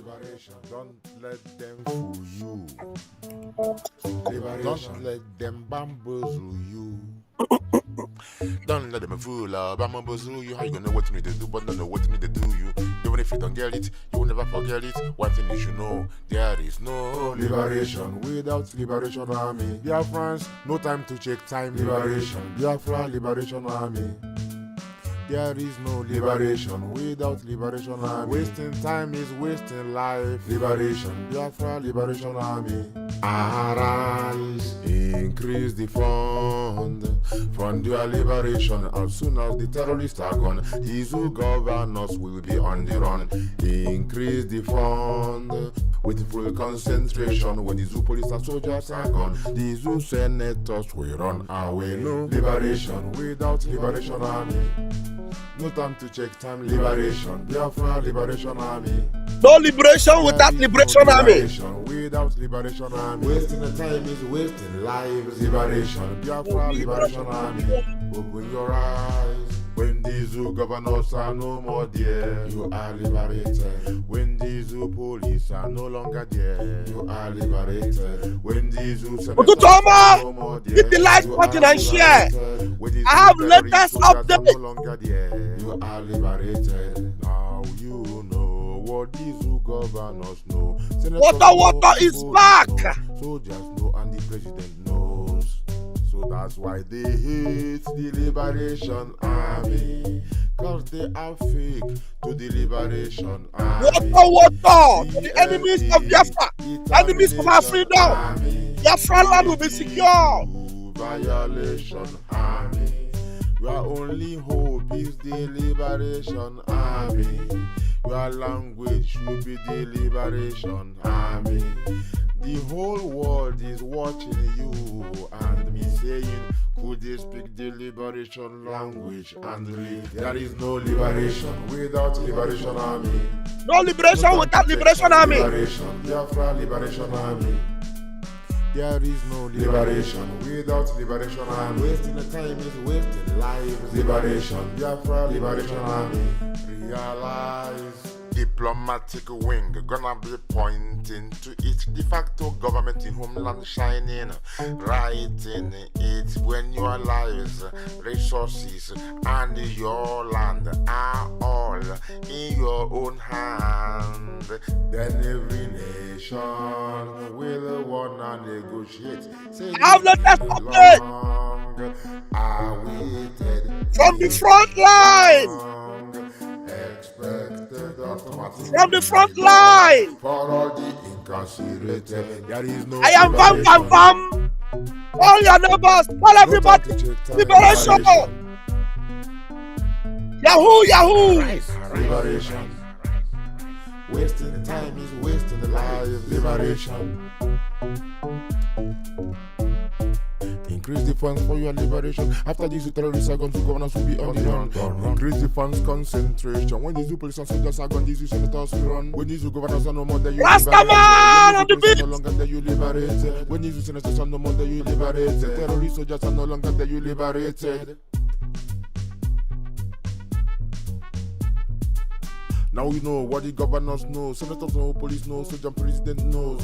Liberation. Don't let them fool you. Liberation. Don't let them bamboozle you. Don't let them fool you, bamboozle you. How you gonna know what you need to do, but don't know what you need to do you? Even if you don't get it, you will never forget it. One thing you should know, there is no liberation without liberation army. Dear friends, no time to check time. Liberation, Biafra Liberation Army. There is no liberation without liberation army. Wasting time is wasting life. Liberation, Biafra Liberation Army. Arise, increase the fund your liberation. As soon as the terrorists are gone, these who govern us will be on the run. Increase the fund with full concentration. When the zoo police and soldiers are gone, the zoo senators will run away. No liberation without liberation army. No time to check time. Liberation, Biafra Liberation Army. No liberation without liberation army. Without liberation army. Wasting the time is wasting lives. Liberation, Biafra Liberation Army. Open your eyes. When these zoo governors are no more there, you are liberated. When these zoo police are no longer there, you are liberated. When these zoo senators are no more there, hit the like button and share. I have latest updates. No longer there, you are liberated. Now you know what these zoo governors know. Wotowoto is back. Soldiers know and the president knows. So that's why they hate the Liberation Army. Cause they are fake to the Liberation Army. Wotowoto to the enemies of Biafra, enemies of our freedom. Biafra land will be secure. Violation Army. Your only hope is the Liberation Army. Your language should be the Liberation Army. The whole world is watching you and me saying, could they speak the liberation language and read? There is no liberation without Liberation Army. No liberation without Liberation Army. Liberation, Biafra Liberation Army. There is no liberation without Liberation Army. Wasting the time is wasting lives. Liberation, Biafra Liberation Army. Realize. Diplomatic wing gonna be pointing to it. De facto government in homeland shining, writing it when your lives, resources, and your land are all in your own hand. Then every nation will wanna negotiate. I've let that update from the front line. From the front line. For all the incarcerated, there is no I am Vam Vam Vam. All your neighbors, all everybody. Liberation. Yahoo, Yahoo. Liberation. Wasting the time is wasting the life. Liberation. Increase the funds for your liberation. After these terrorists are gone, the governors will be on the run. Increase the funds concentration. When these police and soldiers are gone, these senators will run. When these governors are no more, then you Rastaman on the beat. No longer that you liberated. When these senators are no more, then you liberated. Terrorist soldiers are no longer that you liberated. Now you know what the governors know, senators know, police know, soldier president knows.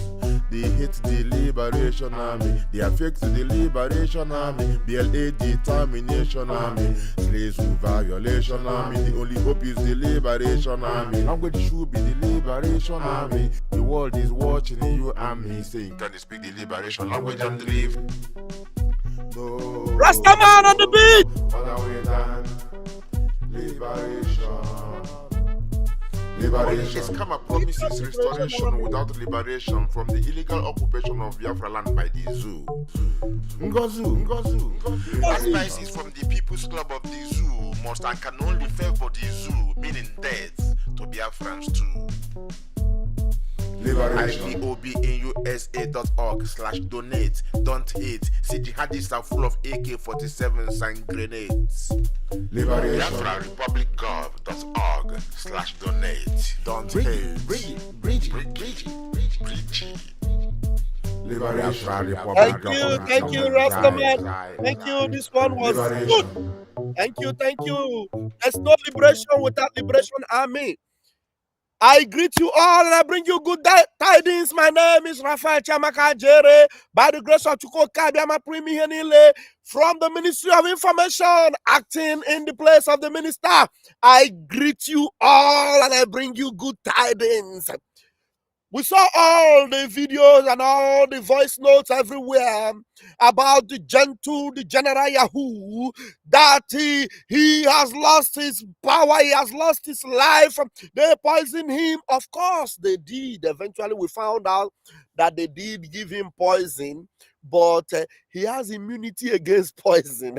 They hate the Liberation Army. They are fake to the Liberation Army. BLA determination army. Slaves who violation army. The only hope is the Liberation Army. Language should be the Liberation Army. The world is watching you and me saying, can you speak the liberation language and live? No. Rastaman on the beat. Other way than liberation. Liberation. Scammer promises restoration without liberation from the illegal occupation of Biafra land by the zoo. Ngozu. Advices from the People's Club of the Zoo must and can only favor the zoo, meaning death to Biafrans too. Liberation. IPOBINUSA.org/donate. Don't hate. See jihadists are full of AK-47s and grenades. Liberation. BiafraRepublicGov.org/donate. Don't hate. Bridgie. Liberation. Thank you, Rastaman. Thank you. This one was good. Thank you. There's no liberation without Liberation Army. I greet you all and I bring you good tidings. My name is Raphael Chamaka Jere. By the grace of Chukwuka Abiyama Primi Henile, from the Ministry of Information, acting in the place of the minister. I greet you all and I bring you good tidings. We saw all the videos and all the voice notes everywhere about the general Yahoo, that he has lost his power, he has lost his life. They poisoned him. Of course, they did. Eventually, we found out that they did give him poison, but he has immunity against poison.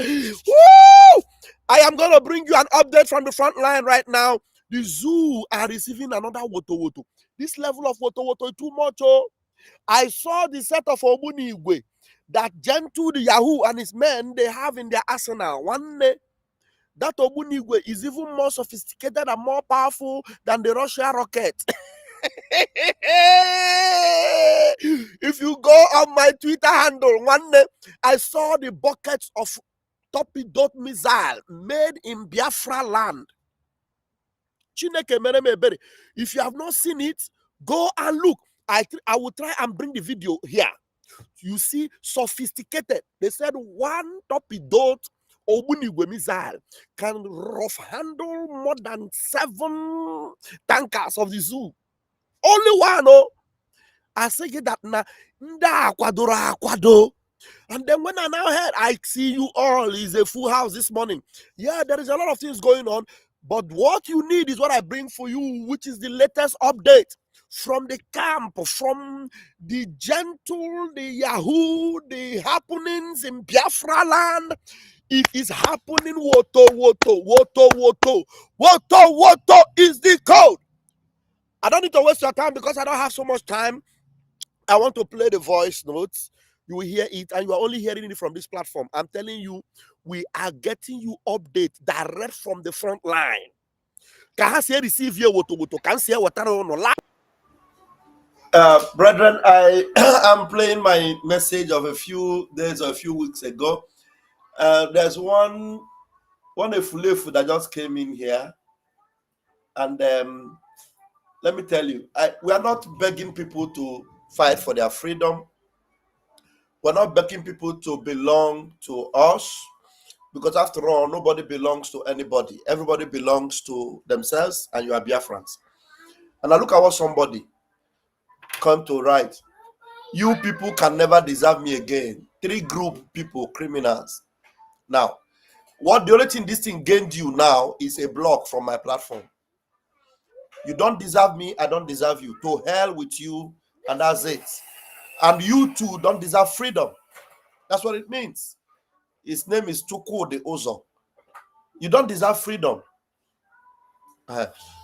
Woo! I am going to bring you an update from the front line right now. The zoo are receiving another Wotowoto. This level of Wotowoto is too much. Oh, I saw the set of Obunigwe that Gentle the Yahoo and his men they have in their arsenal. One day, that Obunigwe is even more sophisticated and more powerful than the Russia rocket. If you go on my Twitter handle, one day I saw the buckets of torpedo missile made in Biafra land. If you have not seen it, go and look. I will try and bring the video here. You see, sophisticated. They said one torpedo Obunigwe missile can rough handle more than 7 tankers of the zoo. Only one, oh. I say that na nda akwado. And then when I now heard, I see you all is a full house this morning. Yeah, there is a lot of things going on. But what you need is what I bring for you, which is the latest update from the camp, from the Gentle, the Yahoo, the happenings in Biafra land. It is happening. Wotowoto is the code. I don't need to waste your time because I don't have so much time. I want to play the voice notes. You will hear it, and you are only hearing it from this platform. I'm telling you, we are getting you update direct from the front line. Brethren, I am playing my message of a few days or a few weeks ago. There's one Efulefu that just came in here, and let me tell you, we are not begging people to fight for their freedom. We're not begging people to belong to us, because after all, nobody belongs to anybody. Everybody belongs to themselves, and you are Biafrans. And now look at what somebody come to write. You people can never deserve me again. 3 group people, criminals. Now, the only thing this thing gained you now is a block from my platform. You don't deserve me, I don't deserve you. To hell with you, and that's it. And you too don't deserve freedom. That's what it means. His name is Chukwu the Ozo. You don't deserve freedom.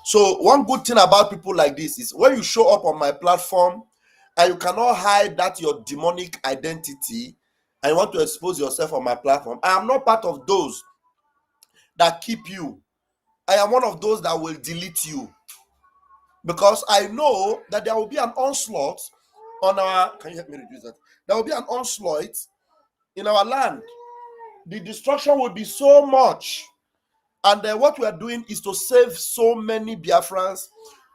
So one good thing about people like this is when you show up on my platform and you cannot hide that your demonic identity and you want to expose yourself on my platform, I am not part of those that keep you. I am one of those that will delete you, because I know that there will be an onslaught on our, can you help me reduce that? There will be an onslaught in our land. The destruction will be so much. And what we are doing is to save so many Biafrans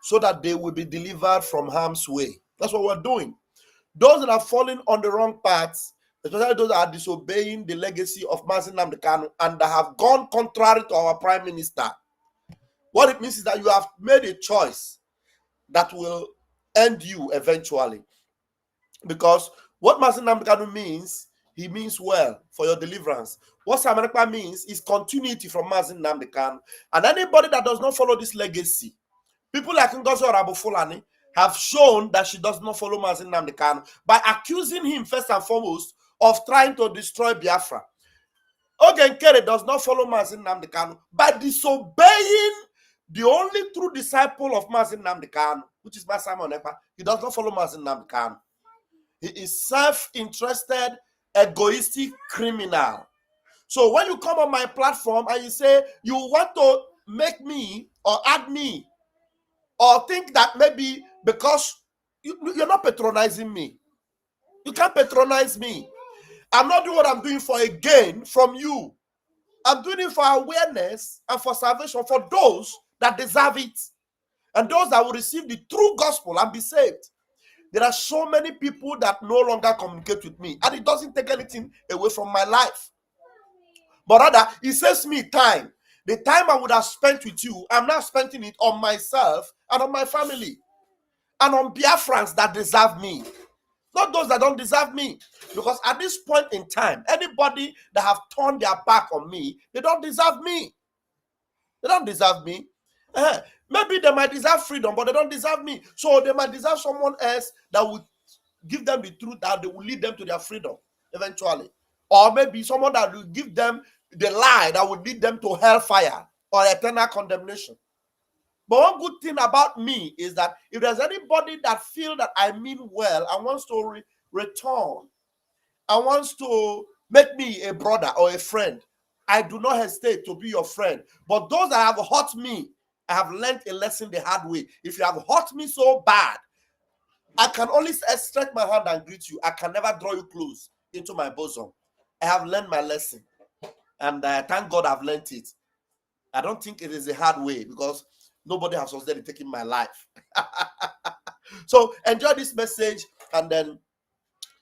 so that they will be delivered from harm's way. That's what we're doing. Those that are falling on the wrong paths, especially those that are disobeying the legacy of Mazi Nnamdi Kanu and that have gone contrary to our prime minister, what it means is that you have made a choice that will end you eventually. Because what Mazi Nnamdi Kanu means, he means well for your deliverance. What Samanekpa means is continuity from Mazi Nnamdi Kanu. And anybody that does not follow this legacy, people like Ngozi Fulani have shown that she does not follow Mazi Nnamdi Kanu by accusing him first and foremost of trying to destroy Biafra. Ogen Kere does not follow Mazi Nnamdi Kanu by disobeying the only true disciple of Mazi Nnamdi Kanu, which is Simon Ekpa. He does not follow Mazi Nnamdi Kanu. He is self-interested, egoistic criminal. So when you come on my platform and you say you want to make me or add me or think that maybe because you're not patronizing me. You can't patronize me. I'm not doing what I'm doing for a gain from you. I'm doing it for awareness and for salvation for those that deserve it, and those that will receive the true gospel and be saved. There are so many people that no longer communicate with me, and it doesn't take anything away from my life, but rather it saves me time. The time I would have spent with you, I'm now spending it on myself and on my family and on Biafrans that deserve me, not those that don't deserve me. Because at this point in time, anybody that have turned their back on me, they don't deserve me. They don't deserve me. Maybe they might deserve freedom, but they don't deserve me. So they might deserve someone else that would give them the truth, that they will lead them to their freedom eventually. Or maybe someone that will give them the lie that would lead them to hellfire or eternal condemnation. But one good thing about me is that if there's anybody that feel that I mean well and wants to return and wants to make me a brother or a friend, I do not hesitate to be your friend. But those that have hurt me, I have learned a lesson the hard way. If you have hurt me so bad, I can only stretch my hand and greet you. I can never draw you close into my bosom. I have learned my lesson, and thank God I've learned it. I don't think it is a hard way, because nobody has succeeded in taking my life. So enjoy this message, and then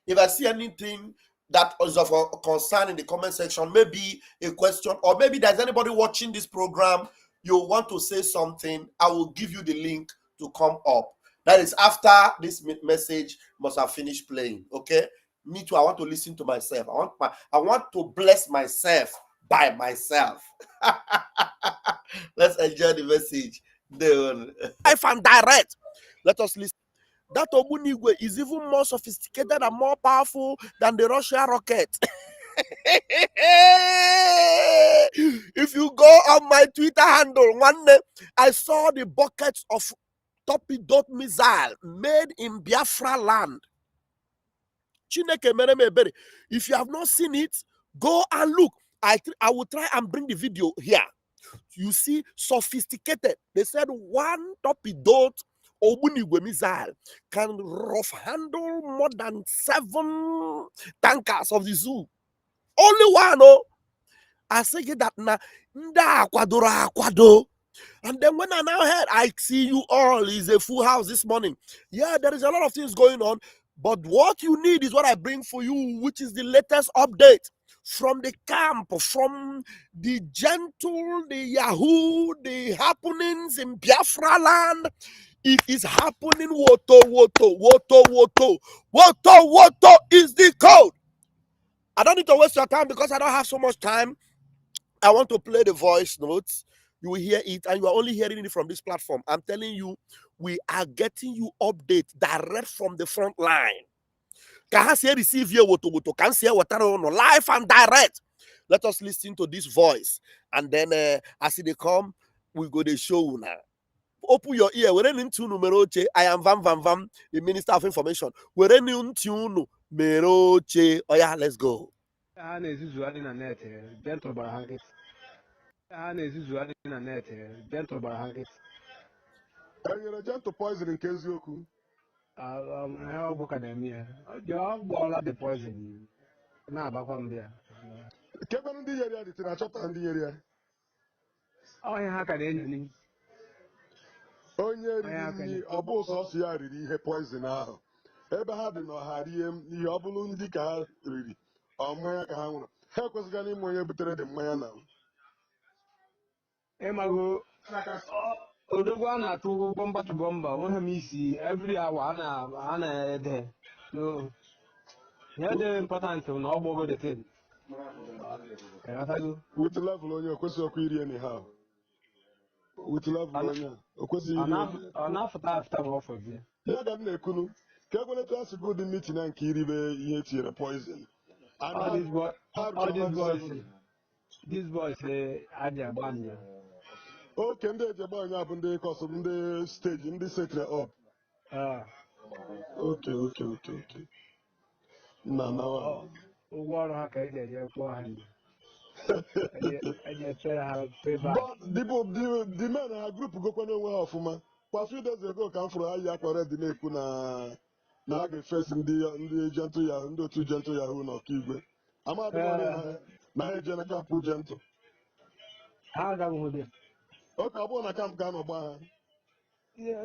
if I see anything that is of concern in the comment section, maybe a question, or maybe there's anybody watching this program, you want to say something, I will give you the link to come up. That is after this message must have finished playing. Okay, me too, I want to listen to myself. I want to bless myself by myself. Let's enjoy the message. Life and direct. Let us listen. That Ogbunigwe is even more sophisticated and more powerful than the Russian rocket. If you go on my Twitter handle, one day I saw the buckets of torpedoed missile made in Biafra land. If you have not seen it, go and look. I will try and bring the video here. You see, sophisticated. They said one torpedoed Ogbunigwe missile can rough handle more than 7 tankers of the zoo. Only one, oh. I say that na nda akwado. And then when I now heard, I see you all is a full house this morning. Yeah, there is a lot of things going on, but what you need is what I bring for you, which is the latest update from the camp, from the gentle, the Yahoo, the happenings in Biafra land. It is happening. Wotowoto is the code. I don't need to waste your time because I don't have so much time. I want to play the voice notes. You will hear it, and you are only hearing it from this platform. I'm telling you, we are getting you updates direct from the front line. Can I receive your Wotowoto? Can say what live and direct? Let us listen to this voice, and then as they come, we go to show now. Open your ear. We're in tune numeroche. I am Vam, the Minister of Information. We're in tune numeroche. Oh yeah, let's go. Ha na-ezuzugharị na net Bento gbara ha nkịtị. Ha na-ezuzugharị na net Bento gbara ha nkịtị. Enyere Jento poison nke eziokwu. Ha ọgwụ ka na-eme ya. Ọ gbọọla the poison na-agbakwa ndị ya. Kekwanụ ndị nyere ya ritere achọta ndị nyere ya. Ọhịa ha ka na-enyeli. Onye riri nri ọ bụ sọsọ ya riri ihe poison ahụ. Ebe ha dị na ọha rie ihe ọ bụrụ ndị ka ha riri ọ mmanya ka ha nwụrụ. Ha ekwesịghị n'ime onye butere dị mmanya na. Ịmago odogwu a na-atụ bọmba to bọmba onwe m isi every hour a na-ede. No. Ihe dị important na ọ gbọgo the thing. With level onye o kwesịghị ọkwa iri enyi ha. With level onye o kwesịghị iri. Ọ na-afụta afụta ma ọ fọzie. Ya ga m na-ekunu ka ekwenetụ asị bụ dị meeting na nke iribe ihe tinyere poison. These boys adị agba anya. Oke ndị eji agba anya bụ ndị kọsụ ndị steji ndị setre up. Okay. Na ụgwọ ọrụ ha ka eji eje kpọọ ha eji epere ha payback. But the men ha group gokwana onwe ha ọfụma. Kwa few days ago ka m fụrụ ha yi akwa red na-ekwu na ha ga-efesi ndị jentụ yahoo, ndị otu jentụ yahoo na ọkaigwe. Amadị na ha eje na kampụ jentụ. Ha agaghị hụ dị. oke ọ bụrụ na kamp ga anọgba ha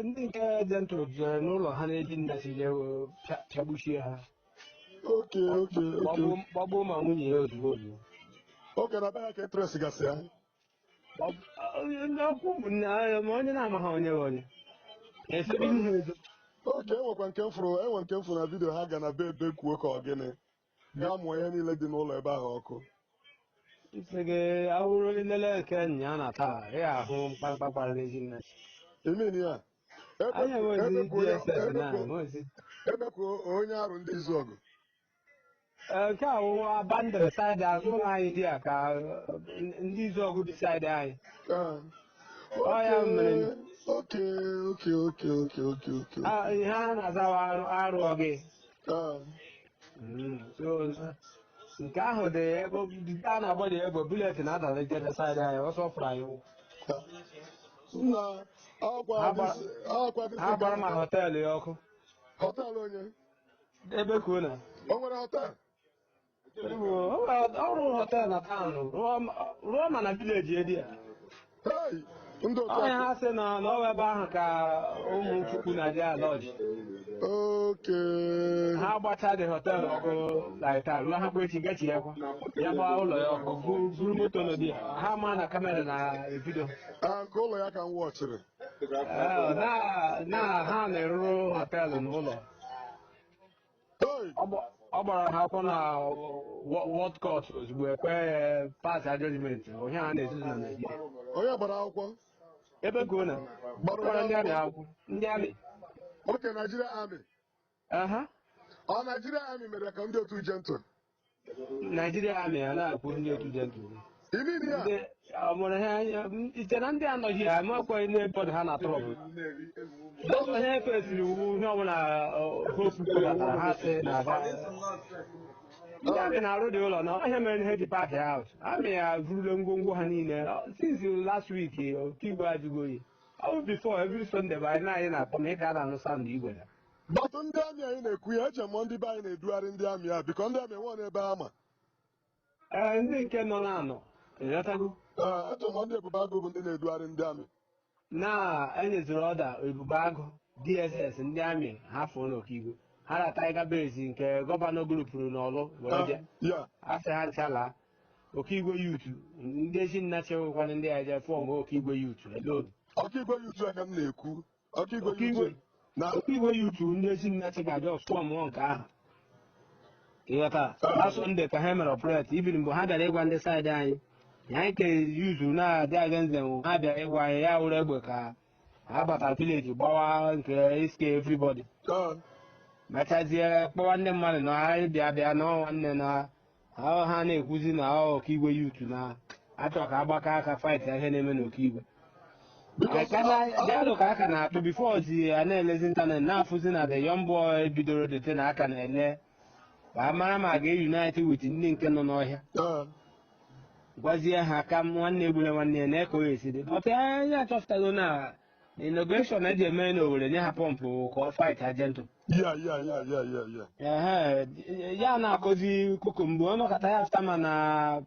ndị nke jentụl jere n'ụlọ ha na-eji nnasi jewe pịagbuchie ha gbagbuo ma nwunye ya ozugbo ozugbo oke na be ha ka etres gasị ha ndị ọkụ bụ ma onye na-amaghị onye bụ onye esebe ihe ezo oke enwe nke m fụrụ na vidio ha ga na be ebe kwuo ka ọ gịnị gaa mụọ ihe niile dị n'ụlọ ebe ahụ ọkụ isi gị ahụrụ nlele nke nya na taa ị ahụ mkpakpakpara n'ezi nna emin ya anyị enwezi DSS na enwezi ebekwuo onye arụ ndị izu ọgụ nke a wụ abandon saịdị azụ ụlọ anyị dị ya ka ndị izu ọgụ dị saịdị anyị ọ ya mere oke ihe a na-azawa arụ gị nke ahụ dị ebe a na-agba dị ebe bulet na-adara jede saịdị anyị ọsọ fụrụ anyị ha gbara ma họteelụ ya ọkụ họteelụ onye ebe kuo na o nwere họteelụ ọ rụrụ họteelụ na taụnụ rụọ ma na vileji edi ya onye ha sị na ọwa ebe ahụ ka ụmụ chukwu na-adị lọji ha gbacha dị họteelụ ọkụ laịta ruo ha kwechi gachi ya kwa ya gbaa ụlọ ya ọkụ buru moto n'odi ya ha ma na kamera na ebido nke ụlọ ya ka m wọchịrị na ha na-eruru họteelụ n'ụlọ ọ gbara ha akwụkwọ na wọd kọt ozugbo ekwe pas jọjimenti onye ha na-ezuzu na Naịjirịa onye gbara akwụkwọ ebe ka na gbara ndị amị akwụkwọ ndị amị oke Nigeria Army ọ Nigeria Army mere ka ndị otu jentụl Nigeria Army a na-akwụ ndị otu jentụl mụrụ ha iche na ndị anọghị ha makwaghị n'ebọdụ ha na-atụrụ ọbụla onye fesiri iwu ihe ọbụla hopu kpọbatara ha sị na-aga ndị amị na-arụ dị ụlọ na ọhịa mere ihe dị paakị haus amị ya vurule ngwongwo ha niile since last week ọkaigwe ajụgo oyi ọ bụ bifo every Sunday bụ anyị na-anyị na-akpọ na ịka a na-anụ sand igwe ya batụ ndị amị anyị na-ekwu ya eche m ndị be anyị na-edugharị ndị amị a bikọ ndị amị enwe n'ebe ha ma ndị nke nọ na-anọ ịghọtago ndị ebube agụ bụ ndị na-edugharị ndị amị na-enyeziri ọda ebube agụ DSS ndị amị ha fụrụ n'ọkaigwe ha na Tiger Base nke gọvanọ grupụrụ n'ọlụ were je a sị ha nchala ọkaigwe yutu ndị ezi nna chewekwana ndị a je fọm ọkaigwe yutu ọkaigwe yutu aka m na-ekwu ọkaigwe yutu ndị ezi nna chi ga-aja fọm nke ahụ ịghọta asọ ndị ka ha mere ọpret ibiri mgbe ha bịara ịgwa ndị saịdị anyị anyị ke yuzu na-adị against them ha bịara ịgwa anyị ya were egbe ka ha batara vileji gbawa nke iske everybody mechazie kpọwa ndị mmadụ na ha bịa na nwanne na ha na-ekwuzi na ọkaigwe yutu na achọ ka agbaka aka fight ihe na-eme n'ọkaigwe dịalụ ka aka na-atụ bifo ji a na-elezi ịntanetị na-afụzi na the young boy bidoro dete na aka na-ele ka a mara ma ga-unite with ndị nke nọ n'ọhịa gwazie ha ka nwanne egbule nwanne ya na-eko ya esi dị ọtụ anyị achọpụtago na inauguration eji eme n'Owerri nye ha pọmpụ ka ọ fight ajentụ ya na-akụzi koko mgbe ọ nọkọta ya fụtama na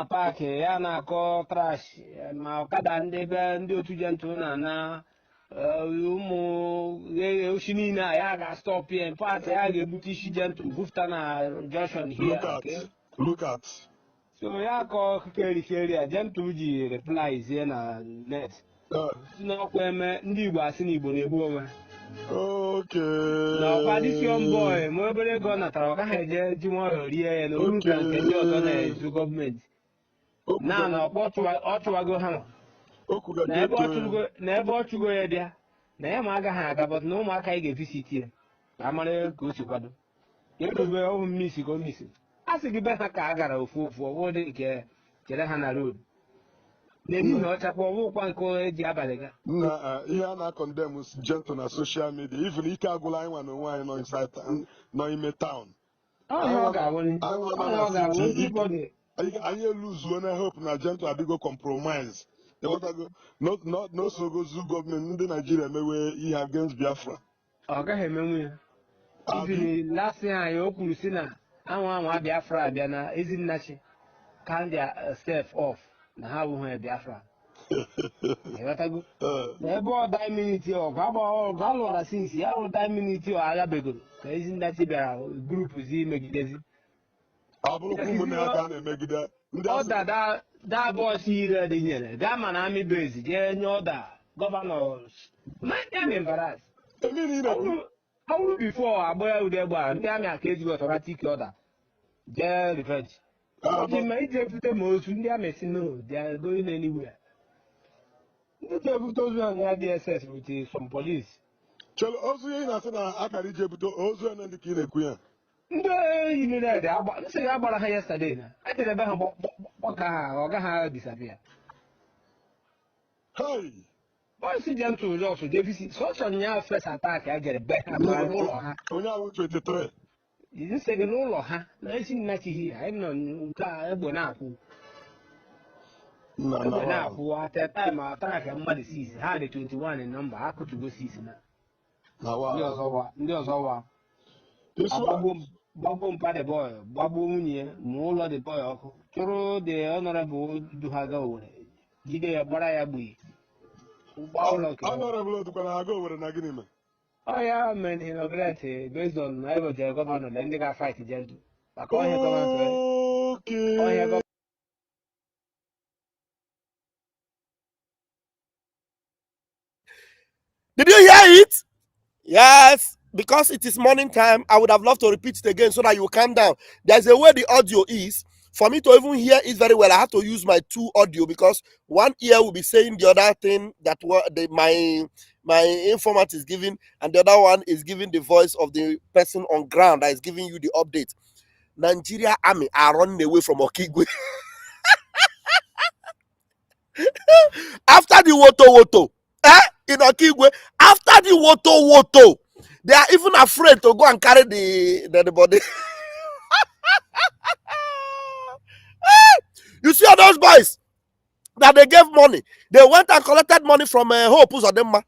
paakị ya na-akọ trash ma ọkada ndị ebe ndị otu jentụ na ụmụ oshi niile a ya ga-astọpụ ya paakị ya ga-ebute isi jentụ bufta na junction here so ya kọ kerikeri a jentụ ji reply zie na net si n'ọkwa eme ndị Igbo asị na Igbo na-egbu onwe na ọkwa dịsion boy ma obere ego ọ natara ọ gaghị eje ji nwayọọ rie ya na oru ka nke ndị ọzọ na-ezu gọọmenti na ọ chụwago ha na ebe ọ chụgo ya bịa na ya ma agaghị aga bọt na ụmụaka ị ga-evisit ya ka a mara ka o si kwado edobe ọhụ mmisi ka o misi a sị gị be ha ka a gara ofu ọwụ dị nke chere ha na road n'ehihie ọchakwa ọwụkwa nke eji abalị ga ihe a na-akọndem jentụ na soshal midia even ike agwụla anyị nwa na onwe anyị nọ ime taụn anyị eluzuo na hope na jentụ adịgo compromise n'osogo zu gọọmenti ndị Naijiria emewe ihe against Biafra ọ gaghị emenwu ya ibiri lasị anyị o kwuru si na anwa Biafra abịa na Ezinnachi can their self off na ha bụ ha Biafra ịghọtago na ebe ọ daa miniti ọ ga lụra sinsi ya rụta miniti ọ agha begoro ka ezi ndachi bịara grupu zi megidezi ọda daa bọọsụ ire dị nyere gaa ma na amị bezi jee nye ọda gọvanọ ndị embaras ọ bụrụ bifo agba ya ude gbaa ndị amị aka ejighị ọtọmatik ọda jee revenge ọjị ma iji ebute ma otu ndị amị si no they going anywhere ndị ji ebute ozu ahụ ya DSS with some police chọrọ ozu ihe ị na-asị na akara iji ebute ozu ya ndị ka ị na-ekwu ya ndị unided nsị ya gbara ha yesterday na ejere ebe ha gbaka ha ọ gaghị ha disappear bọọsụ je ntụ jos jevisi sọsọ nya first attack a jere be ha n'ụlọ ha onye ahụ 23 nsị gị n'ụlọ ha na esi nnachihi anyị nọ nke a egbe na-akwụ at a time attack mmadụ 6 ha dị 21 nọmba ha kụtugo 6 na ndị ọzọ wa gbagbo mpa the boy gbagbo nwunye ma ụlọ the boy ọkụ chụrụ the honorable duhaga Owerri jide ya gbara ya gbui ọ ya mere inaugurate based on na ewejere gọvanọ na ndị ga-fight gentle maka ọhịa gọvanọ Did you hear it? Yes. Because it is morning time, I would have loved to repeat it again so that you calm down. There's a way the audio is. For me to even hear it very well, I have to use my two audio because one ear will be saying the other thing that my informant is giving, and the other one is giving the voice of the person on ground that is giving you the update. Nigeria Army are running away from Okigwe. After the Wotowoto, in Okigwe, after the Wotowoto, they are even afraid to go and carry the body. You see all those boys that they gave money. They went and collected money from Hope Uzodinma.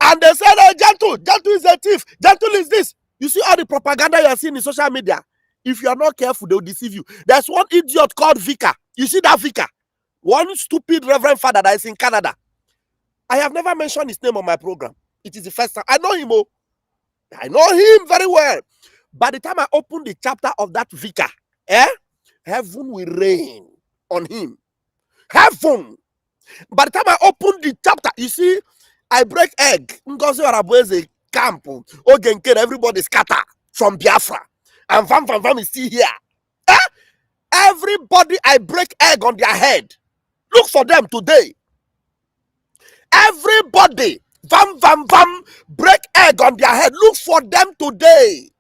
And they said, oh, Gentle is a thief. Gentle is this. You see all the propaganda you are seeing in social media. If you are not careful, they will deceive you. There's one idiot called Vika. You see that Vika? One stupid reverend father that is in Canada. I have never mentioned his name on my program. It is the first time. I know him. Oh. I know him very well. By the time I open the chapter of that Vika, heaven will rain on him. Heaven. By the time I open the chapter, you see, I break egg. Ngozi Arabueze camp. Ogenke, everybody scatter from Biafra. And Vam is still here. Everybody, I break egg on their head. Look for them today. Everybody, Vam, break egg on their head. Look for them today.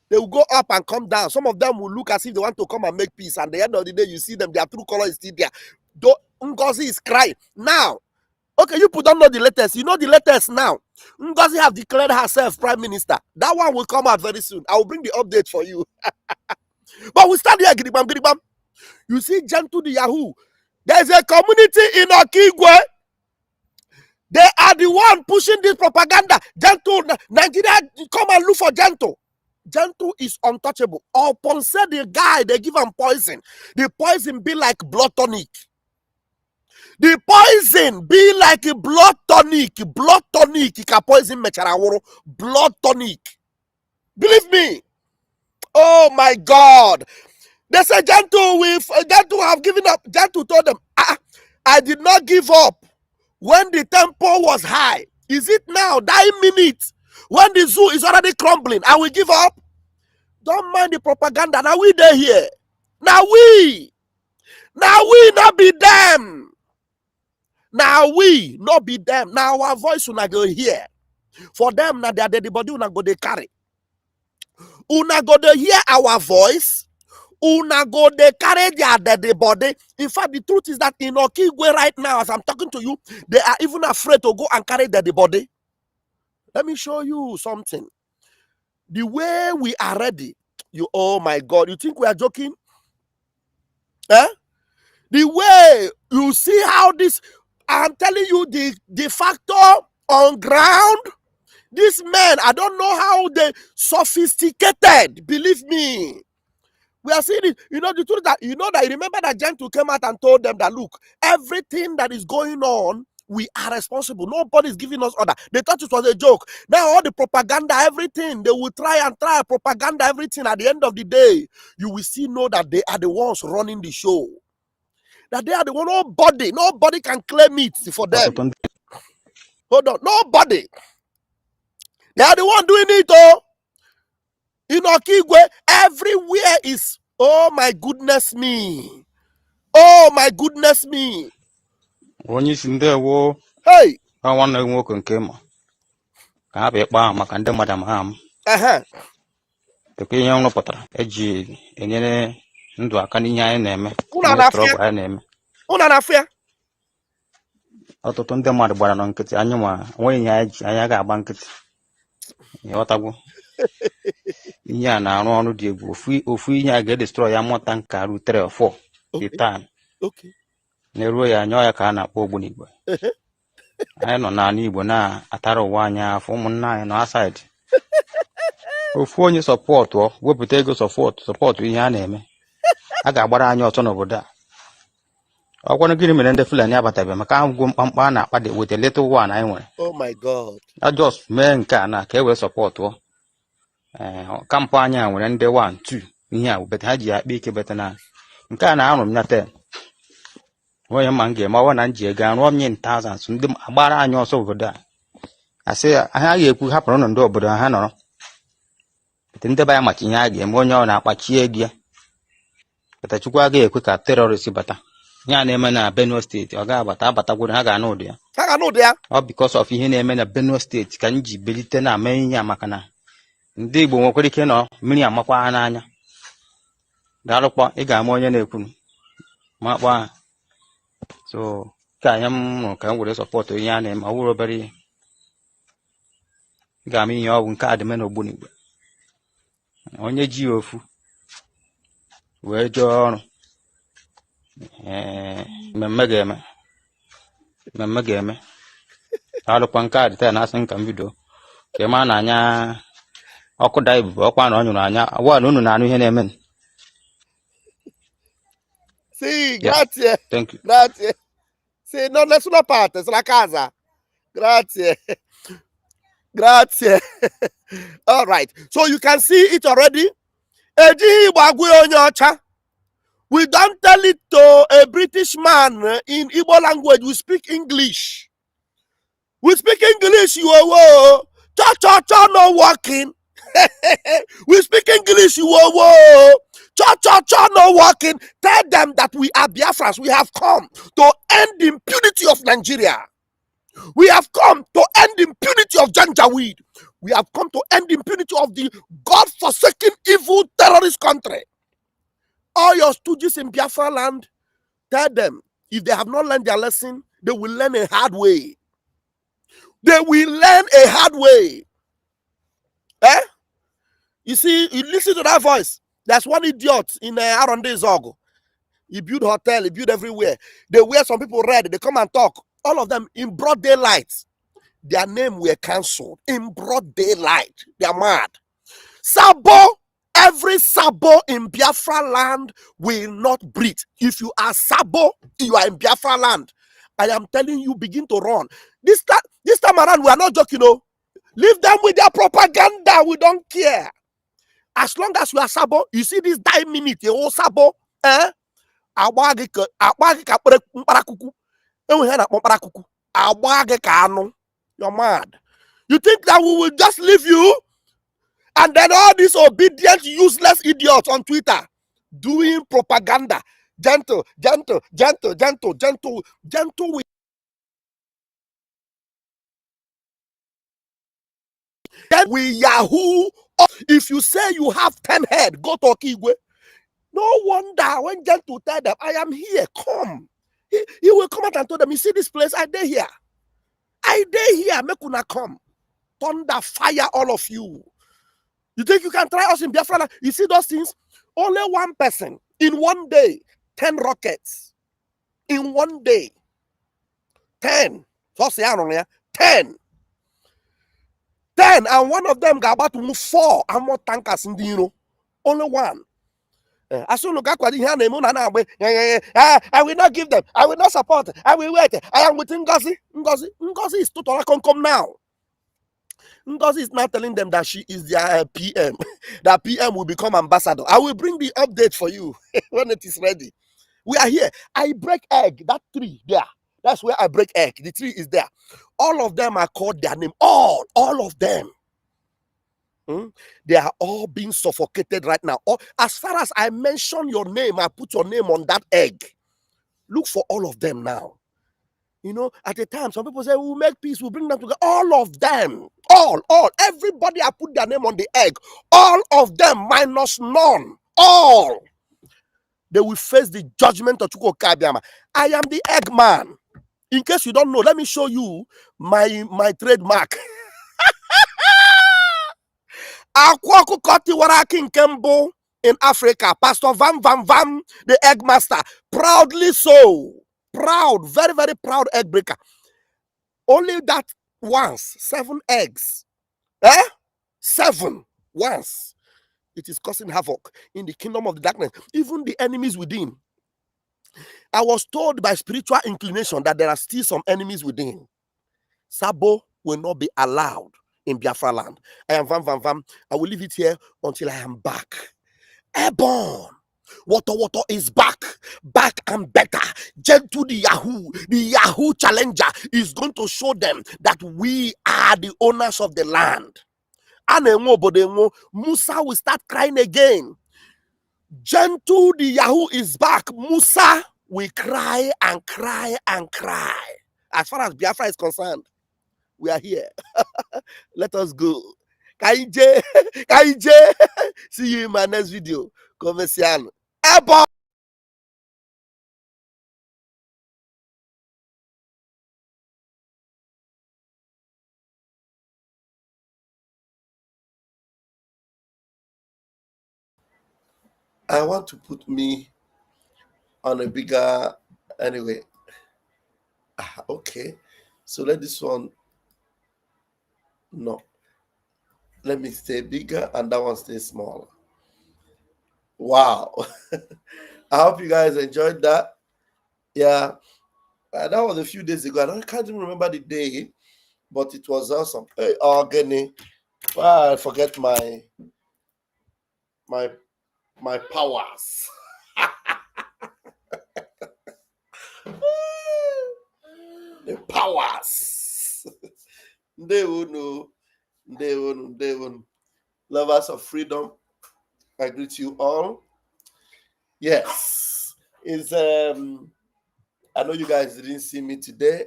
They will go up and come down. Some of them will look as if they want to come and make peace. And at the end of the day, you see them, their true color is still there. Ngozi is crying. Now, okay, you don't know the latest. You know the latest now. Ngozi have declared herself prime minister. That one will come out very soon. I will bring the update for you. But we start here, Gidibam. You see, Gentle the Yahoo. There's a community in Okigwe. They are the one pushing this propaganda. Gentle, Nigeria, come and look for Gentle. Gentle is untouchable. Upon said the guy, they give him poison. The poison be like blood tonic. The poison be like a blood tonic. Blood tonic. It can poison mecharaworo. Blood tonic. Believe me. Oh my God. They say Gentle have given up. Gentle told them, I did not give up when the tempo was high. Is it now, that minute, when the zoo is already crumbling, I will give up? Don't mind the propaganda. Now we there here. Now we not be them. Now we not be them. Now our voice will not go here. For them, now they are the body will not go they carry. Una go to hear our voice. Una go they carry their dead body. In fact, the truth is that in Okigwe right now, as I'm talking to you, they are even afraid to go and carry their body. Let me show you something. The way we are ready. Oh my God, you think we are joking? The way you see how this, I'm telling you, the factor on ground, these men, I don't know how they sophisticated, believe me. We are seeing it. You know, the truth that, remember that Gentle came out and told them that, look, everything that is going on, we are responsible. Nobody's giving us order. They thought it was a joke. Now all the propaganda, everything, they will try propaganda, everything. At the end of the day, you will still know that they are the ones running the show. That they are the one. Nobody can claim it for them. Hold on, nobody. They are the one doing it, oh. In Okigwe, everywhere is, oh my goodness me. Oh my goodness me. Onye isi ndewo Hey. nwanne nwoke nke ma ka ha bịa kpaa maka ndị mmadụ ma ha m tekwa ihe nrụpụtara eji enyere ndụ aka n'ihe anyị na-eme strọgụ anyị na-eme. Ọtụtụ ndị mmadụ gbara na nkịtị, anyị nwa nweghị ihe anyị ga-agba nkịtị. Ịghọtagwo ihe a na-arụ ọrụ dị egwu. Ofu ihe a ga-edestrọ ya mmụta nka rutere 4 the time na-eruo ya anya ya ka a na-akpọ Ogbunigwe. Anyị nọ n'ala Igbo na-atara ụwa anyị afọ, ụmụnna anyị nọ asaịdị. Ofu onye sọpọtụ wepụta ego sọpọtụ ihe a na-eme, a ga-agbara anyị ọtọ n'obodo a. Ọkwanụ gịnị mere ndị Fulani abatabeghị? Maka agwụgwọ mkpamkpa a na-akpa dị with a little one anyị nwere. Oh my God. A just mee nke a na ka e wee sọpọtụ kampụ anyị a nwere ndị 1 2 ihe a bete ha ji akpa ike bete na nke a na-arụ m na 10 onye mma m ga-eme ọwa na nji ego arụọ m thousands ndị agbara anyị ọsọ obodo a. Asị ha ga-ekwu hapụrụ ụlọ ndị obodo ha nọrọ bete ndị be ya maka ihe a ga-eme onye ọ na-akpachi ego ya. Bete Chukwu agaghị ekwe ka terọrist bata. Ihe a na-eme na Benue steeti ọ ga-abatagwuru ha ga-anụ ụdị ya. Ọ because of ihe na-eme na Benue steeti ka m ji belite na ame ihe a, maka na ndị Igbo nwekwara ike nọ mmiri amakwa ha n'anya. Daalụkwa, ị ga-ama onye na-ekwunu makpọ ha. So ka anyị m ka m were sọpọtụ ihe a na-eme ọwụrụ obere ihe. Ị ga-ama ihe ọ bụ nke a dị me na Ogbunigwe. Onye ji ofu wee jee ọrụ mmemme ga-eme. Daalụkwa, nke a dị taa na-asị nka m bido ka ị maa na anya ọkụ daa ibubo ọkwa na ọ nyụrụ anya wa na unu na-anụ ihe na-eme. Sì, grazie. Yeah, thank you. Grazie. Sì, non nessuna parte, sono a casa. Grazie. Grazie. All right. So you can see it already. We don't tell it to a British man in Igbo language. We speak English. We speak English. You are cha no working. We speak English. You are cha no working. Tell them that we are Biafrans. We have come to end the impunity of Nigeria. We have come to end the impunity of Janjaweed. We have come to end the impunity of the God-forsaken evil terrorist country. All your stooges in Biafra land, tell them, if they have not learned their lesson, they will learn a hard way. They will learn a hard way. Eh? You see, you listen to that voice. There's one idiot in Aronde Zogo. He built hotel, he built everywhere. They wear some people red, they come and talk. All of them in broad daylight. Their name were cancelled in broad daylight. They are mad. Sabo, every Sabo in Biafra land will not breathe. If you are Sabo, you are in Biafra land. I am telling you, begin to run. This time around, we are not joking. No. Leave them with their propaganda. We don't care. As long as you are Sabo, you see this 9 minutes, you all Sabo, eh? You're mad. You think that we will just leave you? And then all these obedient, useless idiots on Twitter doing propaganda. Gentle. Then we Yahoo. If you say you have 10 head, go to Okigwe. No wonder when Gentle tell them, I am here, come. He will come out and tell them, you see this place, I dare here. Make una come. Thunder, fire, all of you. You think you can try us in Biafra? You see those things? Only one person in one day, 10 rockets. In one day, 10. So say 10. 10, and one of them got about to move 4 armor tankers in the Only one. As soon as I will not give them. I will not support. I will wait. I am with Ngozi. Ngozi is totally come now. Ngozi is now telling them that she is their PM. That PM will become ambassador. I will bring the update for you when it is ready. We are here. I break egg. That tree there. That's where I break egg. The tree is there. All of them are called their name. All of them. They are all being suffocated right now. As far as I mention your name, I put your name on that egg. Look for all of them now. You know, at a time, some people say, we'll make peace, we'll bring them together. All of them. All. Everybody, I put their name on the egg. All of them, minus none. All. They will face the judgment of Chuko Kabiama. I am the egg man. In case you don't know, let me show you my trademark. Akwaku Koti Waraki Kembo in Africa. Pastor Vam, the egg master. Proudly so. Proud, very, very proud egg breaker. Only that once, 7 eggs. 7 once. It is causing havoc in the kingdom of the darkness. Even the enemies within. I was told by spiritual inclination that there are still some enemies within. Sabo will not be allowed in Biafra land. I am Vam. I will leave it here until I am back. Airborne. Wotowoto is back and better. Gentle the Yahoo challenger is going to show them that we are the owners of the land. Musa will start crying again. Gentle the Yahoo is back. Musa will cry and cry and cry. As far as Biafra is concerned, we are here. Let us go. Kaije. See you in my next video. Commercial. Ebo. I want to put me on a bigger, anyway. Okay. So let this one, no. Let me stay bigger and that one stay smaller. Wow. I hope you guys enjoyed that. Yeah. That was a few days ago. I can't even remember the day, but it was awesome. Hey, Organic. Well, I forget my powers. The powers. They will know. Lovers of freedom, I greet you all. Yes. It's I know you guys didn't see me today.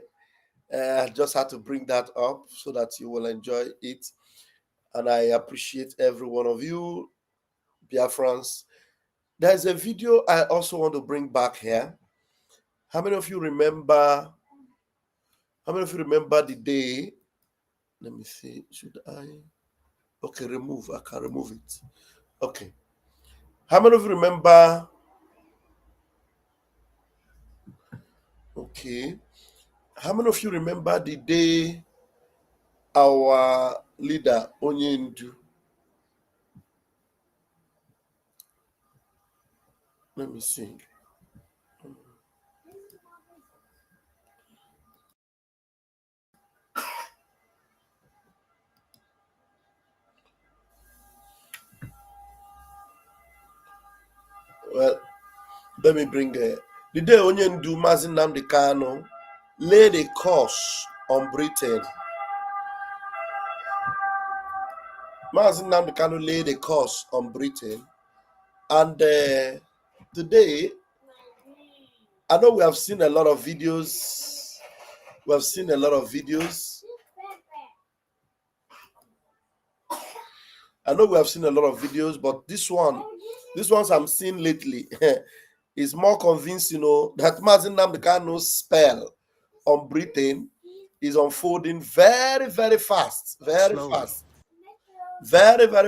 I just had to bring that up so that you will enjoy it. And I appreciate every one of you, Biafrans. There's a video I also want to bring back here. How many of you remember the day? Let me see. Should I? Okay, remove. I can remove it. Okay. How many of you remember? Okay. How many of you remember the day our leader, Onyendu? Let me see. Well, let me bring the day Onyendu Mazin Nnamdi Kanu laid a curse on Britain. Mazin Nnamdi Kanu laid a curse on Britain. And today, I know we have seen a lot of videos. But this ones I'm seeing lately is more convincing, that Mazin Nnamdi Kanu's spell on Britain is unfolding very, very fast. Very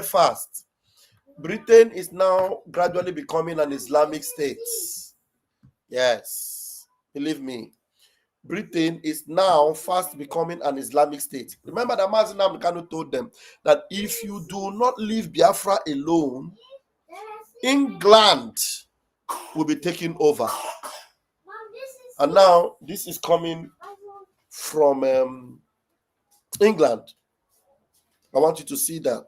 fast. Britain is now gradually becoming an Islamic state. Yes, believe me. Britain is now fast becoming an Islamic state. Remember that Mazin Nnamdi Kanu told them that if you do not leave Biafra alone, England will be taking over. And now this is coming from England. I want you to see that.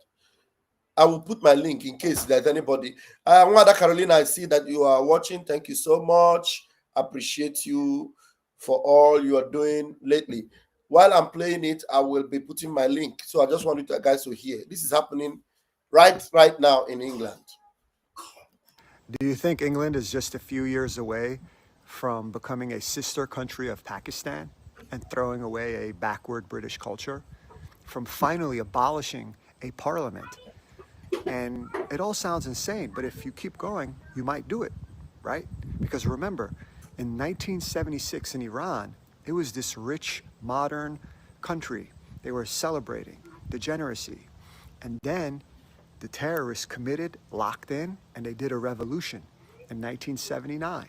I will put my link in case there's anybody. Wanda Carolina, I see that you are watching. Thank you so much. Appreciate you for all you are doing lately. While I'm playing it, I will be putting my link. So I just want you guys to hear. This is happening right now in England. Do you think England is just a few years away from becoming a sister country of Pakistan and throwing away a backward British culture? From finally abolishing a parliament? And it all sounds insane, but if you keep going, you might do it, right? Because remember, in 1976 in Iran, it was this rich, modern country. They were celebrating degeneracy. And then the terrorists committed, locked in, and they did a revolution in 1979.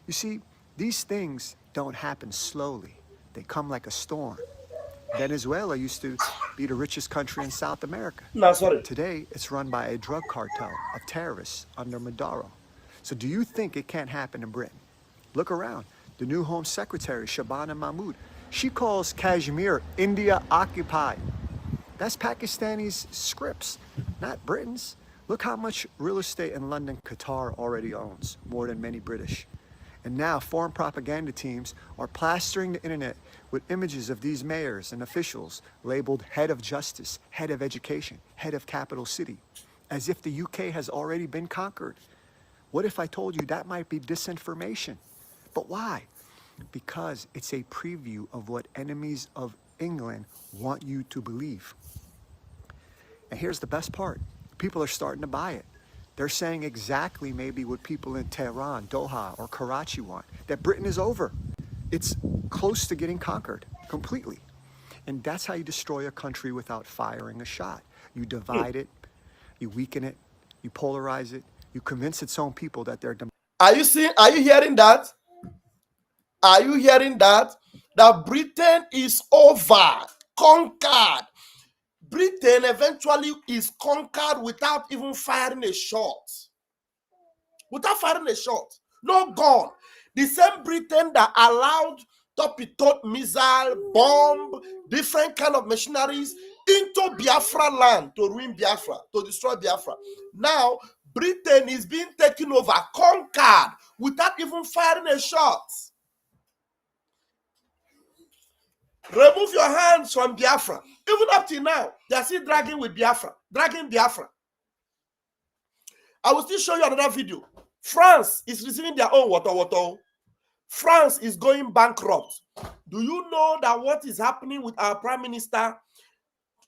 You see, these things don't happen slowly. They come like a storm. Venezuela used to be the richest country in South America. No, sorry. Today, it's run by a drug cartel of terrorists under Maduro. So do you think it can't happen in Britain? Look around. The new Home Secretary, Shabana Mahmood, she calls Kashmir India occupied. That's Pakistani's scripts, not Britain's. Look how much real estate in London Qatar already owns, more than many British. And now foreign propaganda teams are plastering the internet with images of these mayors and officials labeled head of justice, head of education, head of capital city, as if the UK has already been conquered. What if I told you that might be disinformation? But why? Because it's a preview of what enemies of England want you to believe. And here's the best part. People are starting to buy it. They're saying exactly maybe what people in Tehran, Doha, or Karachi want, that Britain is over. It's close to getting conquered completely. And that's how you destroy a country without firing a shot. You divide it, you weaken it, you polarize it, you convince its own people that they're... Are you hearing that? Are you hearing that? That Britain is over, conquered. Britain eventually is conquered without even firing a shot. Without firing a shot. No gun. The same Britain that allowed torpedo missile, bomb, different kind of machineries into Biafra land to ruin Biafra, to destroy Biafra. Now, Britain is being taken over, conquered, without even firing a shot. Remove your hands from Biafra. Even up till now, they are still dragging Biafra. I will still show you another video. France is receiving their own Wotowoto. France is going bankrupt. Do you know that what is happening with our Prime Minister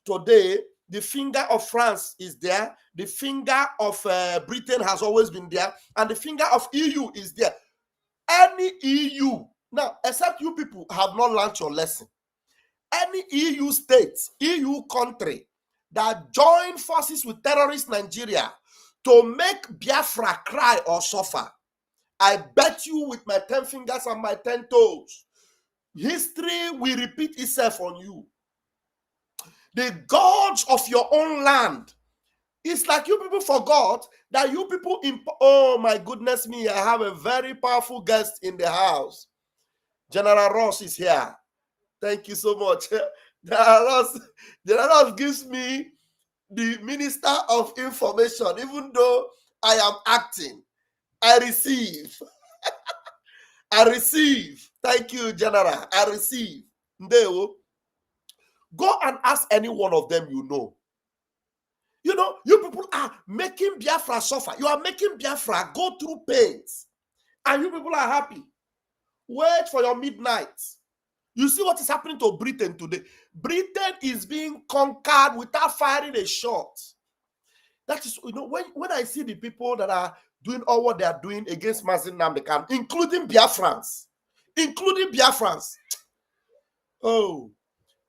today? The finger of France is there. The finger of Britain has always been there. And the finger of EU is there. Any EU, now, except you people have not learned your lesson. Any EU state, EU country that join forces with terrorist Nigeria to make Biafra cry or suffer, I bet you with my 10 fingers and my 10 toes, history will repeat itself on you. The gods of your own land. It's like you people forgot that you people, oh my goodness me, I have a very powerful guest in the house. General Ross is here. Thank you so much. General Ross gives me the Minister of Information, even though I am acting. I receive. I receive. Thank you, General. I receive. Go and ask any one of them you know. You know, you people are making Biafra suffer. You are making Biafra go through pains. And you people are happy. Wait for your midnight. You see what is happening to Britain today. Britain is being conquered without firing a shot. That is, you know, when I see the people that are doing all what they are doing against Mazin Namdekan, including Biafrans, oh,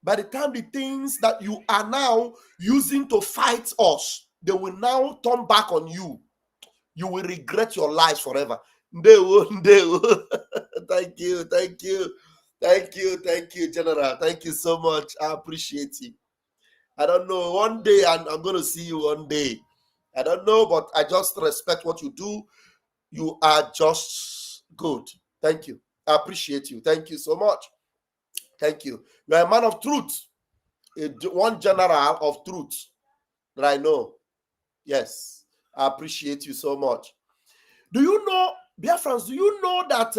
by the time the things that you are now using to fight us, they will now turn back on you. You will regret your lives forever. Thank you, General. Thank you so much. I appreciate you. I don't know. One day I'm going to see you one day. I don't know, but I just respect what you do. You are just good. Thank you. I appreciate you. Thank you so much. Thank you. You are a man of truth. One general of truth that I know. Yes. I appreciate you so much. Do you know, Biafrans, do you know that,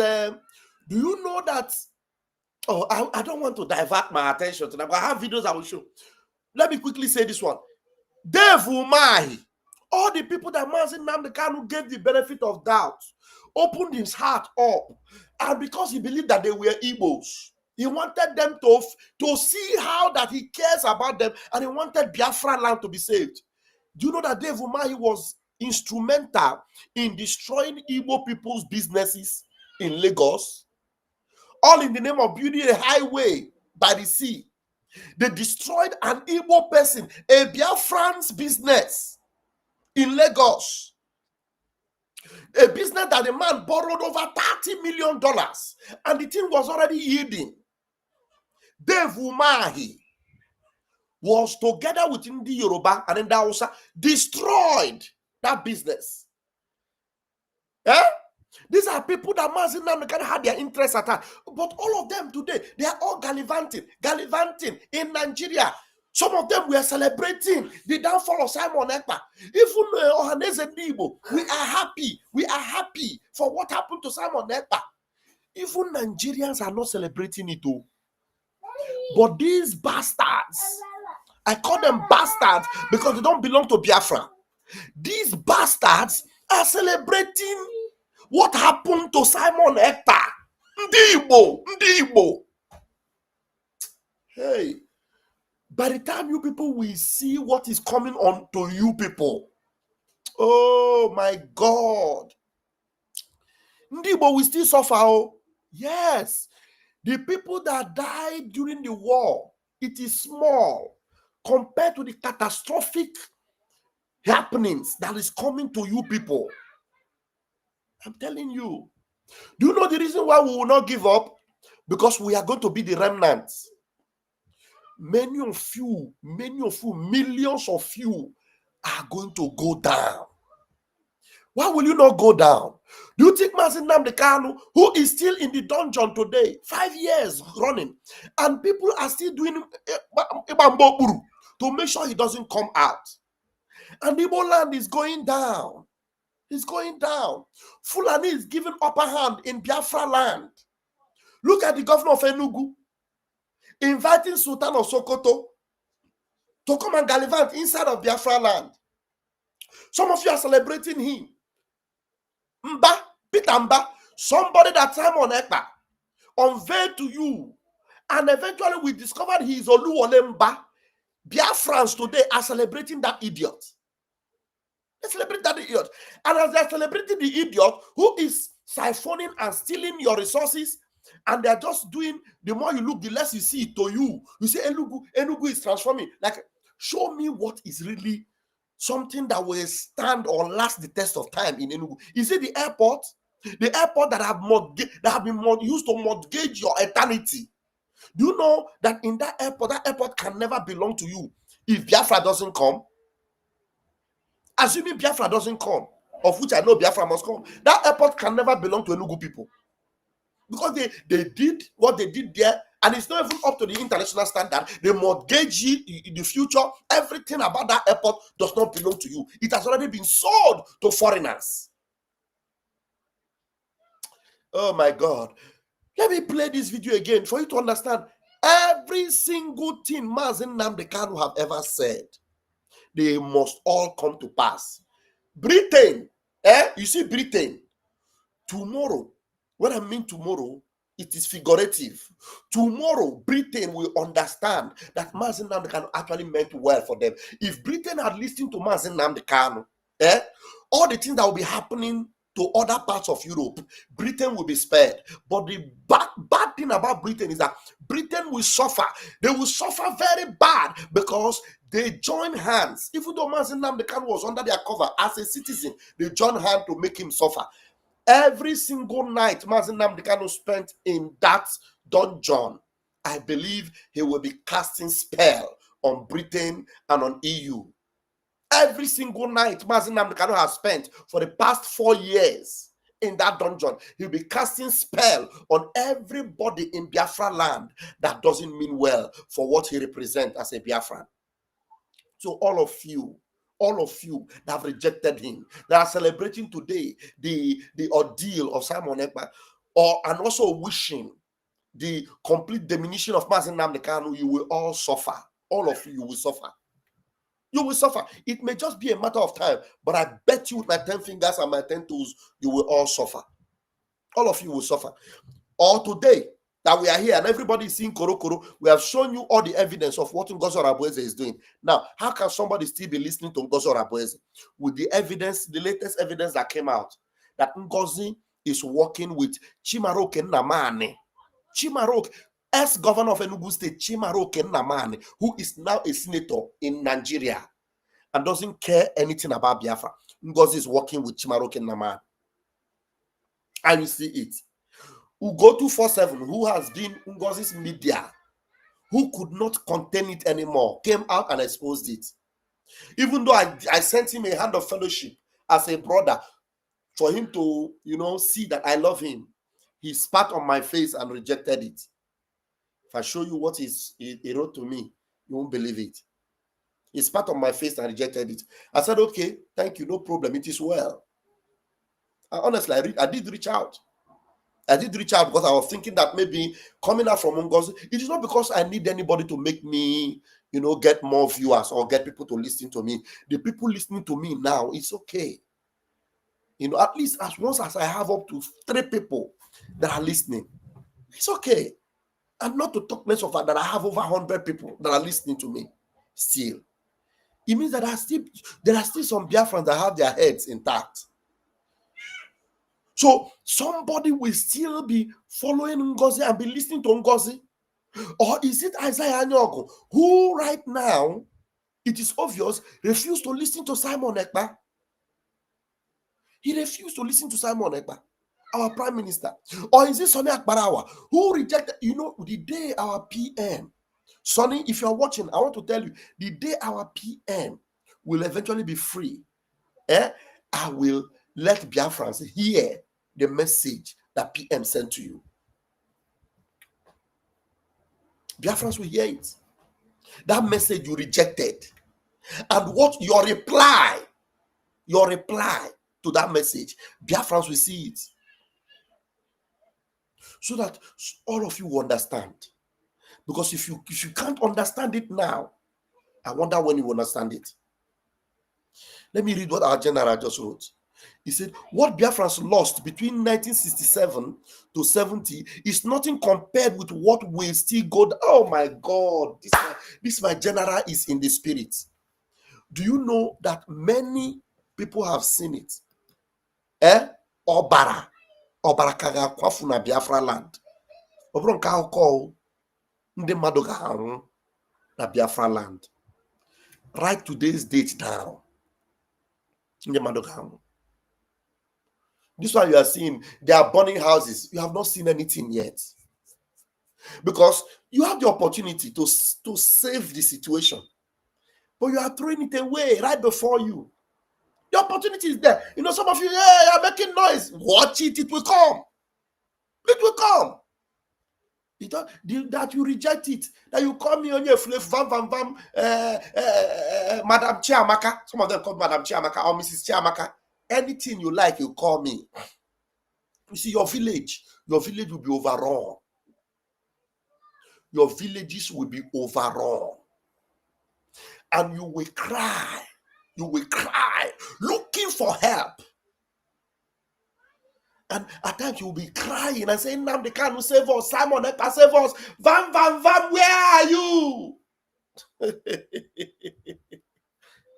oh, I don't want to divert my attention to that, but I have videos I will show. Let me quickly say this one. Dave Umahi, all the people that Mazi Nnamdi Kanu gave the benefit of doubt, opened his heart up, and because he believed that they were Igbos, he wanted them to see how that he cares about them, and he wanted Biafra land to be saved. Do you know that Dave Umahi was instrumental in destroying Igbo people's businesses in Lagos? All in the name of building a highway by the sea. They destroyed an Igbo person, a Biafran's business in Lagos. A business that the man borrowed over $30 million, and the thing was already yielding. Dave Umahi was together with the Yoruba and the Hausa, destroyed that business. Eh? These are people that Mazi Nnamdi Kanu had their interests at heart. But all of them today, they are all gallivanting in Nigeria. Some of them were celebrating the downfall of Simon Ekpa. Even Ohaneze Igbo, we are happy for what happened to Simon Ekpa. Even Nigerians are not celebrating it too. But these bastards, I call them bastards because they don't belong to Biafra. These bastards are celebrating what happened to Simon Ekpa. Ndị Igbo. Hey, by the time you people will see what is coming on to you people, oh my God, Ndị Igbo will still suffer. Oh, yes, the people that died during the war, it is small compared to the catastrophic happenings that is coming to you people. I'm telling you. Do you know the reason why we will not give up? Because we are going to be the remnants. Many of you, millions of you are going to go down. Why will you not go down? Do you think Mazi Nnamdi Kanu, who is still in the dungeon today, 5 years running, and people are still doing to make sure he doesn't come out? And Igbo land is going down. It's going down. Fulani is giving upper hand in Biafra land. Look at the governor of Enugu inviting Sultan of Sokoto to come and gallivant inside of Biafra land. Some of you are celebrating him. Peter Mba, somebody that Simon Ekpa unveiled to you, and eventually we discovered he is Oluwole Mba. Biafrans today are celebrating that idiot. They celebrate that idiot. And as they're celebrating the idiot who is siphoning and stealing your resources, and they're just doing, the more you look, the less you see it to you. You say, Enugu is transforming. Like, show me what is really something that will stand or last the test of time in Enugu. Is it the airport? The airport that have been used to mortgage your eternity. Do you know that in that airport can never belong to you if Biafra doesn't come? Assuming Biafra doesn't come, of which I know Biafra must come, that airport can never belong to Enugu people. Because they did what they did there, and it's not even up to the international standard. They mortgage you in the future. Everything about that airport does not belong to you. It has already been sold to foreigners. Oh my God. Let me play this video again for you to understand every single thing Mazi Nnamdi Kanu have ever said. They must all come to pass. Britain, you see Britain, tomorrow, when I mean tomorrow, it is figurative. Tomorrow, Britain will understand that Mazi Nnamdi Kanu actually meant well for them. If Britain had listened to Mazi Nnamdi Kanu, all the things that will be happening to other parts of Europe, Britain will be spared. But the bad thing about Britain is that Britain will suffer. They will suffer very bad because they join hands. Even though Mazi Nnamdi Kanu was under their cover as a citizen, they join hands to make him suffer. Every single night Mazi Nnamdi Kanu spent in that dungeon, I believe he will be casting spell on Britain and on EU. Every single night, Mazi Nnamdi Kanu has spent for the past 4 years in that dungeon. He'll be casting spell on everybody in Biafra land that doesn't mean well for what he represents as a Biafran. So all of you that have rejected him, that are celebrating today the ordeal of Simon Ekpa, and also wishing the complete diminution of Mazi Nnamdi Kanu, you will all suffer. All of you will suffer. You will suffer. It may just be a matter of time, but I bet you with my 10 fingers and my 10 toes, you will all suffer. All of you will suffer. Or today that we are here and everybody is seeing Korokoro, we have shown you all the evidence of what Ngozi Orabueze is doing. Now, how can somebody still be listening to Ngozi Orabueze with the evidence, the latest evidence that came out, that Ngozi is working with Chimaroke Nnamani? Chimaroke, ex-governor of Enugu State, Chimaroke Nnamani, who is now a senator in Nigeria and doesn't care anything about Biafra. Ngozi is working with Chimaroke Nnamani. And you see it. Ugotu 47, who has been Ngozi's media, who could not contain it anymore, came out and exposed it. Even though I sent him a hand of fellowship as a brother for him to, see that I love him, he spat on my face and rejected it. If I show you what he wrote to me, you won't believe it. He spat on my face and rejected it. I said, okay, thank you, no problem, it is well. And honestly, I did reach out. I did reach out because I was thinking that maybe coming out from Ngozi, it is not because I need anybody to make me, get more viewers or get people to listen to me. The people listening to me now, it's okay. At least as once as I have up to 3 people that are listening, it's okay. And not to talk less of that I have over 100 people that are listening to me still. It means that there are still some Biafrans that have their heads intact. So somebody will still be following Ngozi and be listening to Ngozi? Or is it Isaiah Anyogo, who right now, it is obvious, refused to listen to Simon Ekpa? He refused to listen to Simon Ekpa, our prime minister. Or is it Sonny Akbarawa, who rejected, the day our PM, Sonny, if you're watching, I want to tell you, the day our PM will eventually be free, I will let Biafrans hear the message that PM sent to you. Biafrans will hear it. That message you rejected. And what your reply to that message, Biafrans will see it. So that all of you will understand. Because if you can't understand it now, I wonder when you will understand it. Let me read what our general just wrote. He said, what Biafrans lost between 1967 to 70 is nothing compared with what will still go down. Oh my God, this my general is in the spirit. Do you know that many people have seen it? Obara kaga kwafu na Biafra land. Obron ka akọ ndị mmadụ ga-anwụ na Biafra land. Write today's date down. Ndị mmadụ ga-anwụ. This one you are seeing, they are burning houses. You have not seen anything yet. Because you have the opportunity to save the situation. But you are throwing it away right before you. The opportunity is there. Some of you, you're making noise. Watch it, it will come. It will come. That you reject it. That you call me on your flip, Madam Chiamaka. Some of them call Madam Chiamaka or Mrs. Chiamaka. Anything you like, you call me. You see, your village will be overrun. Your villages will be overrun. And you will cry, looking for help. And at times you will be crying and saying, Nnamdi Kanu, save us, Simon Ekpa, save us, Vam, where are you?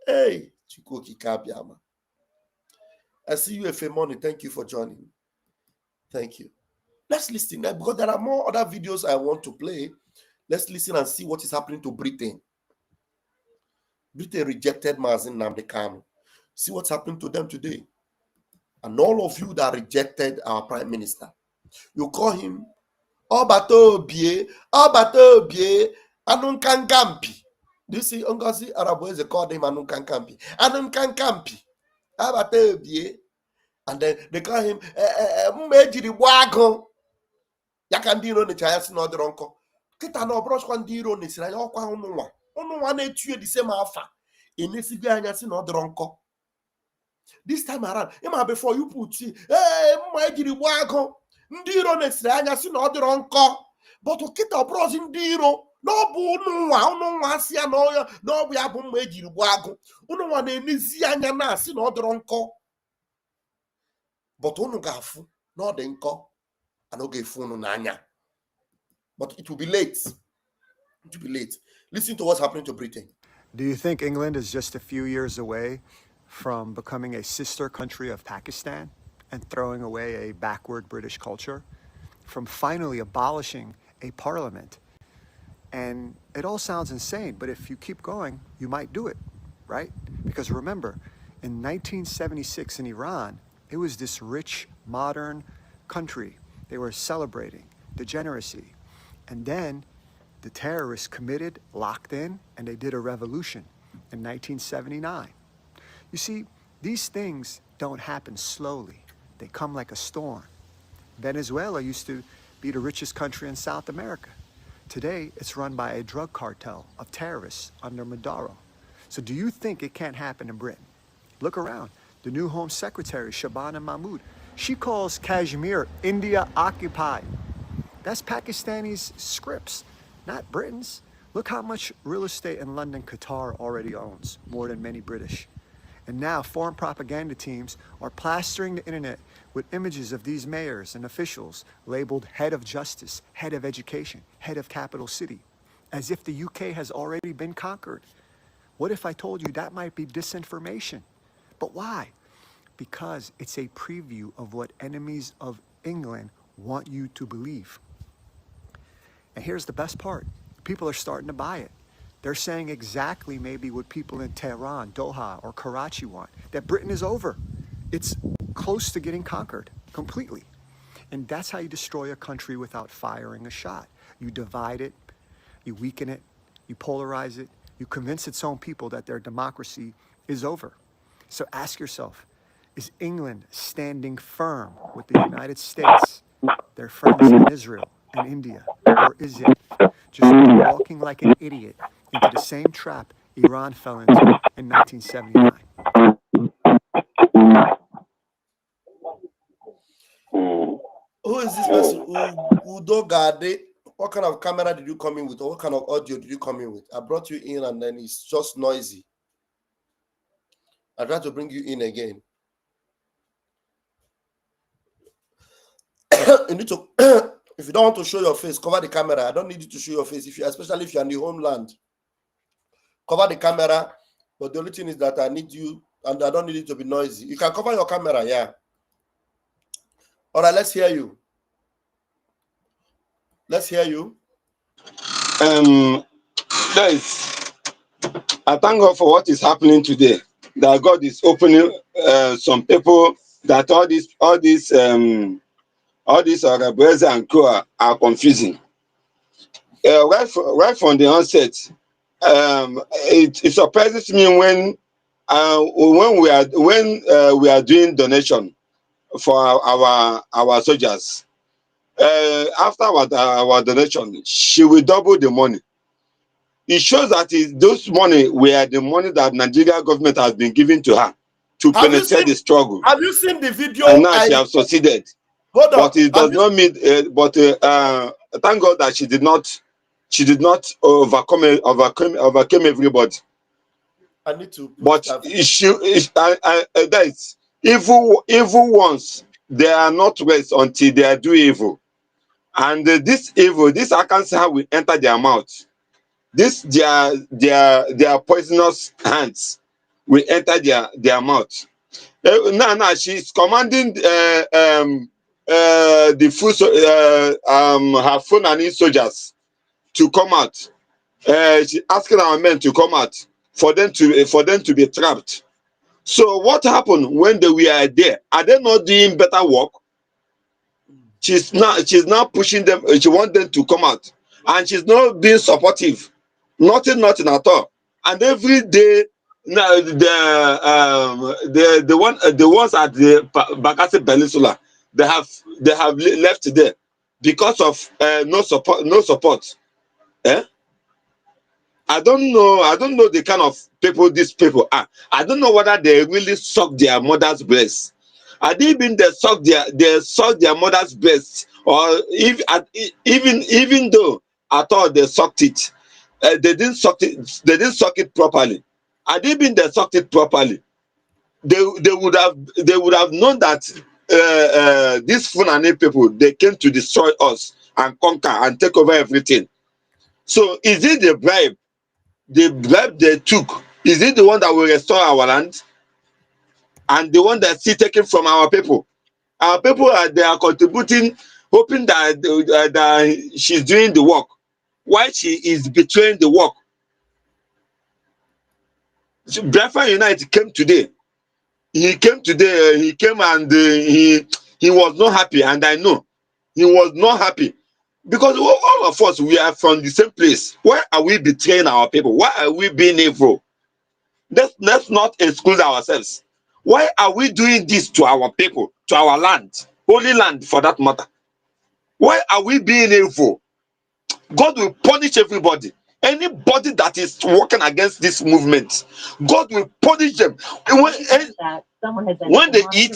Hey, Chikoki Kabiama. I see you, Efemoni. Thank you for joining. Thank you. Let's listen, because there are more other videos I want to play. Let's listen and see what is happening to Britain. Britain rejected Mazi Nnamdi Kanu. See what's happening to them today. And all of you that rejected our prime minister, you call him Obato Bie, Anunkangampi. Do you see Ngozi Arabweze called him Anunkankampi? Anunkankampi. Abatebie. And then they call him Mmejiri Wago. Yakandiro ne chayasi no dronko. Kita no brosh kwandiro ne sira yokwa unwa. Unwa na etue the same alpha. Inesibi anyasi no dronko. This time around, before you put Mmejiri Wago. Ndiro ne sira anyasi no dronko. But kita bros ndiro. No bu unwa si anoya. No bu abu Mmejiri Wago. Unwa na enezi anya na asi no dronko. But unu gafu no de nko. Anoge funu nanya. But it will be late. It will be late. Listen to what's happening to Britain. Do you think England is just a few years away from becoming a sister country of Pakistan and throwing away a backward British culture? From finally abolishing a parliament? And it all sounds insane, but if you keep going, you might do it, right? Because remember, in 1976 in Iran, it was this rich, modern country. They were celebrating degeneracy. And then the terrorists committed, locked in, and they did a revolution in 1979. You see, these things don't happen slowly. They come like a storm. Venezuela used to be the richest country in South America. Today, it's run by a drug cartel of terrorists under Maduro. So do you think it can't happen in Britain? Look around. The new Home Secretary, Shabana Mahmood, she calls Kashmir India occupied. That's Pakistani's scripts, not Britain's. Look how much real estate in London Qatar already owns, more than many British. And now foreign propaganda teams are plastering the internet with images of these mayors and officials labeled head of justice, head of education, head of capital city, as if the UK has already been conquered. What if I told you that might be disinformation? But why? Because it's a preview of what enemies of England want you to believe. And here's the best part. People are starting to buy it. They're saying exactly maybe what people in Tehran, Doha, or Karachi want, that Britain is over. It's close to getting conquered completely. And that's how you destroy a country without firing a shot. You divide it, you weaken it, you polarize it, you convince its own people that their democracy is over. So ask yourself, is England standing firm with the United States, their friends in Israel and India? Or is it just walking like an idiot into the same trap Iran fell into in 1979? Who is this person? Udo Gade. What kind of camera did you come in with? Or what kind of audio did you come in with? I brought you in and then it's just noisy. I tried to bring you in again. You need to, if you don't want to show your face, cover the camera. I don't need you to show your face, especially if you're in the homeland. Cover the camera, but the only thing is that I need you, and I don't need it to be noisy. You can cover your camera, yeah. All right, let's hear you. Let's hear you. Guys, I thank God for what is happening today. That God is opening some people that all these Arabs and co are confusing. Right from the onset, it surprises me when we are doing donation for our soldiers. After our donation, she will double the money. It shows that those money were the money that Nigeria government has been giving to her to penetrate the struggle. Have you seen the video? And now she has succeeded. Hold on. But it does not mean. Thank God that she did not. She did not overcome everybody. I need to. But that is evil ones. They are not rest until they do evil, and this evil, this I can't say how we enter their mouth. This their poisonous hands will enter their mouth. Now she's commanding the full her Fulani soldiers to come out. She's asking our men to come out for them to be trapped. So what happened when they were there? Are they not doing better work? She's now pushing them. She wants them to come out, and she's not being supportive. Nothing at all. and every day now the ones at the Bakassi Peninsula, they have left there because of no support. Eh? I don't know the kind of people these people are. I don't know whether they really suck their mother's breast. Are they even they suck their mother's breast, or if even though I thought they sucked it, they didn't suck it properly. Had they been they sucked it properly, they would have known that these Fulani people, they came to destroy us and conquer and take over everything. So is it the bribe? The bribe they took, is it the one that will restore our land, and the one that's still taken from our people? Our people they are contributing, hoping that that she's doing the work, while she is betraying the work. So Biafra Unite came today. He came today. He came and he was not happy, and I know he was not happy because all of us, we are from the same place. Why are we betraying our people? Why are we being evil? Let's not exclude ourselves. Why are we doing this to our people, to our land, holy land for that matter? Why are we being evil? God will punish everybody. Anybody that is working against this movement, God will punish them. When they eat,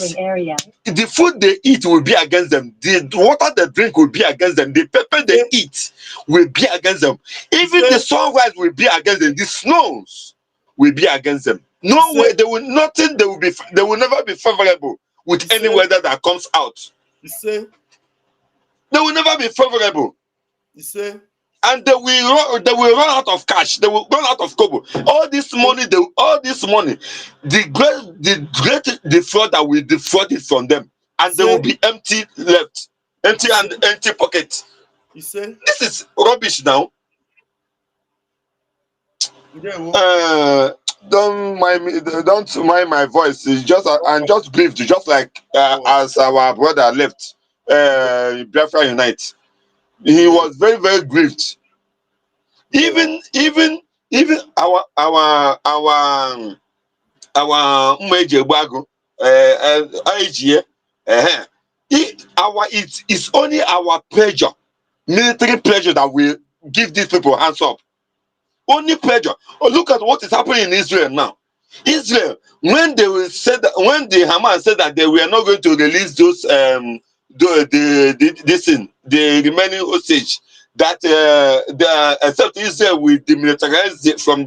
the food they eat will be against them. The water they drink will be against them. The pepper they eat will be against them. Even the sunrise will be against them. The snows will be against them. No way, they will nothing. They will never be favorable with any weather that comes out. You say, They will never be favorable. you say, And they will run out of cash. They will run out of kobo. All this money, the fraud that will defraud it from them, and they will be empty left, empty and empty pocket. you say, This is rubbish now. Don't mind me. Don't mind my voice. It's just I'm just grieved, just like as our brother left Biafra Unite. He was very, very grieved. Even our Umeje Gbago Aijie, it's only our pleasure, military pleasure, that will give these people hands up. Only pleasure. Oh, look at what is happening in Israel now. Israel, when they will say that, when the Hamas said that they were not going to release those the remaining hostage, that except Israel will demilitarize it from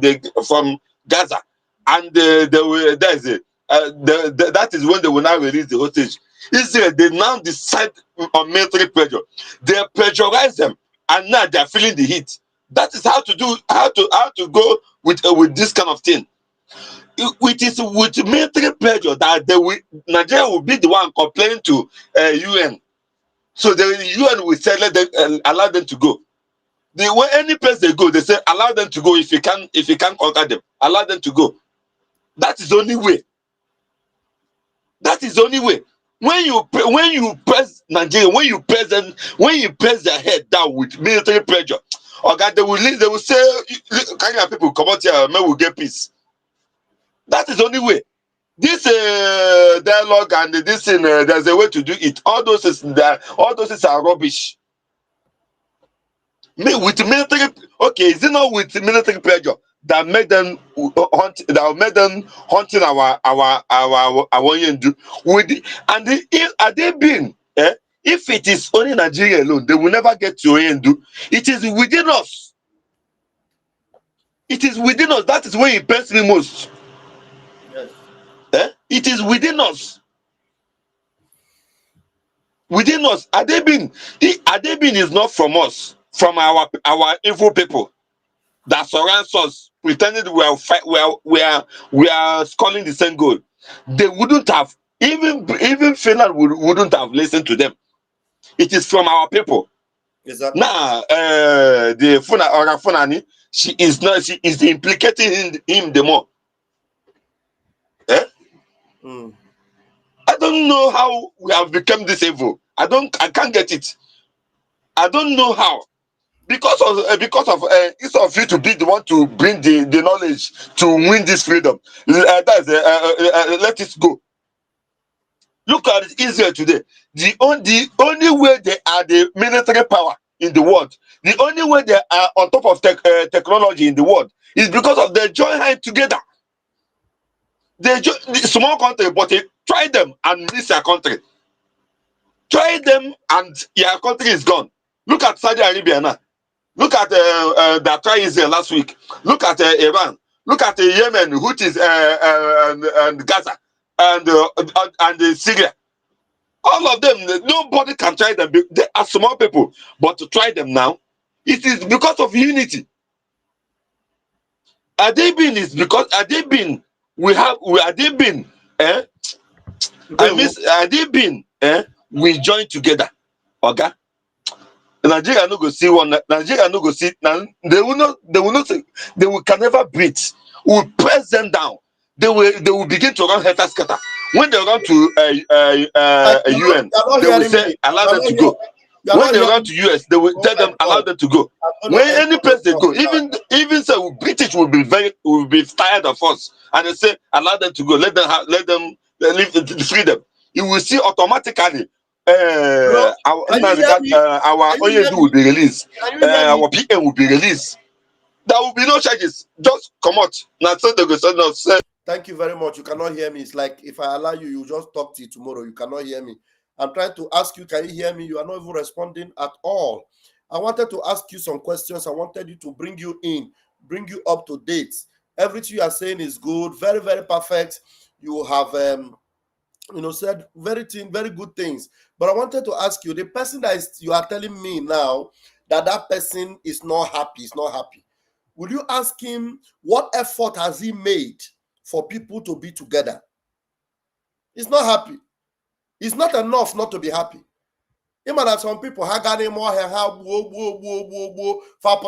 Gaza, and they will, that is it. That is when they will now release the hostage. Israel, they now decide on military pressure. They pressurize them, and now they are feeling the heat. That is how to go with this kind of thing. It is with military pressure that Nigeria will be the one complaining to UN. So the UN will say, let them allow them to go. When any place they go, they say allow them to go. If you can conquer them, allow them to go. That is the only way. That is the only way. When you press Nigeria, when you press their head down with military pressure, okay, they will say, Kenyan people come out here, man, we'll get peace. That is the only way. This dialogue and this thing, there's a way to do it. All those things are rubbish. With military, okay, is it not with military pressure that made them hunting our Yendu? Are they being? If it is only Nigeria alone, they will never get to Yendu. It is within us. It is within us. That is where it pains me most. yes. It is within us. Within us. Adebin is not from us, from our evil people that surrounds us, pretending we are scoring the same goal. They wouldn't have, even Finland wouldn't have listened to them. It is from our people. Exactly. Now, the Fulani, she is implicating him the more. I don't know how we have become this evil. I can't get it. I don't know how. because of instead of you to be the one to bring the knowledge to win this freedom, let it go. Look at Israel today. The only way they are the military power in the world, the only way they are on top of technology in the world is because of their joint hand together. The small country, but they try them and miss their country. Try them and your country is gone. Look at Saudi Arabia now. Look at that tried Israel last week. Look at Iran. Look at Yemen, Houthis, and Gaza, and Syria. All of them, nobody can try them. They are small people, but to try them now, it is because of unity. Are they been is because are they been are they been I miss are they been we join together. Okay. Nigeria no go see one. Nigeria no go see. They will not. They will not. They will can never breathe. We will press them down. They will begin to run helter scatter. When they run to UN, they will say allow them to go. When they run to US, they will tell them allow them to go. When any place they go, even so British will be tired of us, and they say allow them to go. Let them live the freedom. You will see automatically our OAD will be released. Our PM will be released. There will be no charges. Just come out. Now so they go say. Thank you very much. You cannot hear me. It's like if I allow you, you just talk till tomorrow. You cannot hear me. I'm trying to ask you, can you hear me? You are not even responding at all. I wanted to ask you some questions. I wanted you to bring you in, bring you up to date. Everything you are saying is good, very, very perfect. You have said very good things. But I wanted to ask you, the person you are telling me now that person is not happy, will you ask him what effort has he made for people to be together? He's not happy. It's not enough not to be happy. Even that some people ha got more hair, ha for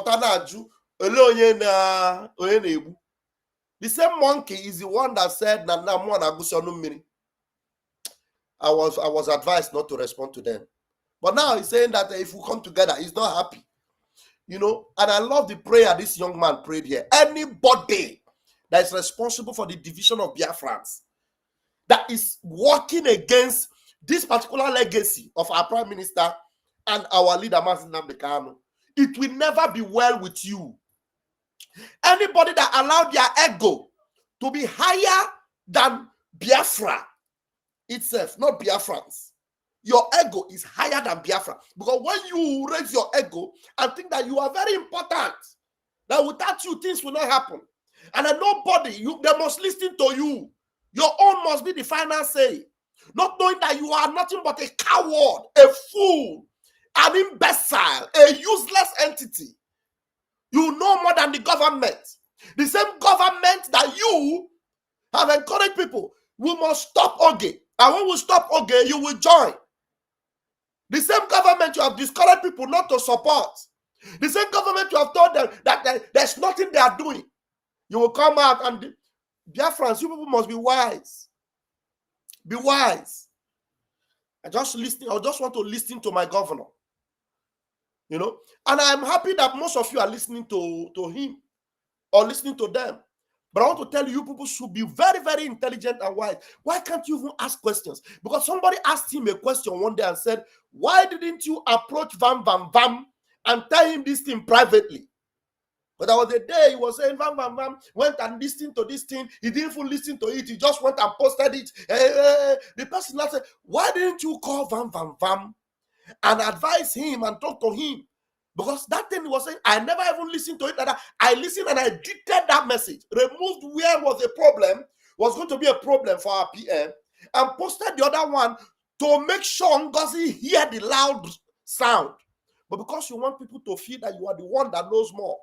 the same monkey is the one that said I was advised not to respond to them. But now he's saying that if we come together, he's not happy. And I love the prayer this young man prayed here. Anybody that is responsible for the division of Biafrans, that is working against this particular legacy of our Prime Minister and our leader, Mazi Nnamdi Kanu, it will never be well with you. Anybody that allowed their ego to be higher than Biafra itself, not Biafrans. Your ego is higher than Biafra. Because when you raise your ego and think that you are very important, that without you, things will not happen. And then nobody, they must listen to you. Your own must be the final say. Not knowing that you are nothing but a coward, a fool, an imbecile, a useless entity. You know more than the government. The same government that you have encouraged people. We must stop Oge. And when we stop Oge, you will join. The same government you have discouraged people not to support. The same government you have told them that there's nothing they are doing. You will come out and Biafrans, you people must be wise. Be wise. I just want to listen to my governor. And I'm happy that most of you are listening to him or listening to them. But I want to tell you, people should be very, very intelligent and wise. Why can't you even ask questions? Because somebody asked him a question one day and said, why didn't you approach Vam Vam Vam and tell him this thing privately? But there was a day he was saying, Vam Vam Vam went and listened to this thing. He didn't even listen to it. He just went and posted it. The person now said, why didn't you call Vam Vam Vam and advise him and talk to him? Because that thing he was saying, I never even listened to it. I listened and I deleted that message, removed where was going to be a problem for our PM, and posted the other one to make sure Ngozi hear the loud sound. But because you want people to feel that you are the one that knows more,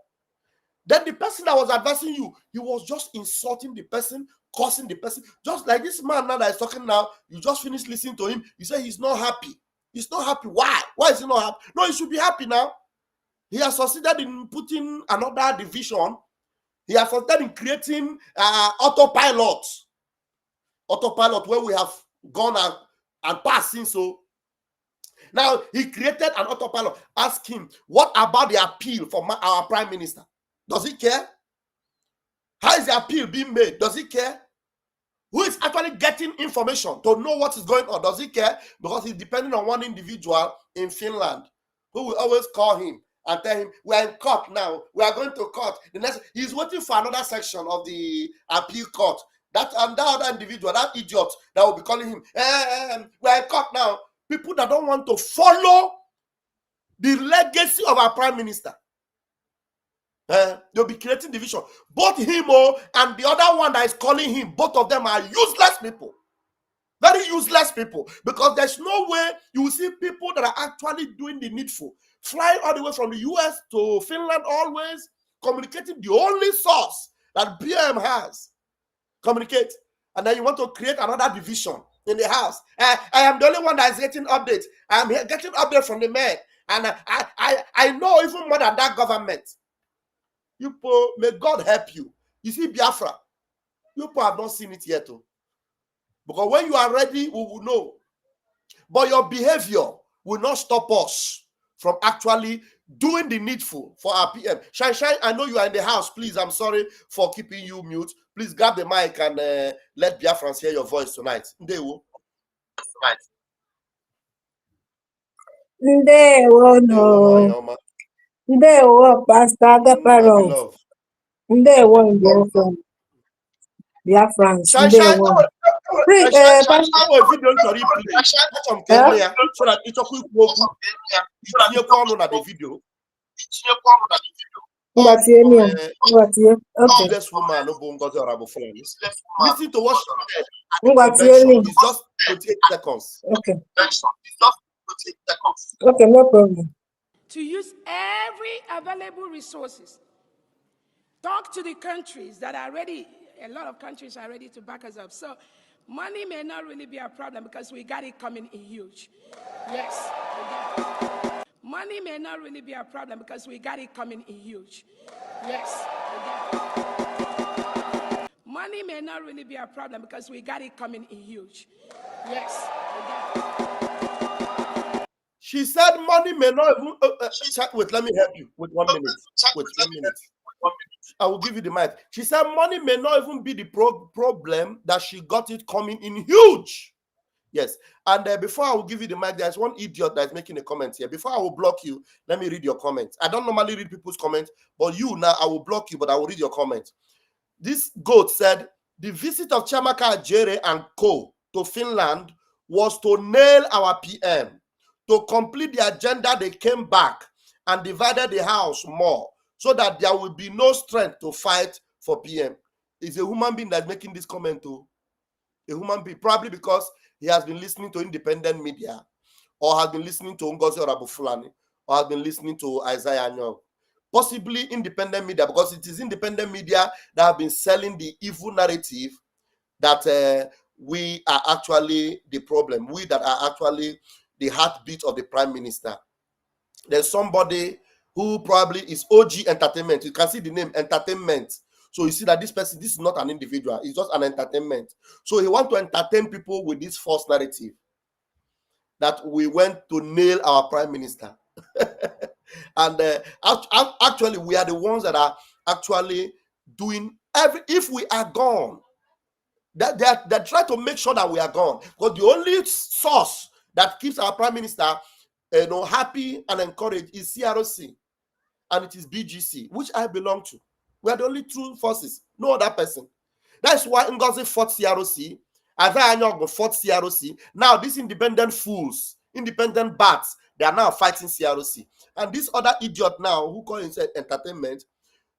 then the person that was advising you, he was just insulting the person, cursing the person. Just like this man now that is talking now, you just finished listening to him. You say he's not happy. He's not happy. Why? Why is he not happy? No, he should be happy now. He has succeeded in putting another division. He has succeeded in creating autopilot where we have gone and passed in. So Now, he created an autopilot. Ask him, what about the appeal for our prime minister? Does he care? How is the appeal being made? Does he care? Who is actually getting information to know what is going on? Does he care? Because he's depending on one individual in Finland who will always call him and tell him, we are in court now. We are going to court. The next, he's waiting for another section of the appeal court. That other individual, that idiot that will be calling him, we are in court now. People that don't want to follow the legacy of our prime minister. They'll be creating division. Both him and the other one that is calling him, both of them are useless people. Very useless people. Because there's no way you will see people that are actually doing the needful. Flying all the way from the US to Finland, always communicating the only source that BM has. Communicate. And then you want to create another division in the house. I am the only one that is getting updates. I am getting updates from the men. And I know even more than that government. You people, may God help you. You see Biafra, you people have not seen it yet. Because when you are ready, we will know. But your behavior will not stop us from actually doing the needful for our PM. Shine, I know you are in the house. Please, I'm sorry for keeping you mute. Please grab the mic and let Biafrans hear your voice tonight. Ndewo. Ndewo, Ndewo, Pastor Agaparo. Ndewo, Ndewo, Biafrans. Ndewo. Video play. So that it's a quick walk. The video. Okay. This woman, listen to what she said. It's just 28 seconds. Okay. Okay, no problem. To use every available resources. Talk to the countries that are ready. A lot of countries are ready to back us up. So money may not really be a problem because we got it coming in huge. Yes. Money may not really be a problem because we got it coming in huge. Yes. Money may not really be a problem because we got it coming in huge. Yes. She said money may not even... wait, let me help you with 1 minute. Wait, 1 minute. I will give you the mic. She said money may not even be the problem, that she got it coming in huge. Yes. And before I will give you the mic, there's one idiot that is making a comment here. Before I will block you, let me read your comments. I don't normally read people's comments, but you now, I will block you, but I will read your comments. This goat said, the visit of Chiamaka Ajere and co. to Finland was to nail our PM. To complete the agenda, they came back and divided the house more so that there will be no strength to fight for PM. It's a human being that's making this comment too. A human being, probably because he has been listening to independent media, or has been listening to Ngozi Orabufulani, or has been listening to Isaiah Nyong. Possibly independent media, because it is independent media that have been selling the evil narrative that we are actually the problem. We that are actually the heartbeat of the prime minister. There's somebody who probably is OG Entertainment. You can see the name Entertainment. So you see that this person, this is not an individual. It's just an entertainment. So he wants to entertain people with this false narrative that we went to nail our prime minister. And actually, we are the ones that are actually doing if we are gone, they're trying to make sure that we are gone. Because the only source that keeps our prime minister happy and encouraged is CROC, and it is BGC, which I belong to. We are the only true forces, no other person. That's why Ngozi fought CROC, Isaiah Anyog fought CROC. Now these independent fools, independent bats, they are now fighting CROC. And this other idiot now, who call himself entertainment,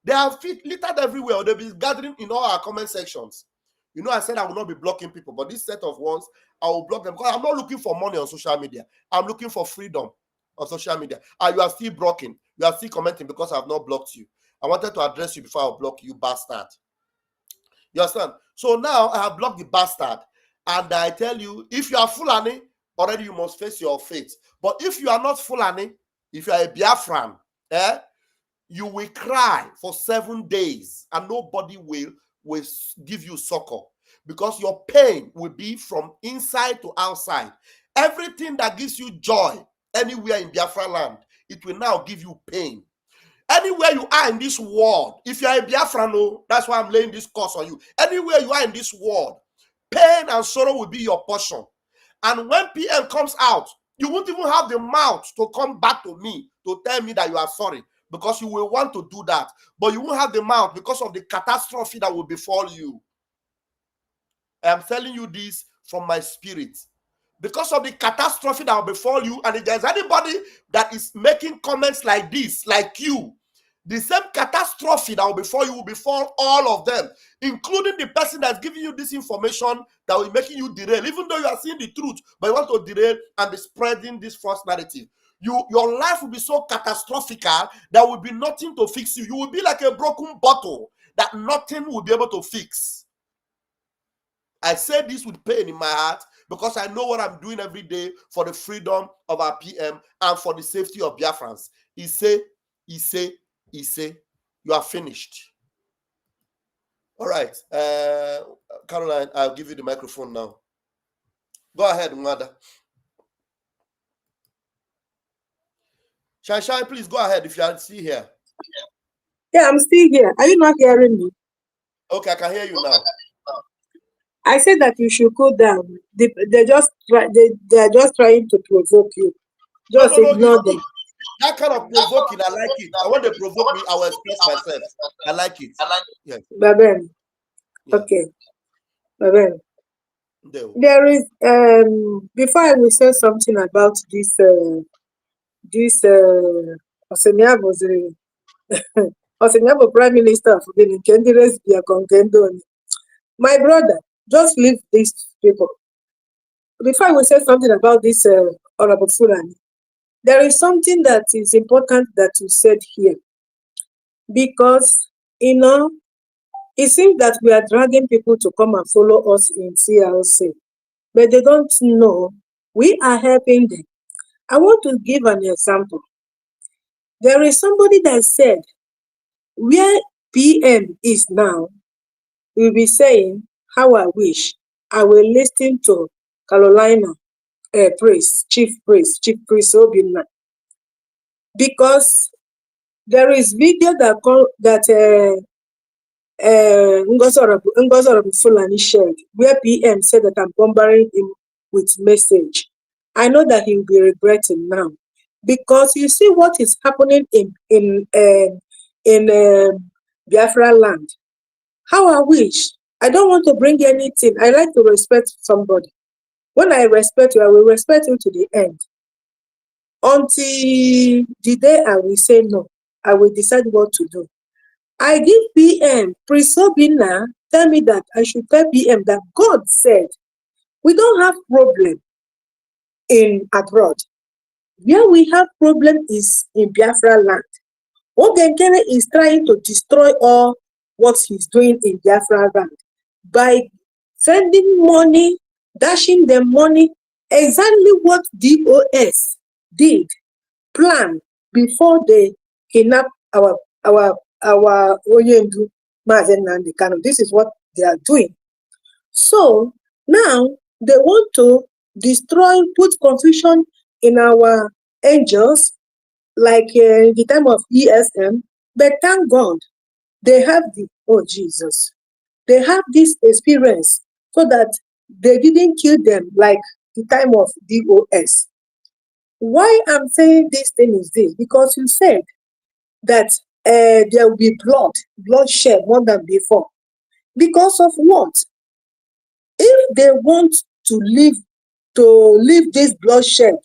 they are littered everywhere. They'll be gathering in all our comment sections. You know, I said I will not be blocking people, but this set of ones, I will block them because I'm not looking for money on social media. I'm looking for freedom on social media. You are still blocking. You are still commenting because I have not blocked you. I wanted to address you before I block you, bastard. You understand? So now I have blocked the bastard. And I tell you, if you are Fulani, already you must face your fate. But if you are not Fulani, if you are a Biafran, you will cry for 7 days and nobody will give you succor, because your pain will be from inside to outside. Everything that gives you joy, anywhere in Biafra land, it will now give you pain. Anywhere you are in this world, if you are a Biafran, no, that's why I'm laying this course on you. Anywhere you are in this world, pain and sorrow will be your portion. And when PM comes out, you won't even have the mouth to come back to me to tell me that you are sorry, because you will want to do that, but you won't have the mouth because of the catastrophe that will befall you. I am telling you this from my spirit. Because of the catastrophe that will befall you, and if there's anybody that is making comments like this, like you, the same catastrophe that will befall you will befall all of them, including the person that's giving you this information that will be making you derail, even though you are seeing the truth, but you want to derail and be spreading this false narrative. Your life will be so catastrophical, there will be nothing to fix you. You will be like a broken bottle that nothing will be able to fix. I say this with pain in my heart, because I know what I'm doing every day for the freedom of our PM and for the safety of Biafrans. He say, you are finished. All right. Caroline, I'll give you the microphone now. Go ahead, Mwada. Shai, please go ahead if you are still here. Yeah, I'm still here. Are you not hearing me? Okay, I can hear you now. I said that you should go down. They are just trying to provoke you. Just ignore them. That kind of provoking, I like it. And when they provoke me, I will express myself. I like it. Yes. Baben. Yeah. Okay. Baben. There is before I will say something about this Oseniabo Prime Minister of the Kendires Biakongendo. My brother, just leave these people. Before I will say something about this Honorable Fulani, there is something that is important that you said here. Because, it seems that we are dragging people to come and follow us in CLC. But they don't know we are helping them. I want to give an example. There is somebody that said, where PM is now, will be saying, how I wish I will listen to Carolina Chief Priest Obinna. Because there is video that Ngozi Fulani shared, where PM said that I'm bombarding him with message. I know that he will be regretting now, because you see what is happening in Biafra land. How I wish. I don't want to bring anything. I like to respect somebody. When I respect you, I will respect you to the end. Until the day I will say no, I will decide what to do. I give PM, Prisobina, tell me that I should tell PM that God said, we don't have problem in abroad. Where we have problem is in Biafra land. Ogenkere is trying to destroy all what he's doing in Biafra land by sending money, dashing them money, exactly what DOS did, plan before they kidnap our Oyendu Mazen Nandi Kano. This is what they are doing. So now they want to destroy, put confusion in our angels, like in the time of ESM. But thank God they have they have this experience, so that they didn't kill them like the time of DOS. Why I'm saying this thing is this, because you said that there will be bloodshed more than before. Because of what? If they want to leave this bloodshed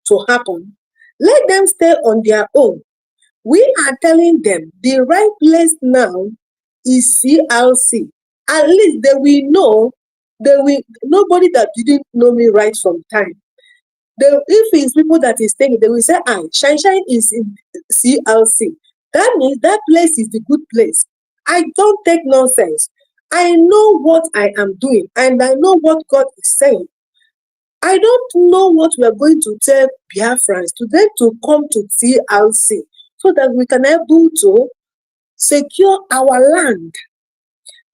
to happen, let them stay on their own. We are telling them the right place now is CLC. At least they will know, nobody that didn't know me right from time. If it's people that is taking, they will say, Shine is in CLC. That means that place is the good place. I don't take nonsense. I know what I am doing, and I know what God is saying. I don't know what we are going to tell Biafrans to them to come to CLC, so that we can able to secure our land.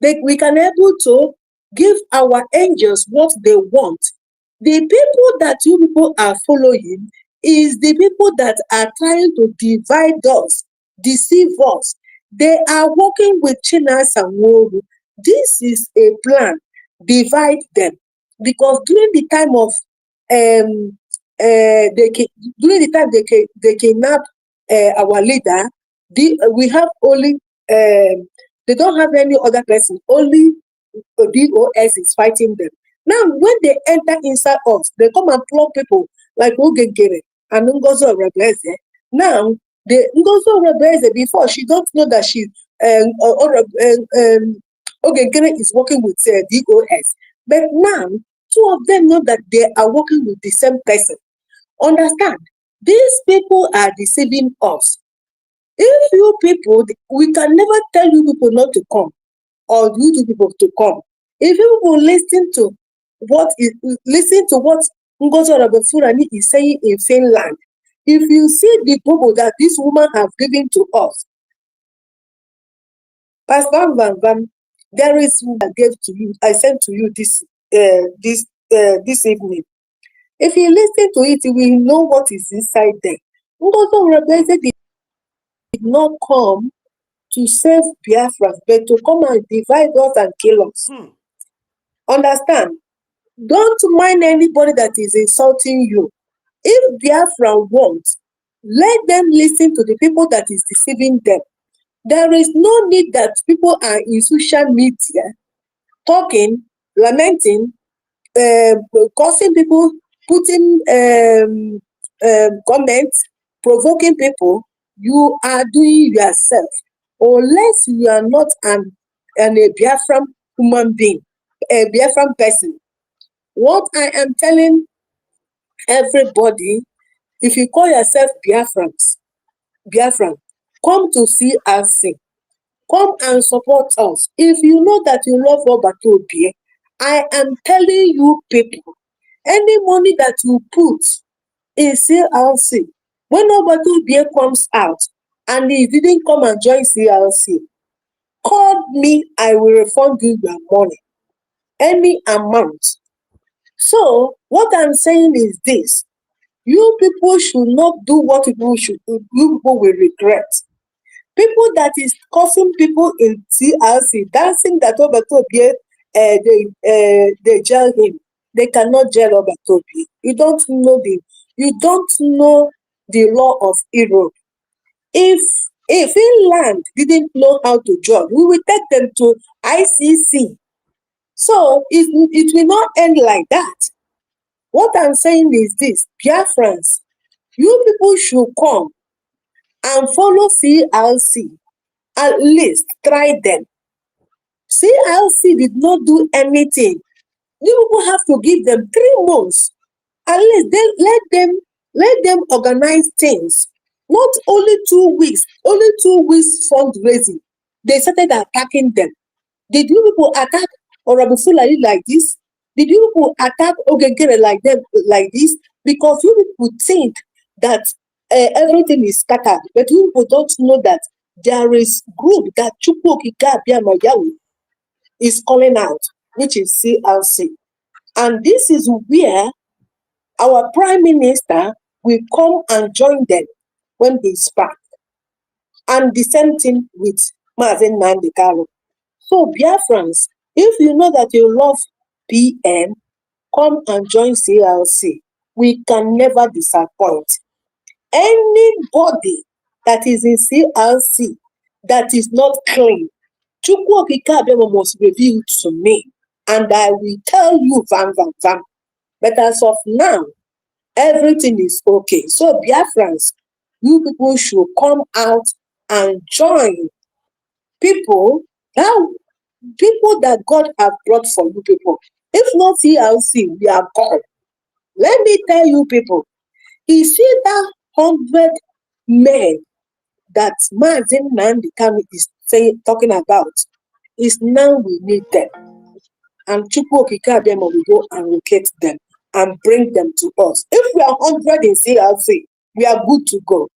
We can able to give our angels what they want. The people that you people are following is the people that are trying to divide us, deceive us. They are working with Chinas and Woru. This is a plan. Divide them. Because during the time of during the time they kidnap our leader, we have only they don't have any other person, only DOS is fighting them. Now, when they enter inside us, they come and plug people like Ogegere and Ngozo Rebeze. Now, the Ngozo Rebeze, before she don't know that she Ogegere is working with DOS. But now, two of them know that they are working with the same person. Understand? These people are deceiving us. If you people, we can never tell you people not to come or you two people to come. If you people listen to what Ngozi Orebofurani is saying in Finland, if you see the people that this woman have given to us, Pastor Van Van, there is one I gave to you, I sent to you this evening. If you listen to it, you will know what is inside there. Ngozi Orebofurani did not come to save Biafra, but to come and divide us and kill us. Understand? Don't mind anybody that is insulting you. If Biafra wants, let them listen to the people that is deceiving them. There is no need that people are in social media talking, lamenting, causing people, putting comments, provoking people. You are doing yourself, unless you are not a Biafran human being, a Biafran person. What I am telling everybody, if you call yourself Biafran, come to CRC. Come and support us. If you know that you love Obatobie, I am telling you people, any money that you put in CRC, when Obatobie comes out and he didn't come and join CRC, call me, I will refund you your money, any amount. So what I'm saying is this: you people should not do what you people will regret. People that is causing people in TRC dancing that Obatobie, they jail him. They cannot jail Obatobie. You don't know the law of Europe. If Finland didn't know how to judge, we will take them to ICC. So it will not end like that. What I'm saying is this: Biafrans, you people should come and follow CRC. At least try them. CRC did not do anything. You people have to give them 3 months. At least let them organize things. Not only 2 weeks, only 2 weeks fundraising. They started attacking them. Did you people attack Orabufulani like this? Did you people attack Ogegere like this? Because you people think that everything is scattered, but you people don't know that there is group that Chukwokika Biamayawi is calling out, which is CLC. And this is where our Prime Minister will come and join them when they spark. And the same thing with Mazen Nandekaro. So, Biafrans, if you know that you love PM, come and join CLC. We can never disappoint. Anybody that is in CLC that is not clean, Chukwokika must reveal to me, and I will tell you, Van. But as of now, everything is okay. So, Biafrans, you people should come out and join people that God have brought for you people. If not CLC, we are gone. Let me tell you people, you see that 100 men that Mazin Nandikami is talking about, is now we need them. And Chukwokika them will go and locate them and bring them to us. If we are 100 in CLC, we are good to go.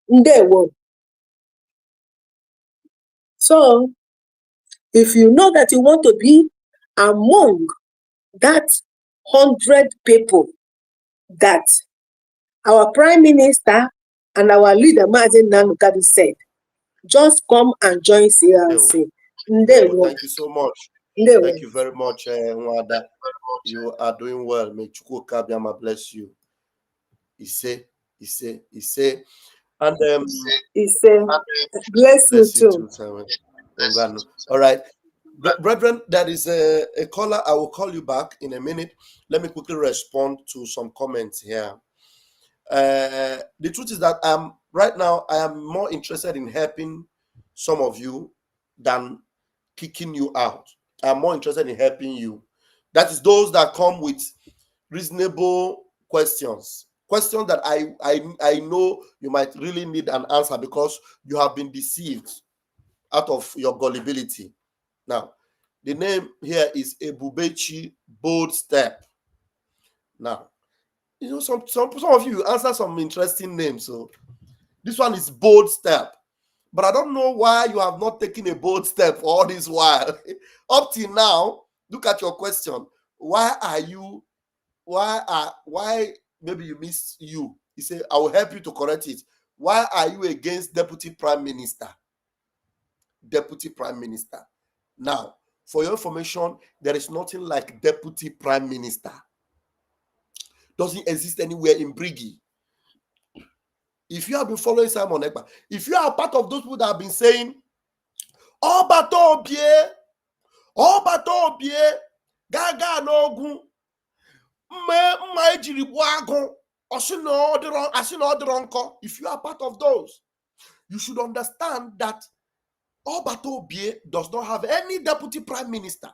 They won't. So, if you know that you want to be among that 100 people that our Prime Minister and our leader, Mazen Nanukadu, said, just come and join CRC. Thank you so much. Thank you very much, Nwada. You are doing well. May Chukwu Kabiama bless you. He say. And he said, bless you too. All right. Brethren, there is a caller. I will call you back in a minute. Let me quickly respond to some comments here. The truth is that right now I am more interested in helping some of you than kicking you out. I'm more interested in helping you. That is those that come with reasonable questions that I know you might really need an answer because you have been deceived out of your gullibility. Now, the name here is Ebubechi Bold Step. Now, you know, some of you answer some interesting names. So this one is Bold Step. But I don't know why you have not taken a bold step all this while. Up till now, look at your question. Why maybe you missed you? He said, I will help you to correct it. Why are you against Deputy Prime Minister? Deputy Prime Minister. Now, for your information, there is nothing like Deputy Prime Minister. Doesn't exist anywhere in Brigi. If you have been following Simon Ekpa, if you are part of those people that have been saying, Obato Obie, Gaga Nogu, mma ejiri gbuo agụ, if you are part of those, you should understand that Obato Obie does not have any deputy prime minister.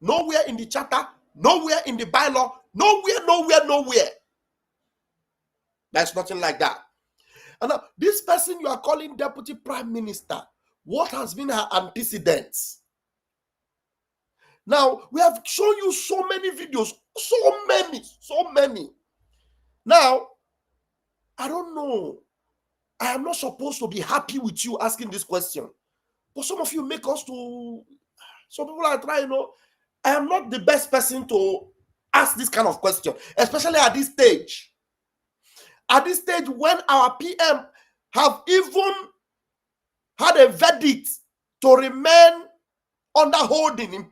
Nowhere in the charter, nowhere in the bylaw, nowhere. There's nothing like that. And now, this person you are calling deputy prime minister, what has been her antecedents? Now, we have shown you so many videos, so many. Now, I don't know. I am not supposed to be happy with you asking this question. But some of you make us to, some people are trying, I am not the best person to ask this kind of question, especially at this stage. At this stage, when our PM have even had a verdict to remain under holding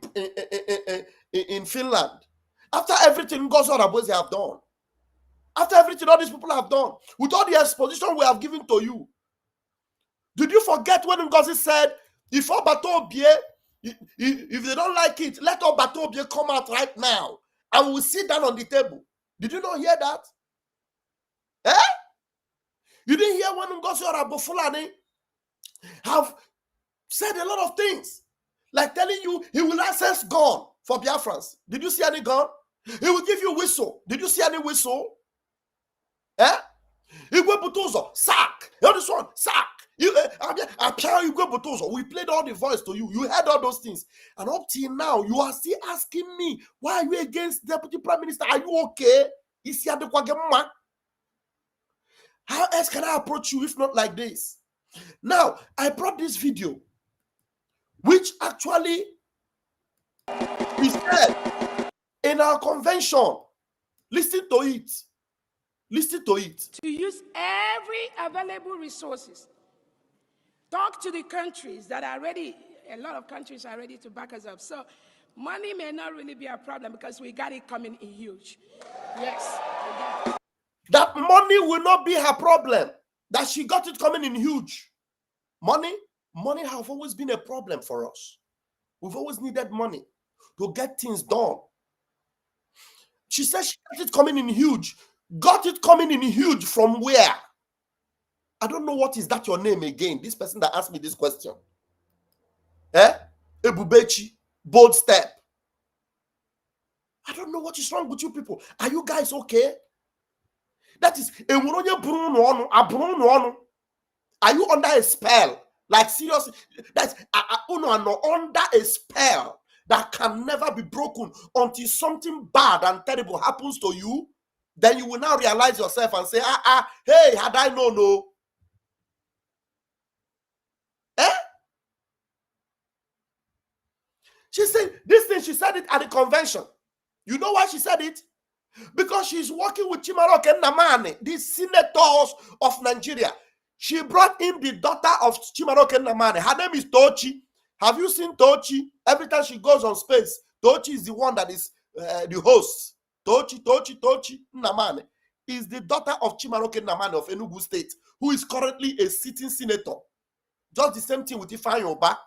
in Finland, after everything Ngozi have done, after everything all these people have done, with all the exposition we have given to you, did you forget when Ngozi said, if Obato Obie, if they don't like it, let Obato Obie come out right now and we'll sit down on the table? Did you not hear that? You didn't hear when Ngozi or Fulani have said a lot of things, like telling you he will access gun for Biafrans. Did you see any gun? He will give you whistle. Did you see any whistle? Igwe Butuzo, sack. This one, sack. We played all the voice to you. You heard all those things. And up till now, you are still asking me, why are you against Deputy Prime Minister? Are you okay? How else can I approach you if not like this? Now, I brought this video, which actually we said in our convention. Listen to it. Listen to it. To use every available resources. Talk to the countries that are ready. A lot of countries are ready to back us up. So money may not really be a problem because we got it coming in huge. Yes. That money will not be her problem. That she got it coming in huge. Money have always been a problem for us. We've always needed money to get things done. She said she got it coming in huge. Got it coming in huge from where? I don't know what is that your name again. This person that asked me this question. Ebubechi, Bold Step. I don't know what is wrong with you people. Are you guys okay? That is, are you under a spell? Like seriously, that's under a spell that can never be broken until something bad and terrible happens to you. Then you will now realize yourself and say, hey, had I known, no. She said this thing, she said it at the convention. You know why she said it? Because she's working with Chimaroke Nnamani, the senators of Nigeria. She brought in the daughter of Chimaroke Nnamani. Her name is Tochi. Have you seen Tochi? Every time she goes on space, Tochi is the one that is the host. Tochi Nnamani is the daughter of Chimaroke Nnamani of Enugu State, who is currently a sitting senator. Just the same thing with Ifeanyi Oba,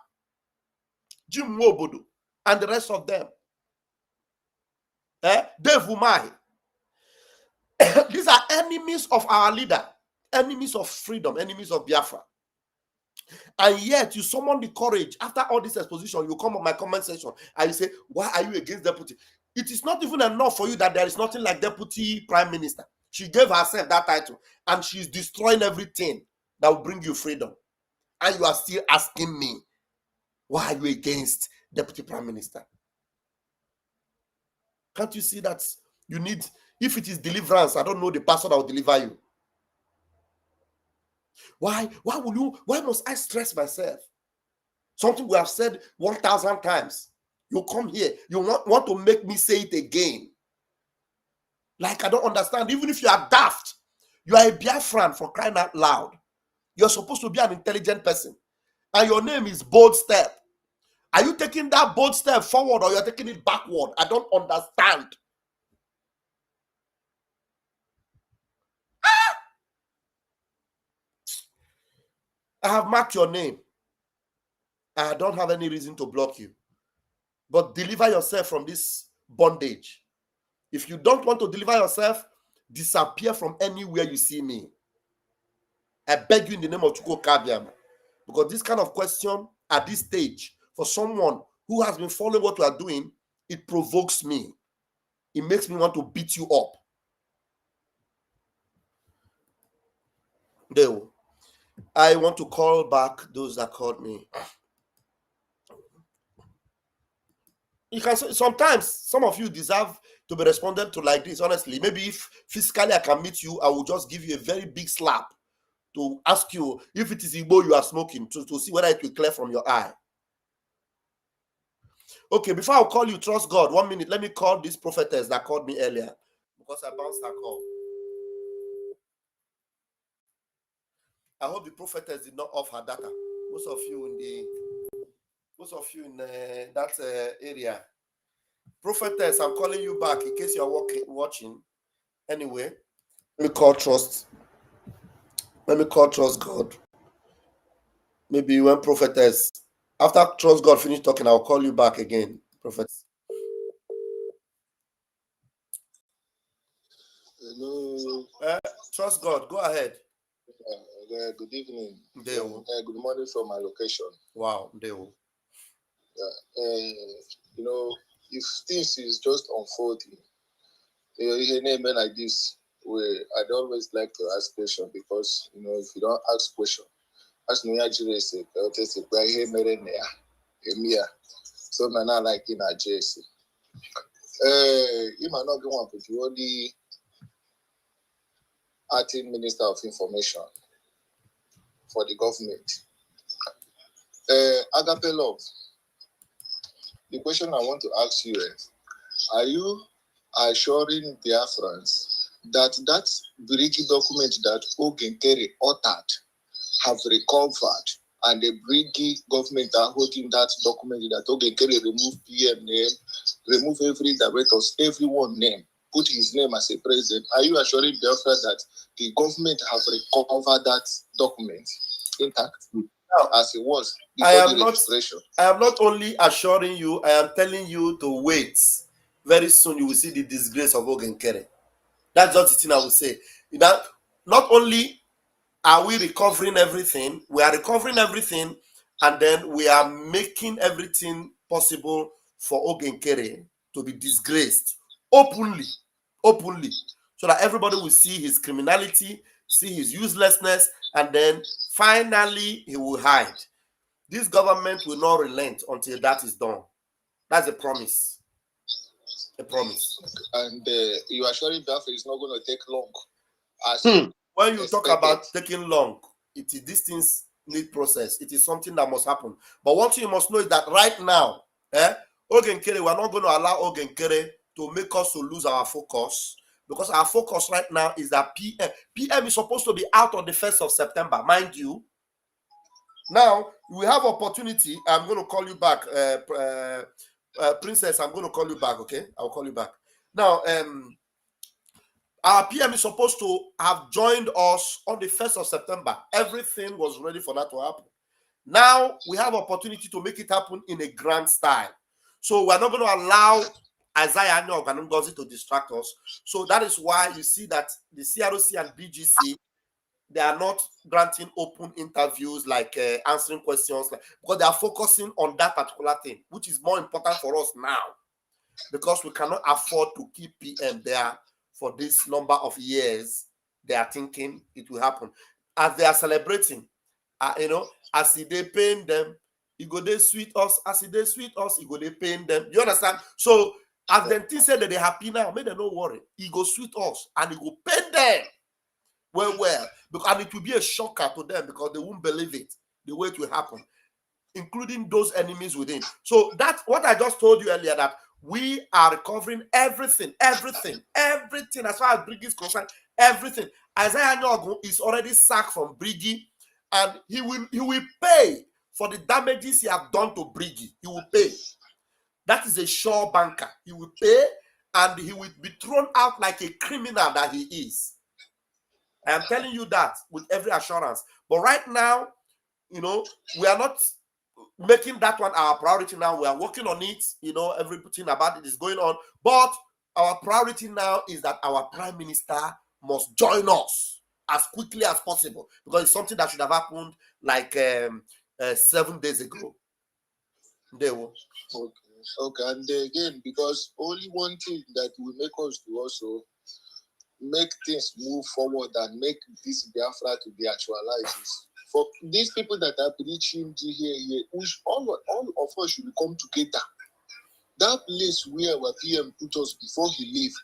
Jim Nwobodo, and the rest of them. Dave Umahi. These are enemies of our leader, enemies of freedom, enemies of Biafra. And yet you summon the courage. After all this exposition, you come on my comment section and you say, why are you against deputy? It is not even enough for you that there is nothing like deputy prime minister. She gave herself that title and she's destroying everything that will bring you freedom. And you are still asking me, why are you against deputy prime minister? Can't you see that you need, if it is deliverance, I don't know the pastor that will deliver you. Why must I stress myself? Something we have said 1,000 times. You come here, you want to make me say it again. Like I don't understand. Even if you are daft, you are a Biafran, for crying out loud. You're supposed to be an intelligent person. And your name is Bold Step. Are you taking that bold step forward or you're taking it backward? I don't understand. I have marked your name. I don't have any reason to block you. But deliver yourself from this bondage. If you don't want to deliver yourself, disappear from anywhere you see me. I beg you in the name of Chuko Kabiam. Because this kind of question at this stage, for someone who has been following what we are doing, it provokes me. It makes me want to beat you up. There. I want to call back those that called me. You can sometimes some of you deserve to be responded to like this. Honestly, maybe if physically I can meet you, I will just give you a very big slap to ask you if it is Igbo you are smoking, to see whether it will clear from your eye. Okay, before I call you, trust God. 1 minute, let me call this prophetess that called me earlier because I bounced her call. I hope the prophetess did not off her data. Most of you in that area. Prophetess, I'm calling you back in case you're watching. Anyway, let me call trust God. Maybe when prophetess, after trust God finish talking, I'll call you back again, prophet. Hello. Trust God, go ahead. Good evening. Good morning from my location. Wow, if things is just unfolding, a name like this, I'd always like to ask questions because if you don't ask questions, as no Nigeria say, so man, I like in Nigeria. You might not be one, but you only acting Minister of Information for the government. Agape Love, the question I want to ask you is, are you assuring Biafrans that Brigi document that Ogenkere uttered have recovered and the Brigi government are holding that document that Ogenkere remove PM name, remove every directors, everyone name, put his name as a president? Are you assuring Biafra that the government have recovered that document intact as it was before the registration? I am not only assuring you, I am telling you to wait. Very soon you will see the disgrace of Ogenkere. That's just the thing I will say. That not only are we recovering everything, we are recovering everything, and then we are making everything possible for Ogenkere to be disgraced openly, so that everybody will see his criminality, see his uselessness, and then finally he will hide. This government will not relent until that is done. That's a promise. A promise. And you are assuring Biafra is not going to take long. When you talk about taking long, these things need process. It is something that must happen. But one thing you must know is that right now, Ogenkere, we are not going to allow Ogenkere to make us to lose our focus, because our focus right now is that PM is supposed to be out on the 1st of September, mind you. Now we have opportunity. I'm going to call you back, Princess. I'm going to call you back. Okay, I'll call you back. Now, our PM is supposed to have joined us on the 1st of September. Everything was ready for that to happen. Now we have opportunity to make it happen in a grand style. So we're not going to allow Isaiah and Ngozi to distract us. So that is why you see that the CROC and BGC, they are not granting open interviews, like answering questions, because they are focusing on that particular thing, which is more important for us now, because we cannot afford to keep PM there for this number of years. They are thinking it will happen. As they are celebrating, as they pain them, you go they sweet us. As they sweet us, you go they pain them. You understand? So as them things say that they happy now, make them no worry. He go sweet us and he go pain them. Well, because and it will be a shocker to them, because they won't believe it the way it will happen, including those enemies within. So that's what I just told you earlier, that we are recovering everything as far as Briggy is concerned. Everything. Isaiah Nyogo is already sacked from Briggy, and he will pay for the damages he have done to Briggy. He will pay. That is a sure banker. He will pay, and he will be thrown out like a criminal that he is. I am telling you that with every assurance. But right now, we are not making that one our priority now. We are working on it. Everything about it is going on. But our priority now is that our Prime Minister must join us as quickly as possible, because it's something that should have happened like 7 days ago. They will. Okay. And again, because only one thing that will make us to also make things move forward and make this Biafra to be actualized is for these people that are preaching here, which all of us should come together. That place where our PM put us before he leave,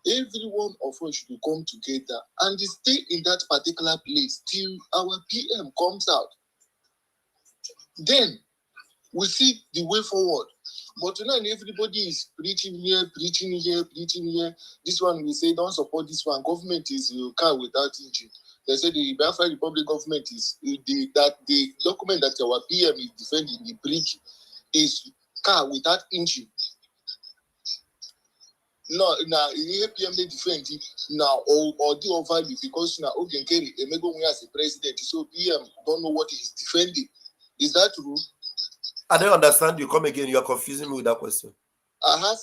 every one of us should come together and stay in that particular place till our PM comes out. Then we see the way forward. But tonight everybody is preaching here. This one will say don't support this one. Government is a car without engine. They say the Biafra Republic government is the document that our PM is defending, the bridge, is car without engine. No, now PM they defend it now or do value, because now Ogenkeri Emego as a president, so PM don't know what he's defending. Is that true? I don't understand you. Come again. You are confusing me with that question. Now, I'm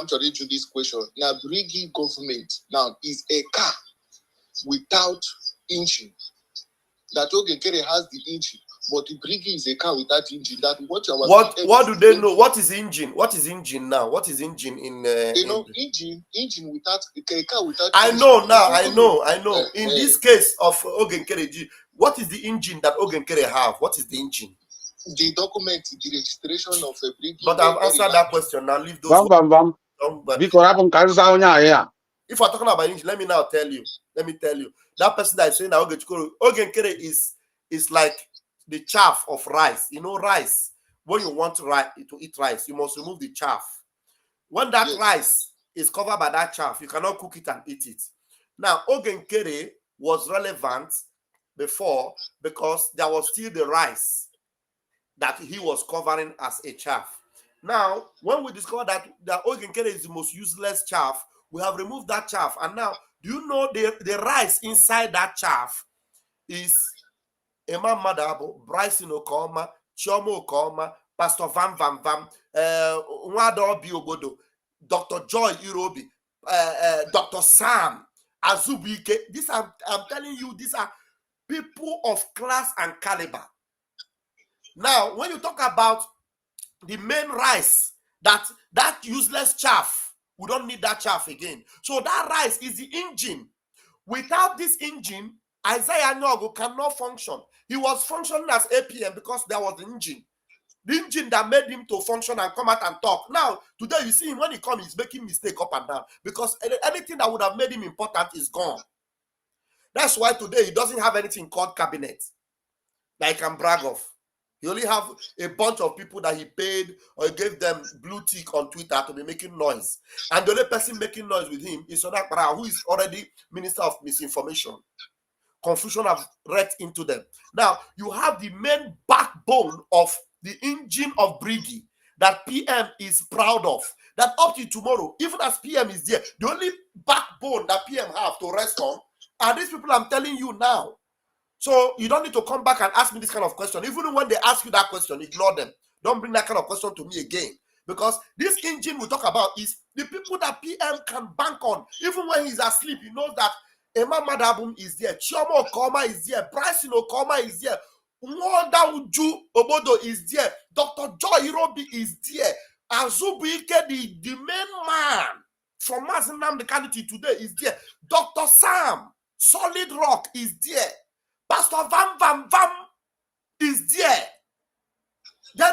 trying to this question. Now, Briggy government now is a car without engine. That Ogenkere has the engine, but the Briggy is a car without engine. That what do they know? What is engine? What is engine now? What is engine in? Engine without a car without. I know now. I know. In this case of Ogenkere, what is the engine that Ogenkere have? What is the engine? The document, the registration of a Briggy. But I've answered that question. Now leave those. If we're talking about engine, let me tell you. That person that is saying that Ogenkere is like the chaff of rice. Rice. When you want to eat rice, you must remove the chaff. When that rice is covered by that chaff, you cannot cook it and eat it. Now, Ogenkere was relevant before because there was still the rice that he was covering as a chaff. Now, when we discover that Ogenkere is the most useless chaff, we have removed that chaff. And now, do you know the rice inside that chaff is Imam Madabo, Bryson Okoma, Chomo Okoma, Pastor Vam Vam Vam, Nwado Biogodo, Dr. Joy Irobi, Dr. Sam, Azubike. I'm telling you, these are people of class and caliber. Now, when you talk about the main rice, that useless chaff, we don't need that chaff again. So that rice is the engine. Without this engine, Isaiah Nyogo cannot function. He was functioning as APM because there was the engine. The engine that made him to function and come out and talk. Now, today you see him, when he comes, he's making mistake up and down because anything that would have made him important is gone. That's why today he doesn't have anything called cabinet that he can brag of. He only have a bunch of people that he paid or gave them blue tick on Twitter to be making noise. And the only person making noise with him is Oda Kpara, who is already Minister of Misinformation. Confusion have wrecked into them. Now, you have the main backbone of the engine of Brigi that PM is proud of. That up to tomorrow, even as PM is there, the only backbone that PM have to rest on are these people I'm telling you now. So you don't need to come back and ask me this kind of question. Even when they ask you that question, ignore them. Don't bring that kind of question to me again. Because this engine we talk about is the people that PM can bank on. Even when he's asleep, he knows that Emma Madabum is there, Chioma Okoma is there, Bryson Okoma is there, Mwanda Uju Obodo is there, Dr. Joy Irobi is there, Azubuike, the main man from Mazinam, the candidate today, is there, Dr. Sam, Solid Rock is there, Pastor Vam is there. Then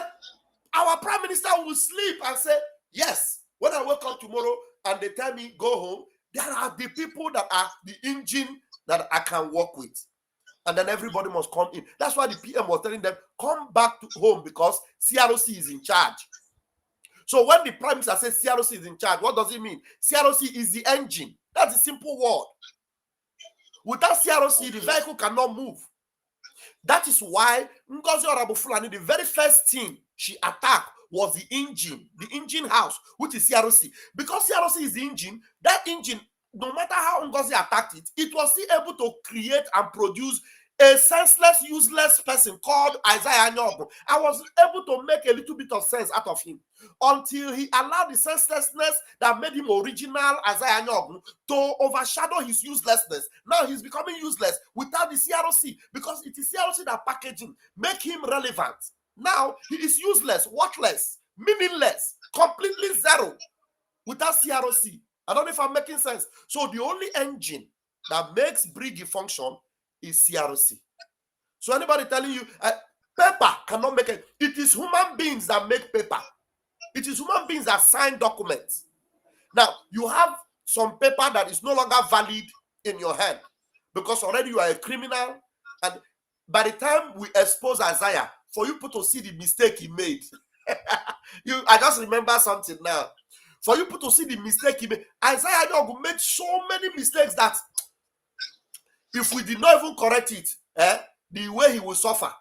our prime minister will sleep and say, yes, when I wake up tomorrow and they tell me go home, there are the people that are the engine that I can work with. And then everybody must come in. That's why the PM was telling them, come back to home because CROC is in charge. So when the prime minister says CROC is in charge, what does it mean? CROC is the engine. That's a simple word. Without CROC, the vehicle cannot move. That is why Ngozi Orabufulani, the very first thing she attacked was the engine house, which is CROC. Because CROC is the engine, that engine, no matter how Ngozi attacked it, it was still able to create and produce a senseless, useless person called Isaiah Nyogo. I was able to make a little bit of sense out of him until he allowed the senselessness that made him original Isaiah Nyogo to overshadow his uselessness. Now he's becoming useless without the CROC because it is CROC that packaged him, make him relevant. Now he is useless, worthless, meaningless, completely zero without CROC. I don't know if I'm making sense. So the only engine that makes Brigi function is CROC. So anybody telling you paper cannot make it. It is human beings that make paper. It is human beings that sign documents. Now, you have some paper that is no longer valid in your hand because already you are a criminal. And by the time we expose Isaiah, for you to see the mistake he made, I just remember something now. For you to see the mistake he made, Isaiah Yogu made so many mistakes that if we did not even correct it, the way he will suffer,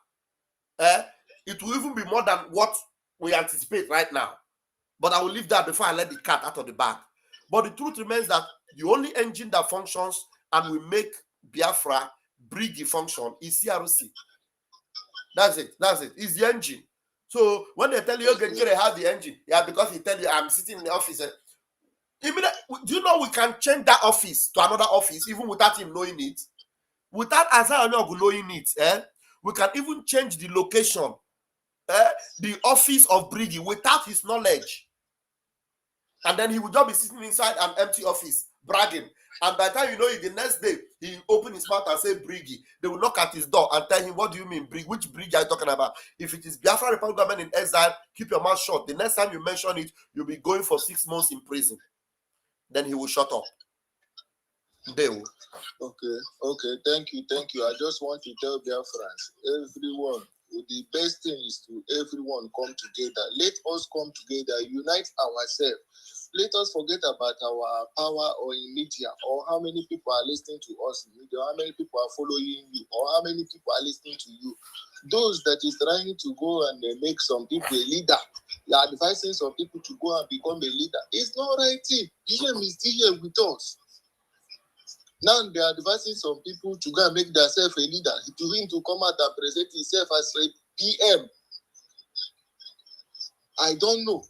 it will even be more than what we anticipate right now. But I will leave that before I let the cat out of the bag. But the truth remains that the only engine that functions and will make Biafra Brigi function is CROC. That's it. It's the engine. So when they tell you, okay, you have the engine, because he tell you, I'm sitting in the office. Do you know we can change that office to another office even without him knowing it? Without Isaiah knowing it, we can even change the location, the office of Brigi without his knowledge. And then he would just be sitting inside an empty office, bragging. And by the time you know it, the next day, he open his mouth and say Brigi. They will knock at his door and tell him, what do you mean, Brigi? Which Brigi are you talking about? If it is Biafra Republic government in exile, keep your mouth shut. The next time you mention it, you'll be going for 6 months in prison. Then he will shut up. They will. Okay, thank you. I just want to tell Biafrans, everyone, the best thing is to everyone come together. Let us come together, unite ourselves. Let us forget about our power or in media, or how many people are listening to us in media, or how many people are following you, or how many people are listening to you. Those that is trying to go and make some people a leader, you are advising some people to go and become a leader. It's not right thing. PM is still here with us. Now they are advising some people to go and make themselves a leader, to him to come out and present himself as a PM. I don't know.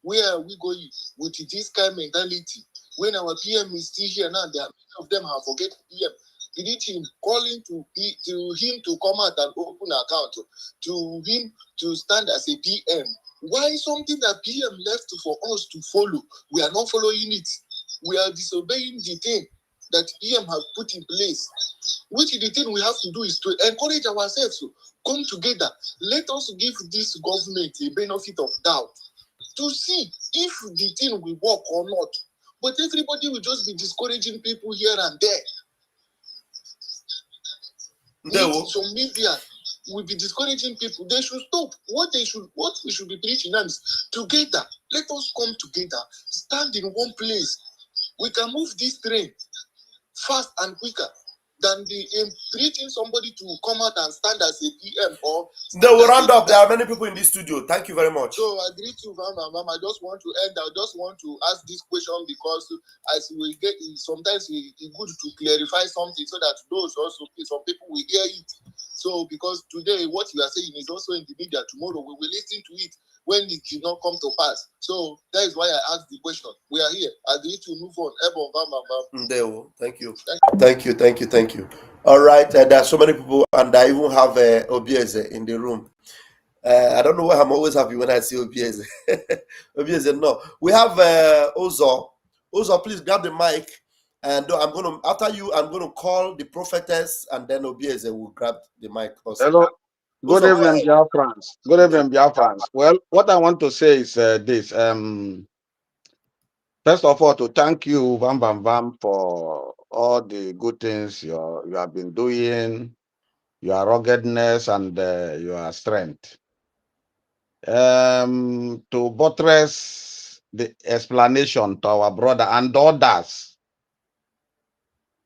Where are we going with this kind of mentality? When our PM is still here now, many of them have forget PM. Did him calling to him to come out and open an account, to him to stand as a PM. Why something that PM left for us to follow? We are not following it. We are disobeying the thing that PM have put in place. Which the thing we have to do is to encourage ourselves to come together. Let us give this government a benefit of doubt to see if the thing will work or not. But everybody will just be discouraging people here and there. Some media, will be discouraging people. They should stop. What we should be preaching is together. Let us come together, stand in one place. We can move this train fast and quicker than the preaching somebody to come out and stand as a PM or. They will round up. There are many people in this studio. Thank you very much. So I greet you, Mama. I just want to end. I just want to ask this question because as we get, sometimes it's good to clarify something so that those also, some people will hear it. So because today what you are saying is also in the media, tomorrow we will listen to it when it did not come to pass. So that is why I asked the question. We are here. I need to move on. Thank you. Thank you. All right. There are so many people, and I even have Obieze in the room. I don't know why I'm always happy when I see Obieze. Obieze, no. We have Ozo. Ozo, please grab the mic. And after you, I'm going to call the prophetess, and then Obieze will grab the mic also. Hello. Good Ozo, evening, Biafrans. Good evening, Biafrans. Well, what I want to say is this. First of all, to thank you, Bam Bam Bam, for all the good things you have been doing, your ruggedness and your strength. To buttress the explanation to our brother and others,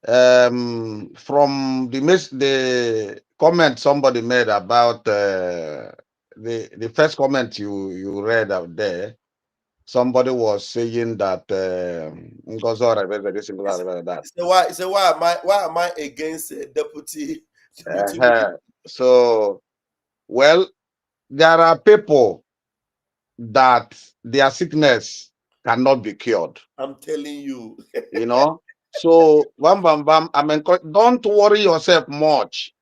from the comment somebody made about the first comment you read out there, somebody was saying that why am I against deputy? So, well, there are people that their sickness cannot be cured. I'm telling you. You know, so bam bam bam. I mean, don't worry yourself much.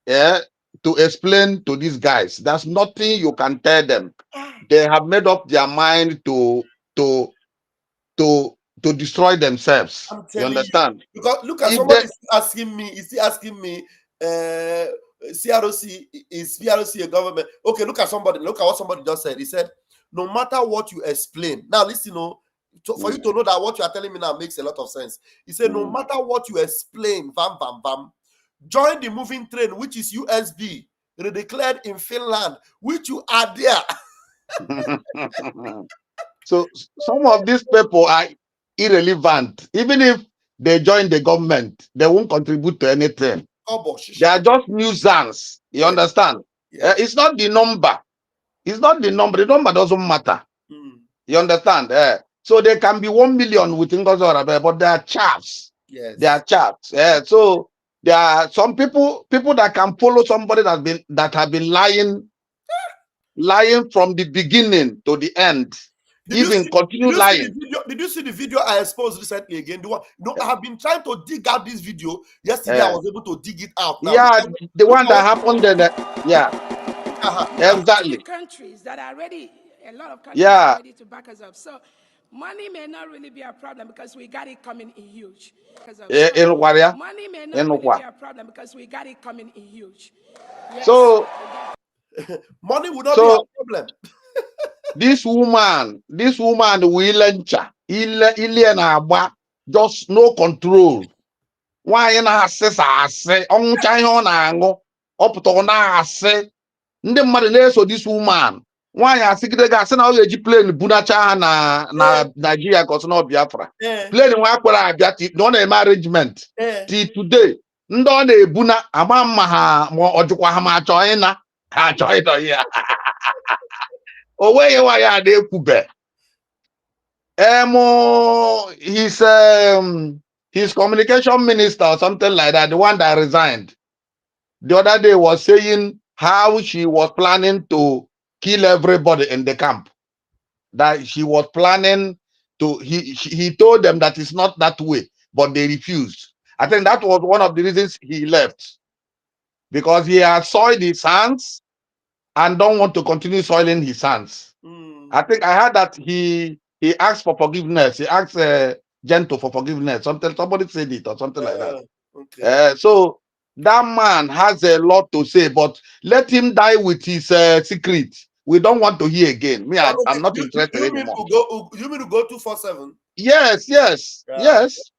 Yeah, to explain to these guys, there's nothing you can tell them. They have made up their mind to destroy themselves. I'm You telling understand? you. Because look at If somebody asking me, CROC, is CROC a government? Okay, look at what somebody just said. He said, no matter what you explain. Now listen, for you to know that what you are telling me now makes a lot of sense. He said, no matter what you explain, join the moving train, which is USB, declared in Finland, which you are there. So some of these people are irrelevant. Even if they join the government, they won't contribute to anything. They are just nuisance. You understand? Yes. It's not the number. It's not the number. The number doesn't matter. You understand? So they can be 1 million with Ngozorabe, but they are chaps. Yes. They are chaps. So there are some people that can follow somebody that have been lying from the beginning to the end. Did you see the video I exposed recently again? I have been trying to dig out this video. Yesterday I was able to dig it out. Now, yeah, the one that happened in exactly. Countries that are ready, a lot of countries are ready to back us up. So money may not really be a problem because we got it coming in huge. Money may not really be a problem because we got it coming in huge. Yes. So money would not be a problem. This woman will just no control. Why na asị ọnwụcha ihe ọ na-aṅụ ọpụta ọ na-asị ndị mmadụ na-eso this woman nwaanyị asịgide gị asị na ọ ga-eji plane bunacha ha na Nigeria ka ọ sị na Biafra plane nwa akwara abịa na ọ na-eme arrangement till today ndị ọ na-ebuna ama mma ha ma ọ jụkwa ha ma achọ ịna ha achọ ịdọ ya owe nwa ya na-ekwube his communication minister or something like that, the one that resigned the other day, was saying how she was planning to kill everybody in the camp. That she was planning to, he told them that it's not that way, but they refused. I think that was one of the reasons he left, because he had soiled his hands and don't want to continue soiling his hands. I think I heard that he asked for forgiveness. He asked Gento for forgiveness. Somebody said it or something like that. Okay. So that man has a lot to say, but let him die with his secret. We don't want to hear again. Me, I'm not interested anymore. You mean to go 247? Yes.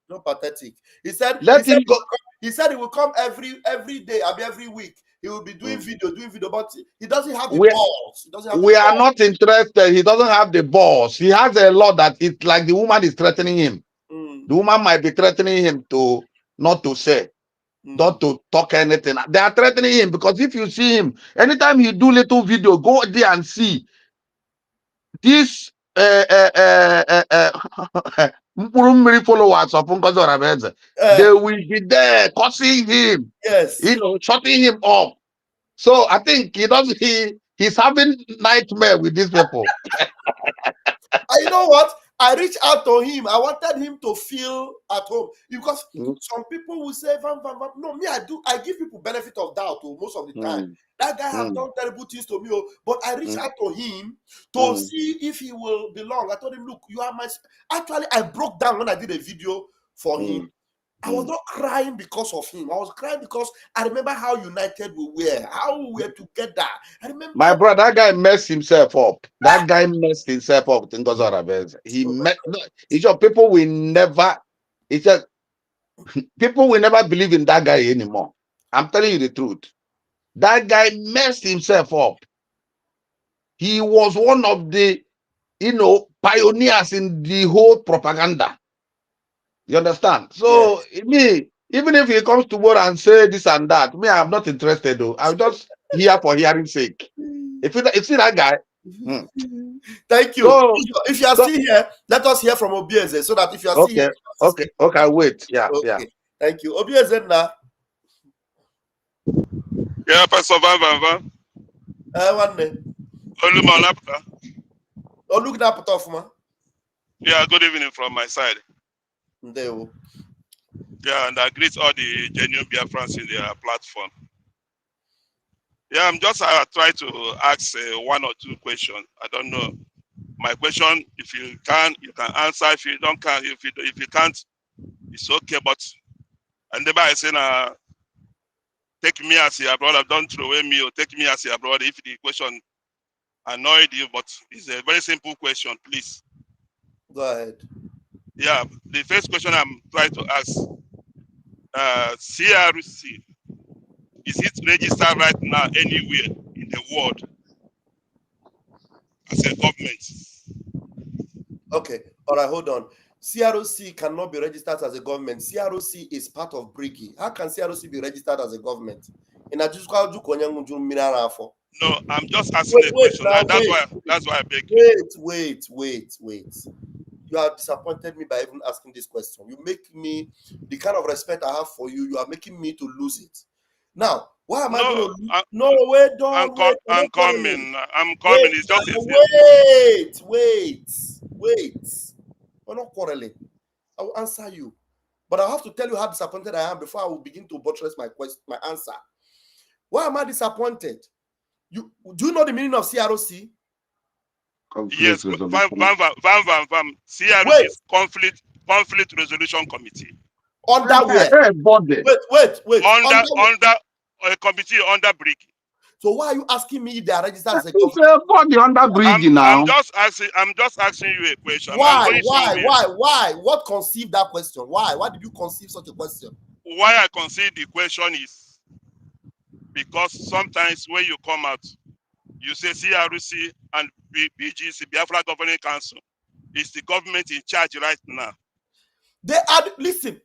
No pathetic. He said let him go. He said he will come every day, every week. He will be doing video, but he doesn't have the We, balls. He doesn't have the we are balls. not interested. He doesn't have the balls. He has a law that it's like the woman is threatening him. The woman might be threatening him to not to say, not to talk anything. They are threatening him because if you see him, anytime he do little video, go there and see this followers of Ngozi Orabenze. They will be there cursing him, Yes. shutting him up. So I think he's having nightmare with these people. And you know what? I reached out to him. I wanted him to feel at home because some people will say, no, me, I give people benefit of doubt most of the time. That guy have done terrible things to me, but I reached out to him to see if he will belong. I told him, look, you are my. Actually, I broke down when I did a video for him. I was not crying because of him. I was crying because I remember how united we were, how we were together. I remember. My brother, that guy messed himself up. That guy messed himself up with Ngozi Orabenze. It's just people will never. It's just people will never believe in that guy anymore. I'm telling you the truth. That guy messed himself up. He was one of the, pioneers in the whole propaganda. You understand? So me, even if he comes tomorrow and say this and that, me, I'm not interested though. I'm just here for hearing sake. If you see that guy, Thank you. so, if you are still here, let us hear from Obieze so that if you are still here, okay, wait. Yeah. Thank you. Obieze now. Yeah, Pastor Van. One name. Oh, look that put off, man. Yeah, good evening from my side. There. Yeah, and I greet all the genuine Biafrans in their platform. Yeah, I'm just trying to ask one or two questions. I don't know. My question, if you can answer. If you don't can, if you can't, it's okay. But and the Bible is saying, take me as your brother. Don't throw away me or take me as your brother. If the question annoyed you, but it's a very simple question, please. Go ahead. Yeah, the first question I'm trying to ask, CRC, is it registered right now anywhere in the world as a government? Okay, all right, hold on. CROC cannot be registered as a government. CROC is part of BRICS. How can CROC be registered as a government? No, I'm just asking a question. That's why I beg you. Wait. You have disappointed me by even asking this question. You make me, the kind of respect I have for you, you are making me to lose it. Now, why am I going to lose? No, wait, don't wait. I'm coming. It's just a wait. We're not quarreling. I will answer you. But I have to tell you how disappointed I am before I will begin to buttress my answer. Why am I disappointed? Do you know the meaning of CROC? Yes, Van. CROC is conflict resolution committee. Under where? Wait. Under a committee under BRICS. So why are you asking me if they are registered as a company? It's a body under BRICS now. I'm just asking you a question. Why? What conceived that question? Why did you conceive such a question? Why I conceived the question is because sometimes when you come out, you say CRC and BGC, Biafra Governing Council, is the government in charge right now. They are. Listen.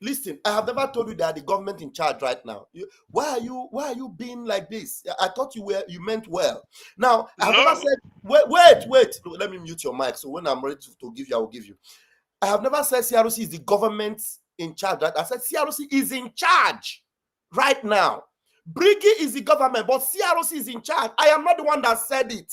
I have never told you they are the government in charge right now. Why are you being like this? I thought you meant well. Now I have never said. Wait. Let me mute your mic. So when I'm ready to give you, I will give you. I have never said CRC is the government in charge. Right? I said CRC is in charge right now. BRICS is the government, but CRC is in charge. I am not the one that said it.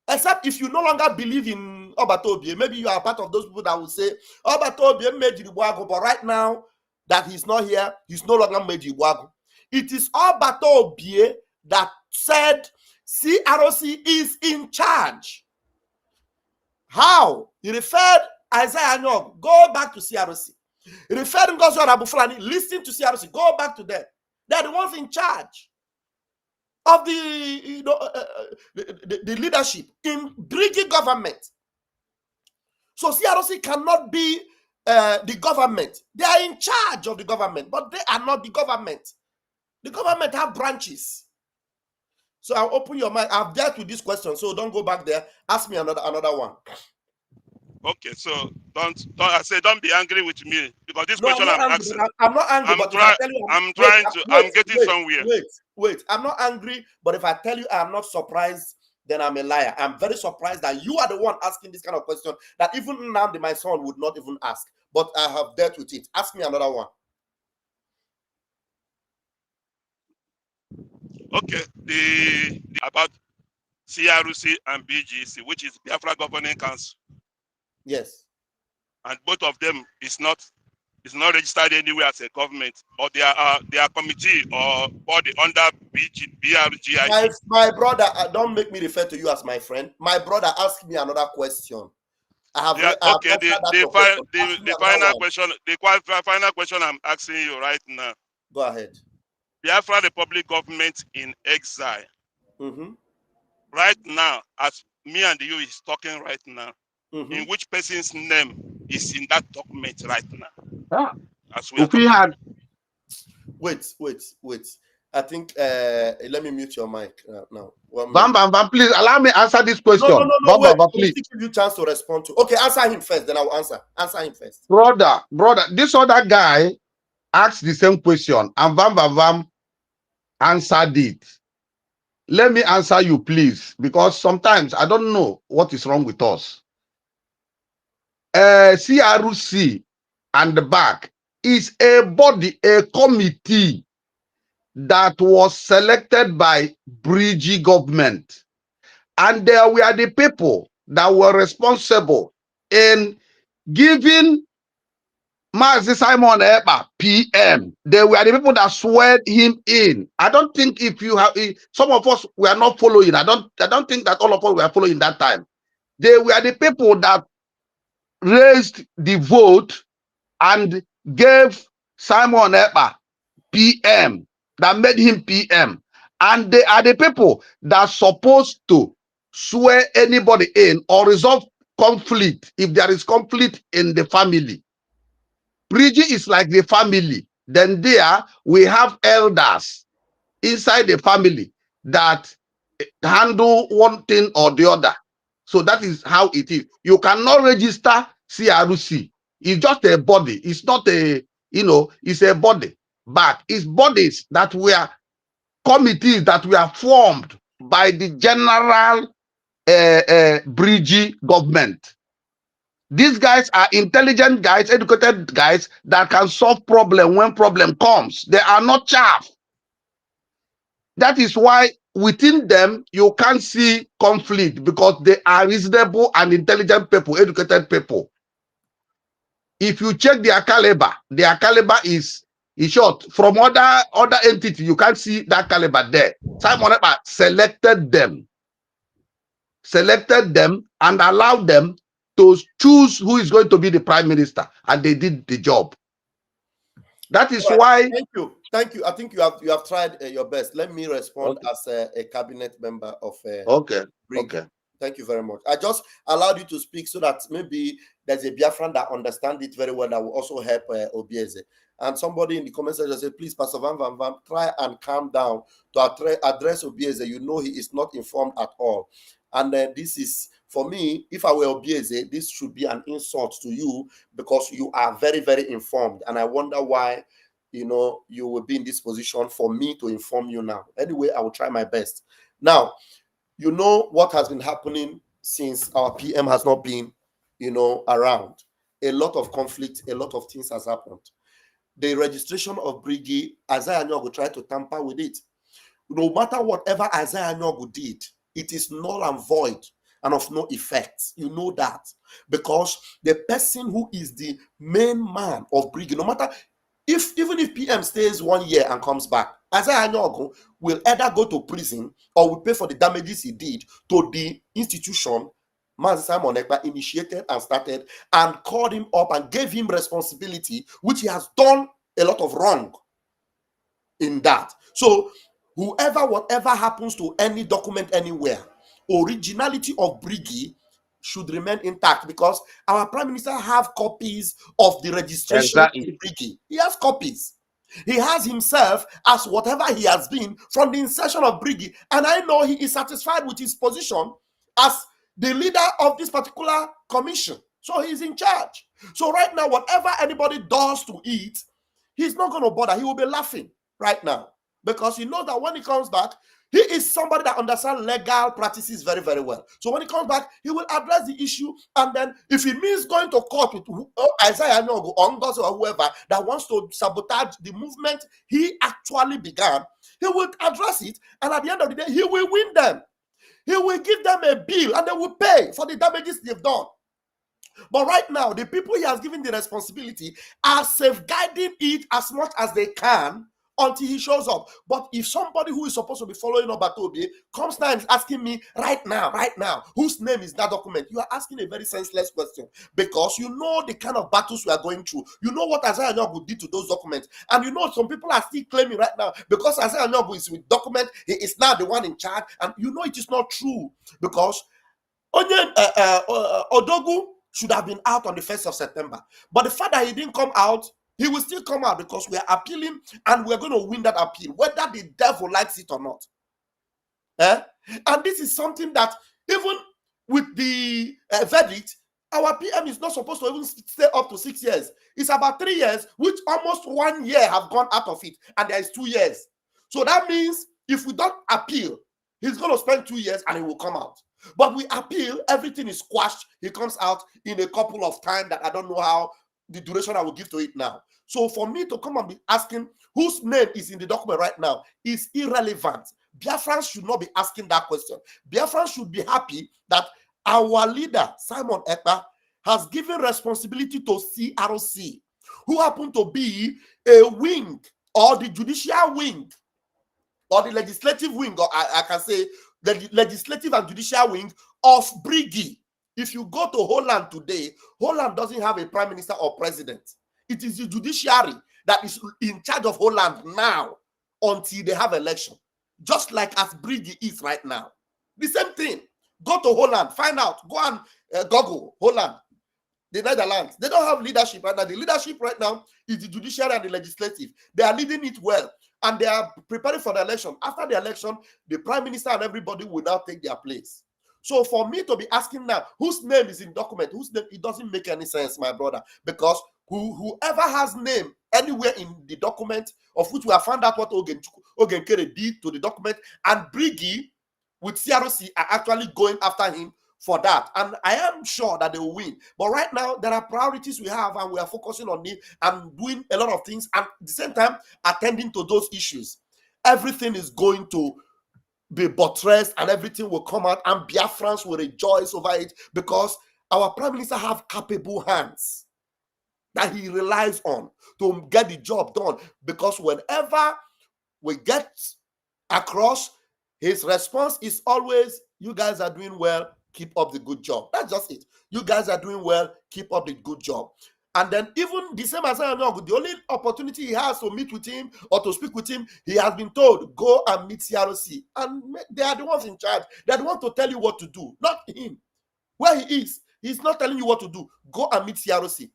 Except if you no longer believe in Obatobie, maybe you are part of those people that will say Obatobie made Iwago, but right now that he's not here, he's no longer made Iwago. It is Obatobie that said CRC is in charge. How? He referred Isaiah Nyong, go back to CRC. He referred Ngozi Abufulani, listen to CRC, go back to them. They're the ones in charge of the leadership in BRICS government. So CRC cannot be the government. They are in charge of the government, but they are not the government. The government have branches. So I'll open your mind. I've dealt with this question, so don't go back there. Ask me another one. Okay, so don't be angry with me because this No, I'm question not I'm angry. asking. I'm not angry, I'm but if I trying. tell you, I'm wait, trying to. I'm getting somewhere. wait. I'm not angry, but if I tell you I'm not surprised, then I'm a liar. I'm very surprised that you are the one asking this kind of question that even now my son would not even ask. But I have dealt with it. Ask me another one. Okay, the about CRC and BGC, which is Biafra Governing Council, Yes. and both of them is not registered anywhere as a government, or they are committee or body under BRGIC. My brother, don't make me refer to you as my friend. My brother asked me another question. I have Yeah, okay. answered that your question. Ask me The another final one. question, final question I'm asking you right now. Go ahead. Biafra Republic government in exile. Mm-hmm. Right now, as me and you is talking right now, Mm-hmm. in which person's name is in that document right now? Ah, As we are if we talking. had Wait. I think let me mute your mic now. 1 minute. Bam Bam Bam, please allow me answer this question. No, Bam wait. Bam Bam, I will please. still give you a chance to respond to. Okay, answer him first, then I will answer. Answer him first. Brother, this other guy asked the same question, and Bam Bam Bam answered it. Let me answer you, please, because sometimes I don't know what is wrong with us. CRC and the back is a body, a committee that was selected by Bridgie government. And there were the people that were responsible in giving Mazi Simon Eba PM. They were the people that swear him in. I don't think if you have some of us were not following. I don't think that all of us were following that time. They were the people that raised the vote and gave Simon Eba PM, that made him PM. And they are the people that are supposed to swear anybody in or resolve conflict if there is conflict in the family. Bridgie is like the family. Then there we have elders inside the family that handle one thing or the other. So that is how it is. You cannot register CRC. It's just a body. It's not it's a body. But it's bodies that were committees that were formed by the general Bridgie government. These guys are intelligent guys, educated guys that can solve problem when problem comes. They are not chaff. That is why within them you can't see conflict because they are reasonable and intelligent people, educated people. If you check their caliber is short. From other entity, you can't see that caliber there. Simon Ekpa selected them and allowed them to choose who is going to be the prime minister, and they did the job. That is All right. why. Thank you. I think you have tried your best. Let me respond Okay. as a cabinet member of Okay. Brig. Okay. Thank you very much. I just allowed you to speak so that maybe there's a Biafran that understands it very well that will also help Obieze. And somebody in the comment section said, please, Pastor Van Van Van, try and calm down to address Obieze. You know he is not informed at all. And this is, for me, if I were Obieze, this should be an insult to you because you are very, very informed. And I wonder why, you will be in this position for me to inform you now. Anyway, I will try my best. Now, you know what has been happening since our PM has not been, around. A lot of conflict, a lot of things has happened. The registration of Brigi, Isaiah Nyogo tried to tamper with it. No matter whatever Isaiah Nyogo did, it is null and void and of no effect. You know that. Because the person who is the main man of Brigi, no matter even if PM stays 1 year and comes back, Isaiah Nyogo will either go to prison or will pay for the damages he did to the institution Mazi Simon Ekpa initiated and started and called him up and gave him responsibility, which he has done a lot of wrong in that. So whatever happens to any document anywhere, originality of Brigi should remain intact because our prime minister have copies of the registration Exactly. in Brigi. He has copies. He has himself as whatever he has been from the inception of Brigi. And I know he is satisfied with his position as the leader of this particular commission. So he's in charge. So right now, whatever anybody does to it, he's not going to bother. He will be laughing right now because he knows that when he comes back, he is somebody that understands legal practices very, very well. So when he comes back, he will address the issue. And then if it means going to court with Isaiah Nyogo, Ongos, or whoever that wants to sabotage the movement he actually began, he will address it. And at the end of the day, he will win them. He will give them a bill and they will pay for the damages they've done. But right now, the people he has given the responsibility are safeguarding it as much as they can until he shows up. But if somebody who is supposed to be following Obatobi comes now and is asking me right now, whose name is that document? You are asking a very senseless question because you know the kind of battles we are going through. You know what Isaiah Nyogu did to those documents. And you know some people are still claiming right now because Isaiah Nyogu is with document, he is now the one in charge. And you know it is not true because Odogu should have been out on the 1st of September. But the fact that he didn't come out, he will still come out because we are appealing and we're going to win that appeal, whether the devil likes it or not. And this is something that even with the verdict, our PM is not supposed to even stay up to 6 years. It's about 3 years, which almost 1 year have gone out of it, and there is 2 years. So that means if we don't appeal, he's going to spend 2 years and he will come out. But we appeal, everything is squashed. He comes out in a couple of time that I don't know how the duration I will give to it now. So for me to come and be asking whose name is in the document right now is irrelevant. Biafrans should not be asking that question. Biafrans should be happy that our leader, Simon Ekpa, has given responsibility to CRC, who happen to be a wing or the judicial wing or the legislative wing, or I can say the legislative and judicial wing of Brigi. If you go to Holland today, Holland doesn't have a prime minister or president. It is the judiciary that is in charge of Holland now until they have election. Just like as Brigi is right now. The same thing. Go to Holland, find out, go and Google Holland, the Netherlands. They don't have leadership right now. The leadership right now is the judiciary and the legislative. They are leading it well. And they are preparing for the election. After the election, the prime minister and everybody will now take their place. So for me to be asking now, whose name is in document, whose name, it doesn't make any sense, my brother. Because whoever has name anywhere in the document, of which we have found out what Ogenkere did to the document, and Brigi with CRC are actually going after him for that. And I am sure that they will win. But right now, there are priorities we have, and we are focusing on it and doing a lot of things, and at the same time, attending to those issues. Everything is going to be buttressed, and everything will come out, and Biafrans will rejoice over it, because our Prime Minister have capable hands that he relies on to get the job done. Because whenever we get across, his response is always, you guys are doing well, keep up the good job. That's just it. You guys are doing well, keep up the good job. And then even the same as I know, the only opportunity he has to meet with him or to speak with him, he has been told, go and meet CRC. And they are the ones in charge. They are the ones to tell you what to do, not him. Where he is, he's not telling you what to do. Go and meet CRC.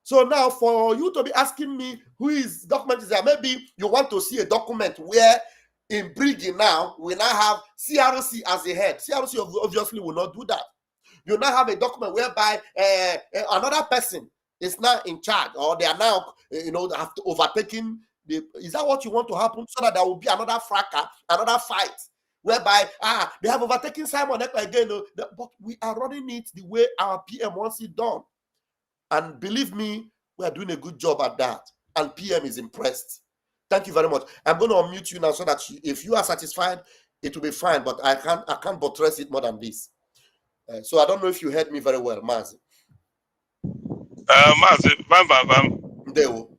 So now for you to be asking me who is document is there, maybe you want to see a document where in Brigi now, we now have CRC as the head. CRC obviously will not do that. You now have a document whereby another person is now in charge, or they are now, have to overtaking the. Is that what you want to happen? So that there will be another fracas, another fight, whereby they have overtaken Simon Ekpa again. But we are running it the way our PM wants it done, and believe me, we are doing a good job at that, and PM is impressed. Thank you very much. I'm going to unmute you now so that if you are satisfied, it will be fine. But I can't buttress it more than this. So I don't know if you heard me very well, Mazi. Mazi, Deo.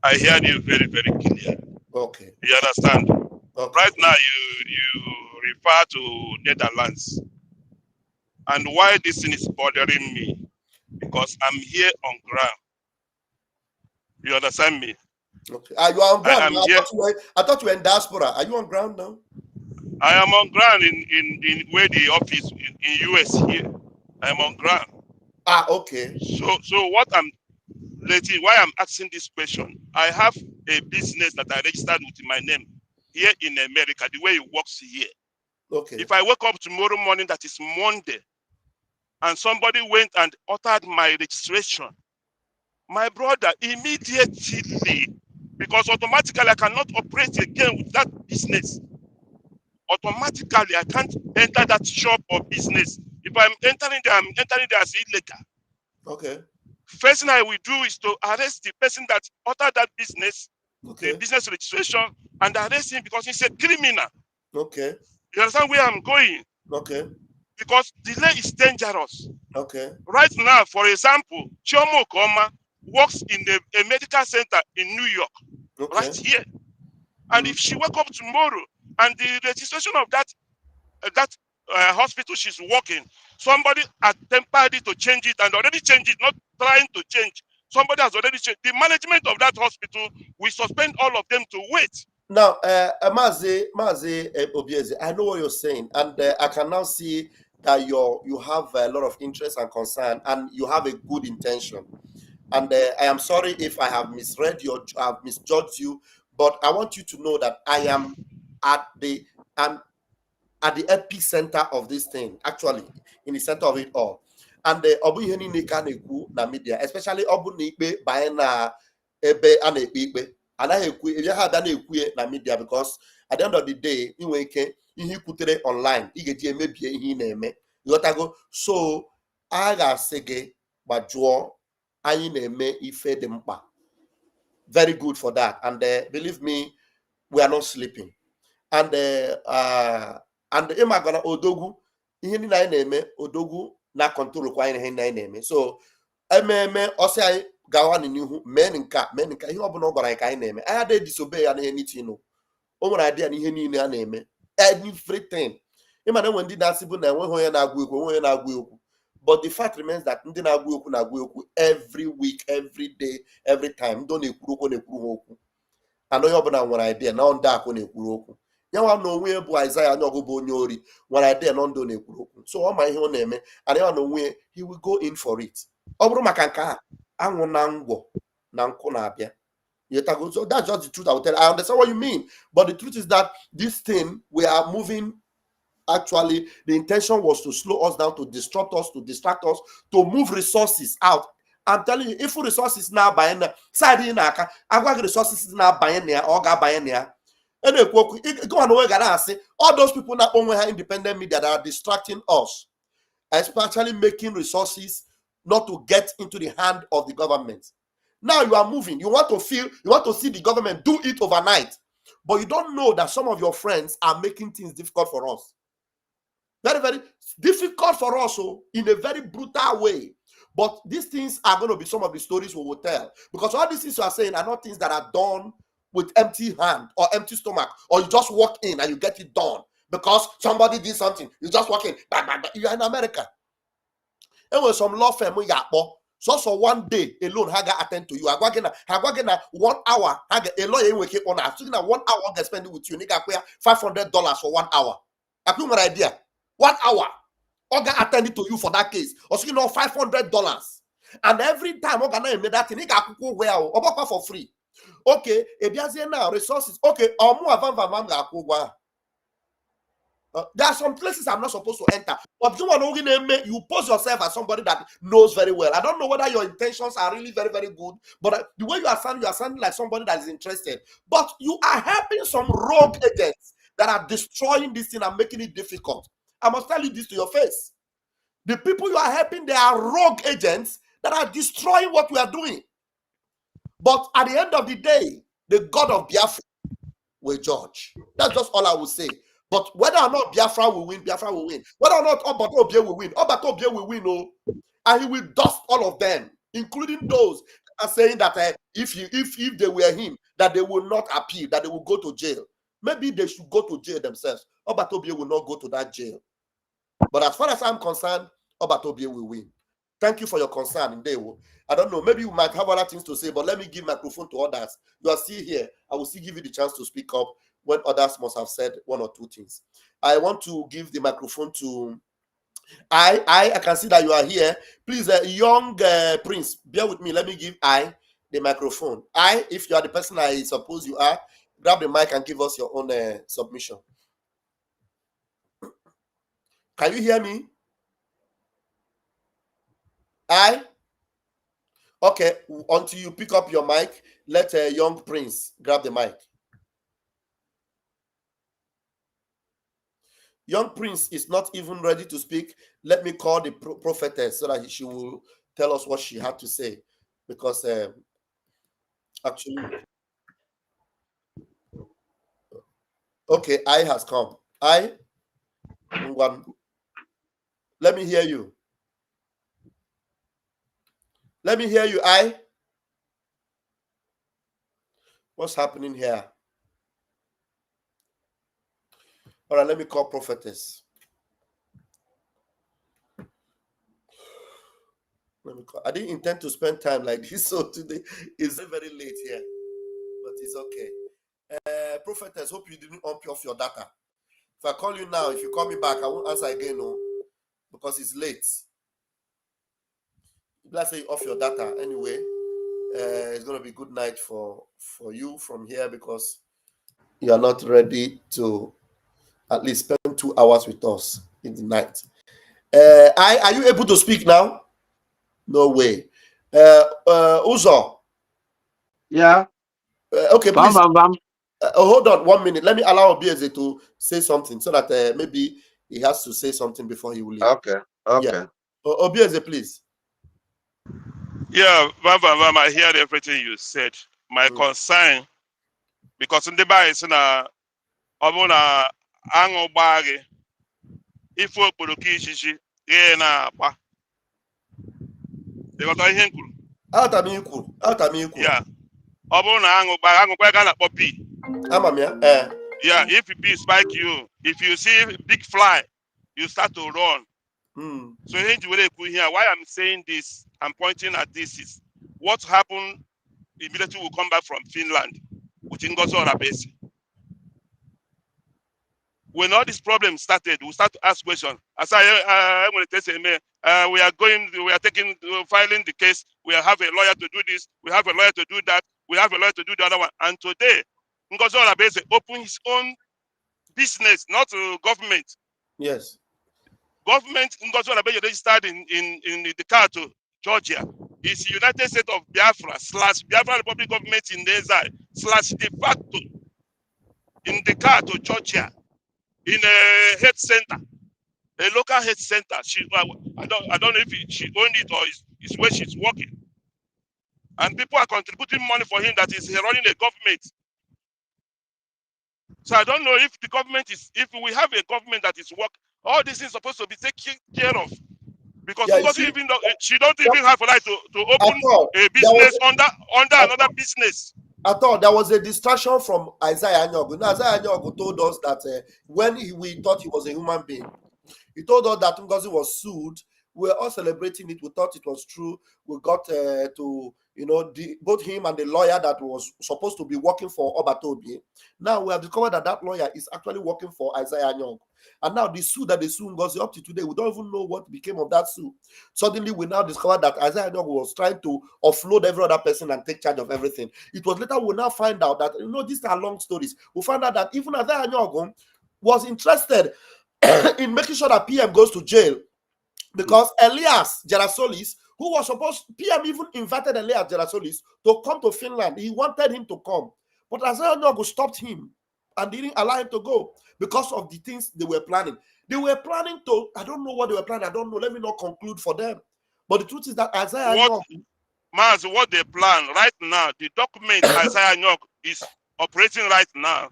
I heard you very, very clear. Okay. You understand? Okay. Right now, you refer to Netherlands. And why this thing is bothering me? Because I'm here on ground. You understand me? Okay. You are on ground. I thought you were in diaspora. Are you on ground now? I am on ground in where the office in US here. I am on ground. Okay. So what I'm Lady, why I'm asking this question, I have a business that I registered with my name here in America, the way it works here. Okay. If I wake up tomorrow morning, that is Monday, and somebody went and altered my registration, my brother, immediately, because automatically I cannot operate again with that business. Automatically, I can't enter that shop or business. If I'm entering there as illegal. Okay. First thing I will do is to arrest the person that altered that business, Okay. the business registration, and arrest him because he's a criminal. Okay. You understand where I'm going? Okay. Because delay is dangerous. Okay. Right now, for example, Chioma Okoma works in a medical center in New York, Okay. right here. And if she wake up tomorrow and the registration of that hospital she's working, somebody attempted to change it and already changed it, not trying to change. Somebody has already changed. The management of that hospital will suspend all of them to wait. Now, Mazi Obieze, I know what you're saying, and I can now see that you have a lot of interest and concern, and you have a good intention. And I am sorry if I have misread you or I have misjudged you, but I want you to know that I am at the epicenter of this thing, actually, in the center of it all. And ọ bụ ihe niile ka a na-ekwu na media, especially ọ bụ na ikpe banye na ebe a na-ekpe ikpe, anaghị ekwu ebe ha abịa na-ekwu na media, because at the end of the day, inwe ike ihe ikwutere online ị ga-eji emebie ihe ị na-eme, ịghọtago. So a ga-asị gị gbajuo, anyị na-eme ife dị mkpa. Very good for that, and believe me, we are not sleeping. And ịma gana odogwu ihe niile anyị na-eme, odogwu na control kwa ihe niile anyị na-eme. So ememe ọsị anyị gawa n'ihu, mee nka ihe ọbụla ọ gwara anyị ka anyị na-eme, anyị adịghị disobey ya na ihe nitinu. O nwere idea na ihe niile a na-eme, everything. Ịma na enwe ndị na-asị bụ na enweghị onye na-agwa ekwu, onwe onye na-agwa ekwu, but the fact remains that ndị na-agwa ekwu every week, every day, every time. Ndị na-ekwuru okwu na-ekwuru ha okwu, and onye ọbụla nwere idea na ndị akụ na-ekwuru okwu. Ya nwa na onwe bụ Isaiah anya ọgụ bụ onye ori nwere idea na ndụ na-ekwuru okwu. So ọ ma ihe ọ na-eme, and ya na onwe he will go in for it. Ọ bụrụ maka nke a, anwụ na ngwọ na nkụ na-abịa. So that's just the truth I will tell. I understand what you mean, but the truth is that this thing we are moving. Actually, the intention was to slow us down, to distract us, to move resources out. I'm telling you, if resources now buying side in aka, agwa resources now buying there or ga buying there. And go on away, gonna say all those people that only have independent media that are distracting us, especially making resources not to get into the hand of the government. Now you are moving. You want to see the government do it overnight, but you don't know that some of your friends are making things difficult for us. Very, very difficult for us, in a very brutal way. But these things are going to be some of the stories we will tell, because all these things you are saying are not things that are done with empty hand or empty stomach, or you just walk in and you get it done because somebody did something. You just walk in, you are in America. And with some law firm, so for one day alone, Haga attend to you. Hagwagena 1 hour. Haga a lawyer will keep on. I'm 1 hour get spending with you. Nigga, $500 for 1 hour. I think my idea. 1 hour. Oga attended to you for that case. Or so you know $500. And every time Oga na made that thing, he got well Oga for free. Okay, if now resources. Okay, there are some places I'm not supposed to enter. But you pose yourself as somebody that knows very well. I don't know whether your intentions are really very, very good, but the way you are sounding like somebody that is interested. But you are helping some rogue agents that are destroying this thing and making it difficult. I must tell you this to your face. The people you are helping, they are rogue agents that are destroying what we are doing. But at the end of the day, the God of Biafra will judge. That's just all I will say. But whether or not Biafra will win, Biafra will win. Whether or not Obatobie will win, Obatobie will win. And he will dust all of them, including those that are saying that if they were him, that they will not appeal, that they will go to jail. Maybe they should go to jail themselves. Obatobie will not go to that jail. But as far as I'm concerned, Obatobie will win. Thank you for your concern, Ndewo. I don't know, maybe you might have other things to say, but let me give microphone to others. You are still here. I will still give you the chance to speak up when others must have said one or two things. I want to give the microphone to I can see that you are here. Please, young Prince, bear with me. Let me give the microphone. If you are the person I suppose you are, grab the mic and give us your own submission. Can you hear me? Okay, until you pick up your mic, let young Prince grab the mic. Young Prince is not even ready to speak. Let me call the prophetess so that she will tell us what she had to say. Because actually, okay, I has come. Let me hear you. Let me hear you. What's happening here? All right, let me call prophetess. Let me call. I didn't intend to spend time like this, so today is very, very late here, but it's okay. Prophetess, hope you didn't off your data. If I call you now, if you call me back, I won't answer again, no, because it's late. Let's say off your data anyway. It's gonna be good night for you from here because you are not ready to at least spend 2 hours with us in the night. Are you able to speak now? No way. Uzo. Yeah. Okay, Bam, please bam, bam. hold on 1 minute. Let me allow Obieze to say something so that maybe he has to say something before he will leave. Okay. Yeah. Okay. Obieze, please. Yeah, Vam, I heard everything you said. My concern, because in the Bible, it's na obuna ango bagi, if we put kishishi, na pa. Because I hear, yeah, obuna ango bagi na popi. Yeah. If bee spike you, if you see big fly, you start to run. So here, why I'm saying this, I'm pointing at this is what happened immediately we come back from Finland with Ngozo Rabesi. When all this problem started, we start to ask questions. As I'm going to say, we are filing the case. We have a lawyer to do this. We have a lawyer to do that. We have a lawyer to do the other one. And today, Ngozo Rabesi opened his own business, not government. Yes. Government Ngozi Onabeje registered in the car to Georgia. It's United States of Biafra / Biafra Republic Government in exile / de facto in the car to Georgia in a health center, a local health center. I don't know if she owned it or it's where she's working. And people are contributing money for him that is running a government. So I don't know if the government if we have a government that is working, all these things supposed to be taken care of. Because she don't even have a right to open a business under another business. I thought there was a distraction from Isaiah Nyogu. Now, Isaiah Nyogu told us that when we thought he was a human being, he told us that Ngozi was sued. We were all celebrating it. We thought it was true. We got to, both him and the lawyer that was supposed to be working for Obatobi. Now we have discovered that lawyer is actually working for Isaiah Nyogu. And now the suit that they sued Ngozi up to today, we don't even know what became of that suit. Suddenly, we now discover that Isaiah Nyogu was trying to offload every other person and take charge of everything. It was later we now find out that, these are long stories. We found out that even Isaiah Nyogu was interested in making sure that PM goes to jail because Elias Gerasolis, who was PM even invited Elias Gerasolis to come to Finland. He wanted him to come, but Isaiah Nyogu stopped him and didn't allow him to go because of the things they were planning. They were planning to, I don't know what they were planning, I don't know, let me not conclude for them. But the truth is that Isaiah Nyogu, what they plan right now, the document Isaiah Nyogu is operating right now,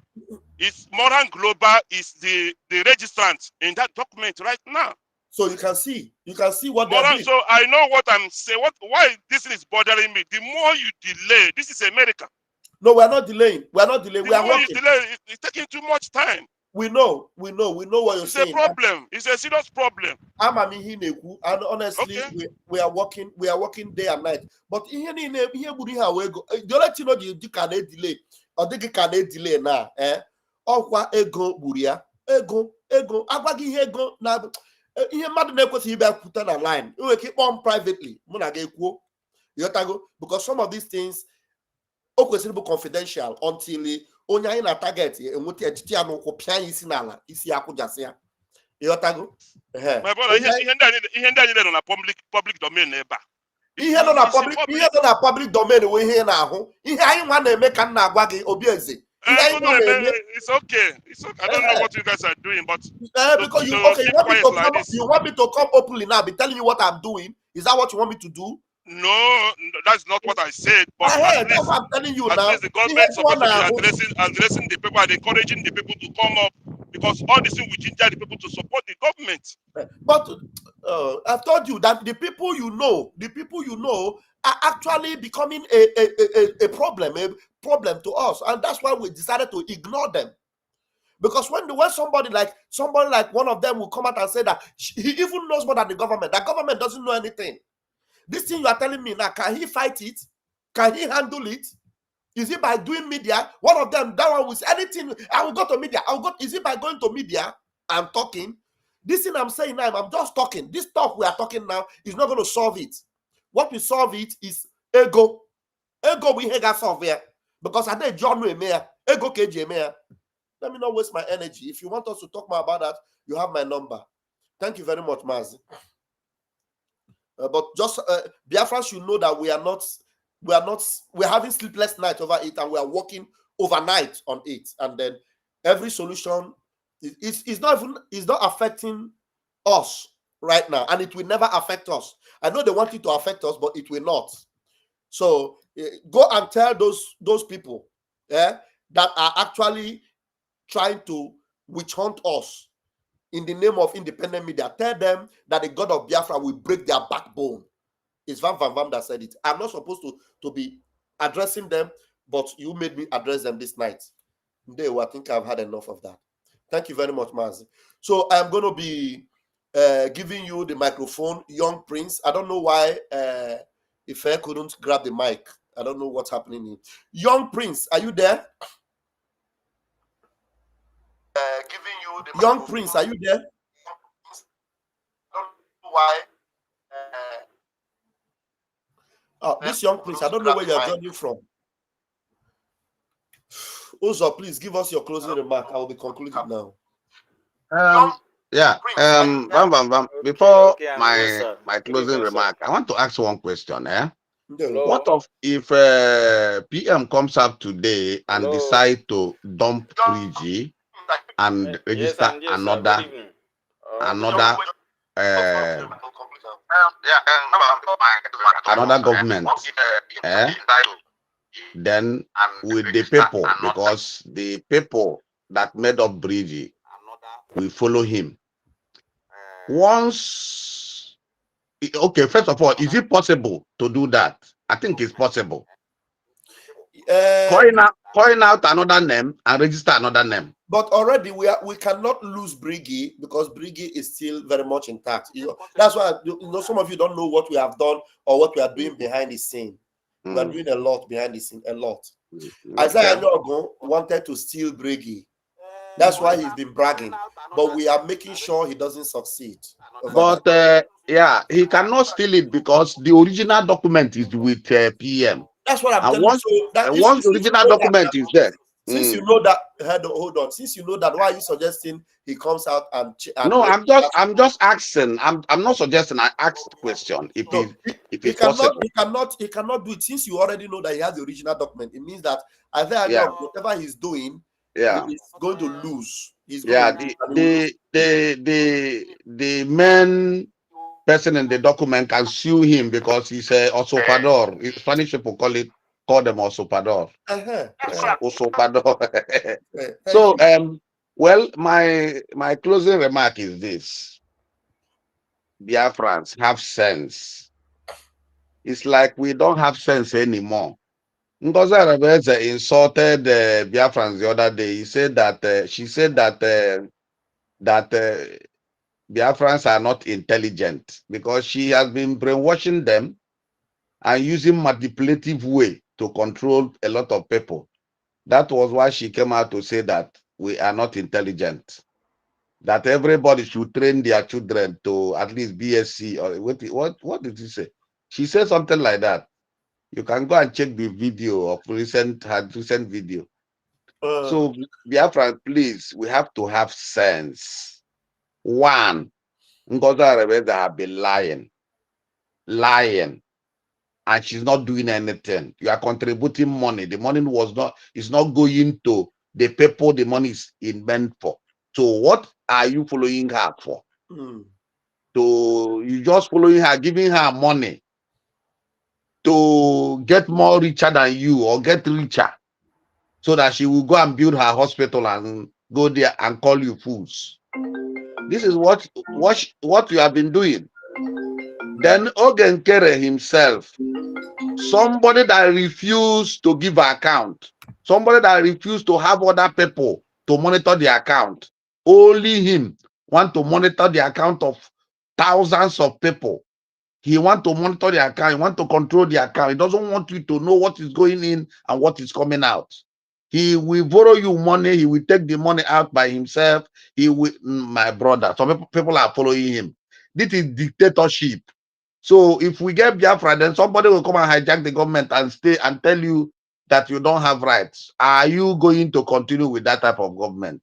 is Modern Global is the registrant in that document right now. So you can see what they're doing. So I know what I'm saying. Why this is bothering me? The more you delay, this is America. No, we're not delaying. We're not delaying. The more you delay, it's taking too much time. We know what you're saying. It's a problem. It's a serious problem. And honestly, okay. we are working day and night. But the only thing you can delay or they can delay now. Ego buria. Ego. Agwagi ego na ihe mmadụ na-ekwesịghị ịbịa kwute na line nwere ike ịkpọ m privately mụ na gị kwuo ịghọtago because some of these things o kwesịrị bụ confidential until onye anyị na target enweta ejiti ya n'ụkwụ pịa ya isi n'ala isi ya akwụjasị ya ịghọtago my brother ihe ndị anyị nọ na public domain ebe a ihe nọ na public domain wee ihe na-ahụ ihe anyị nwa na-eme ka m na-agwa gị obi eze it's okay. I don't know what you guys are doing, but because you want me to come openly now, be telling you what I'm doing. Is that what you want me to do? No, that's not what I said. But at least, I'm telling you now. The government is supposed to be addressing the people and encouraging the people to come up because all this thing will ginger the people to support the government. But I've told you that the people you know are actually becoming a problem to us, and that's why we decided to ignore them. Because when somebody like one of them will come out and say that he even knows more than the government, that government doesn't know anything. This thing you are telling me now, can he fight it? Can he handle it? Is it by doing media? One of them, that one was anything. I will go to media. Is it by going to media and talking? This thing I'm saying now, I'm just talking. This talk we are talking now is not going to solve it. What will solve it is ego. Ego we have solve here. Because I did John Mayor. Ego KJ Mayor. Let me not waste my energy. If you want us to talk more about that, you have my number. Thank you very much, Mazi. But just Biafrans should know that we're having sleepless nights over it, and we are working overnight on it. And then every solution is not affecting us right now, and it will never affect us. I know they want it to affect us, but it will not. So go and tell those people that are actually trying to witch hunt us in the name of independent media. Tell them that the God of Biafra will break their backbone. It's Van that said it. I'm not supposed to be addressing them, but you made me address them this night. I think I've had enough of that. Thank you very much, Mazi. So I'm going to be giving you the microphone, Young Prince. I don't know why if I couldn't grab the mic. I don't know what's happening here. Young Prince, are you there? Young Prince, are you there? Why? This Young Prince, I don't know where you're joining from. Ozo, please give us your closing remark. I will be concluding now. Before my closing remark, I want to ask one question. What if PM comes up today and decide to dump 3G and register another government? Then with the people, because the people that made up Bridgie will follow him. Once, okay, first of all, is it possible to do that? I think it's possible. Coin out another name and register another name. But already we cannot lose Briggy because Briggy is still very much intact. That's why some of you don't know what we have done or what we are doing behind the scene. We are doing a lot behind the scene, a lot. Isaiah Nyogo wanted to steal Briggy. That's why he's been bragging. But we are making sure he doesn't succeed. But he cannot steal it because the original document is with PM. That's what I'm telling you. So once the original document is there. Since you know that, hold on. Since you know that, why are you suggesting he comes out and no, I'm just asking. I'm not suggesting. I asked the question. If it's possible, he cannot do it. Since you already know that he has the original document, it means that whatever he's doing, he's going to lose. The main person in the document can sue him because he's a usurpador. Spanish people call them usurpador. Usurpador. So well, my closing remark is this: Biafrans have sense. It's like we don't have sense anymore. Ngozi Arabeze insulted Biafrans the other day. She said that Biafrans are not intelligent because she has been brainwashing them and using manipulative way to control a lot of people. That was why she came out to say that we are not intelligent. that everybody should train their children to at least BSc or what did she say? She said something like that. You can go and check the video of recent video. So Biafra, please, we have to have sense. One, Ngozi Arabeza have been lying, and she's not doing anything. You are contributing money. The money is not going to the people the money is meant for. So what are you following her for? You just following her, giving her money to get more richer than you or get richer, so that she will go and build her hospital and go there and call you fools. This is what you have been doing. Then Ogenkere himself, somebody that refused to give account, somebody that refused to have other people to monitor the account. Only him want to monitor the account of thousands of people. He want to monitor the account. He want to control the account. He doesn't want you to know what is going in and what is coming out. He will borrow you money. He will take the money out by himself. He will, my brother. Some people are following him. This is dictatorship. So if we get Biafra, then somebody will come and hijack the government and stay and tell you that you don't have rights. Are you going to continue with that type of government?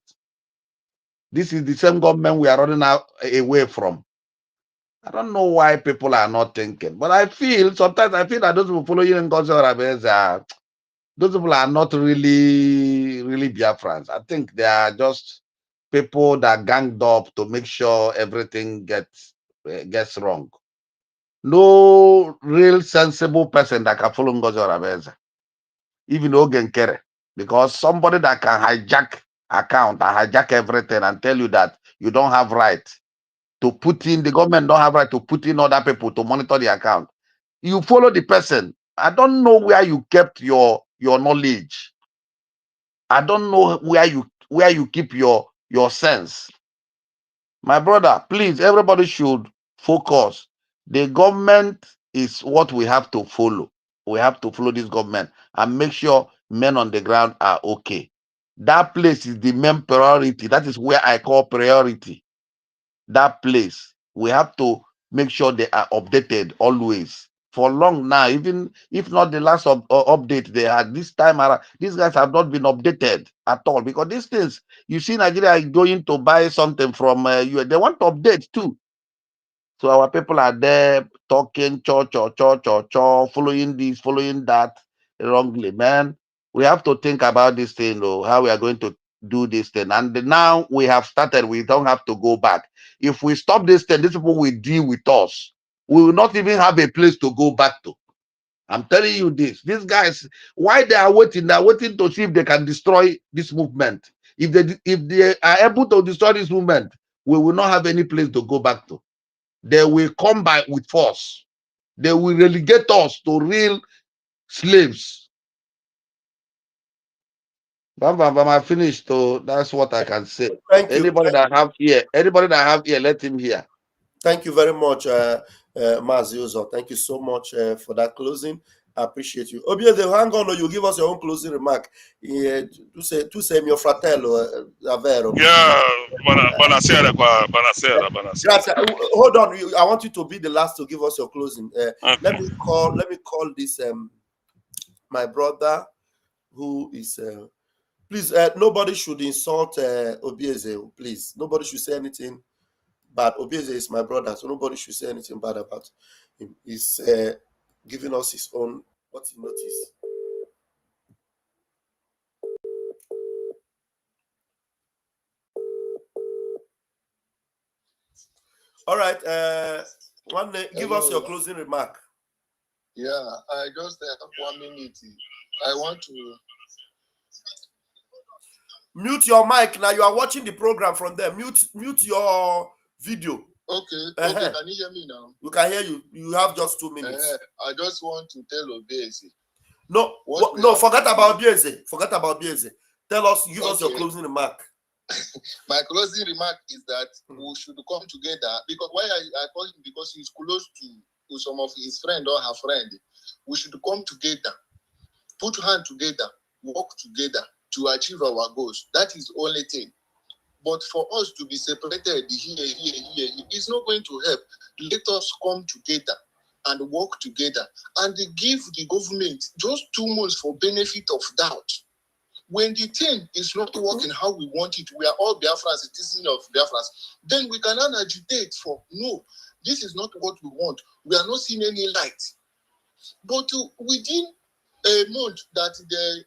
This is the same government we are running away from. I don't know why people are not thinking, but sometimes I feel that those people following Ngozi Arabeza, those people are not really Biafrans. I think they are just people that ganged up to make sure everything gets wrong. No real sensible person that can follow Ngozi Arabeza, even Ogenkere, because somebody that can hijack account and hijack everything and tell you that you don't have right to put in, the government don't have right to put in other people to monitor the account. You follow the person. I don't know where you kept your knowledge. I don't know where you keep your sense. My brother, please, everybody should focus. The government is what we have to follow. We have to follow this government and make sure men on the ground are okay. That place is the main priority. That is where I call priority. That place, we have to make sure they are updated always. For long now, even if not the last update they had this time around, these guys have not been updated at all, because these things, you see Nigeria is going to buy something from you, they want to update too. So our people are there talking following this, following that wrongly, man. We have to think about this thing, though, how we are going to do this thing. And now we have started, we don't have to go back. If we stop this thing, these people will deal with us. We will not even have a place to go back to. I'm telling you this. These guys, why they are waiting? They are waiting to see if they can destroy this movement. If they are able to destroy this movement, we will not have any place to go back to. They will come by with force. They will relegate us to real slaves. Bam, I finished. So that's what I can say. Thank you. Anybody that have ear, let him hear. Thank you very much, Mazi Uzo. Thank you so much for that closing. I appreciate you. Obio, hang on, you give us your own closing remark. Tu sei mio fratello, davvero. Yeah, buonasera, buonasera. Grazie. Hold on, I want you to be the last to give us your closing. Okay. Let me call this my brother, who is please. Nobody should insult Obieze. Please, nobody should say anything. But Obieze is my brother, so nobody should say anything bad about him. He's giving us his own, what he noticed. All right, give us your closing remark. Yeah, I just have 1 minute. I want to mute your mic. Now you are watching the program from there. Mute your video. Okay. Okay, can you hear me now? We can hear you. You have just 2 minutes. I just want to tell Obieze. No, forget about Obieze. Forget about Obieze. Tell us, give us your closing remark. My closing remark is that we should come together, because why I call him, because he's close to some of his friend or her friend. We should come together, put hands together, work together to achieve our goals. That is the only thing. But for us to be separated here, it's not going to help. Let us come together and work together and give the government just 2 months for benefit of doubt. When the thing is not working how we want it, we are all Biafrans, citizens of Biafrans, then we cannot agitate for, no, this is not what we want. We are not seeing any light. But within a month that the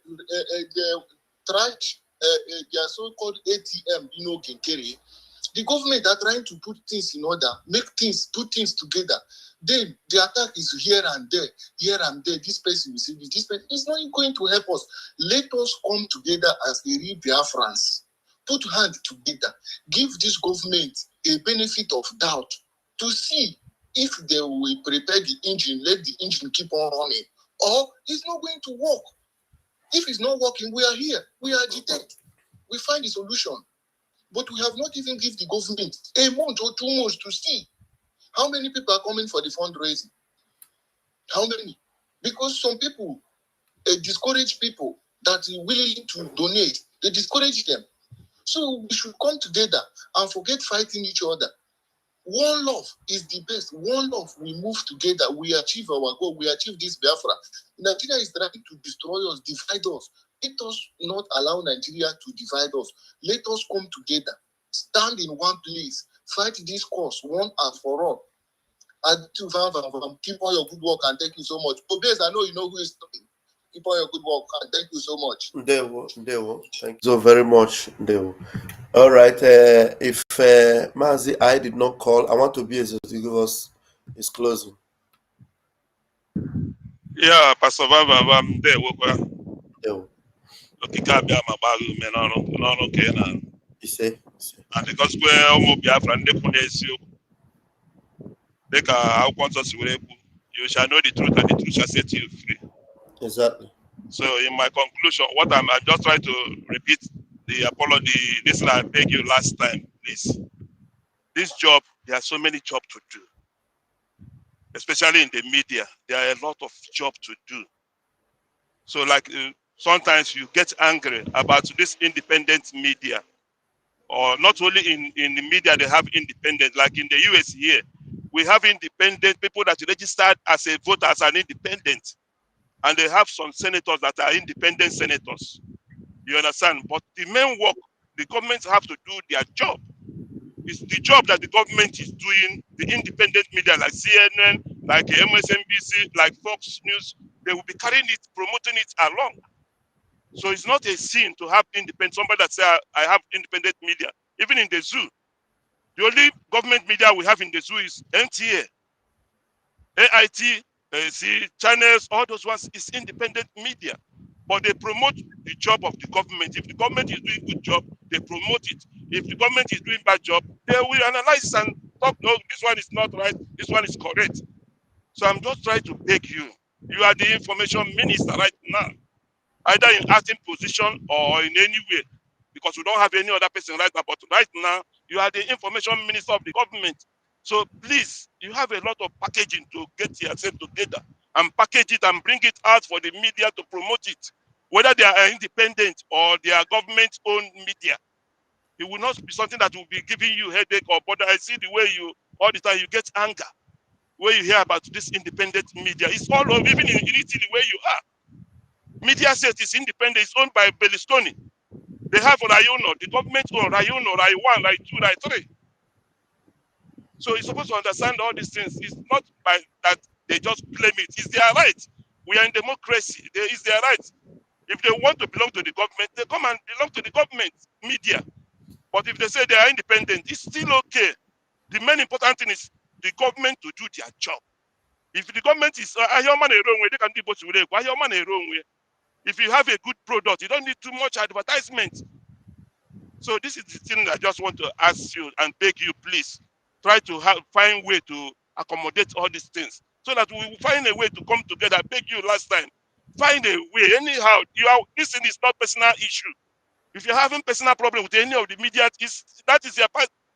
trash, their so-called ATM, can carry, the government are trying to put things in order, put things together. Then the attack is here and there. This person will see this person. It's not going to help us. Let us come together as a real Biafrans. Put hands together. Give this government a benefit of doubt to see if they will prepare the engine, let the engine keep on running, or it's not going to work. If it's not working, we are here. We agitate. We find a solution. But we have not even given the government a month or 2 months to see how many people are coming for the fundraising. How many? Because some people discourage people that are willing to donate. They discourage them. So we should come together and forget fighting each other. One love is the best. One love, we move together. We achieve our goal. We achieve this Biafra. Nigeria is trying to destroy us, divide us. Let us not allow Nigeria to divide us. Let us come together. Stand in one place. Fight this cause one and for all. And to keep on your good work and thank you so much. Obes, I know you know who is talking. Keep on your good work and thank you so much. Ndewo. Thank you so very much, Ndewo. All right. If Mazi I did not call, I want to be able to give us his closing. Yeah, Pastor Vava, I'm there. Ndewo. Okay, can't be my bag, man. No, okay, now. You say. And because we're almost Biafra, and they put you. They can how conscious you shall know the truth, and the truth shall set you free. Exactly. So, in my conclusion, I'm just trying to repeat the apology. This is I beg you last time, please. This job, there are so many jobs to do, especially in the media. There are a lot of jobs to do. So, like sometimes you get angry about this independent media, or not only in the media they have independent. Like in the US here, we have independent people that registered as a voter as an independent, and they have some senators that are independent senators. You understand? But the main work, the government have to do their job. It's the job that the government is doing. The independent media like CNN, like MSNBC, like Fox News, they will be carrying it, promoting it along. So it's not a sin to have independent, somebody that say, I have independent media. Even in the zoo, the only government media we have in the zoo is NTA, AIT, see, channels, all those ones is independent media. But they promote the job of the government. If the government is doing good job, they promote it. If the government is doing bad job, they will analyze and talk, no, this one is not right, this one is correct. So I'm just trying to beg you. You are the information minister right now, either in acting position or in any way, because we don't have any other person right now. But right now, you are the information minister of the government. So please, you have a lot of packaging to get yourself together and package it and bring it out for the media to promote it, whether they are independent or they are government-owned media. It will not be something that will be giving you headache or bother. I see the way you, all the time, you get anger when you hear about this independent media. It's all over, even in Italy where you are. Media says it's independent, it's owned by Berlusconi. They have Rayono, the government owns Rayono, Rai 1, Rai 2, Rai 3. So you're supposed to understand all these things. It's not by that they just claim it. It's their right. We are in democracy. It's their right. If they want to belong to the government, they come and belong to the government media. But if they say they are independent, it's still okay. The main important thing is the government to do their job. If the government is they can do both. If you have a good product, you don't need too much advertisement. So this is the thing I just want to ask you and beg you, please, try to find way to accommodate all these things so that we will find a way to come together. I beg you last time, find a way. Anyhow, this thing is not personal issue. If you're having personal problem with any of the media, that is your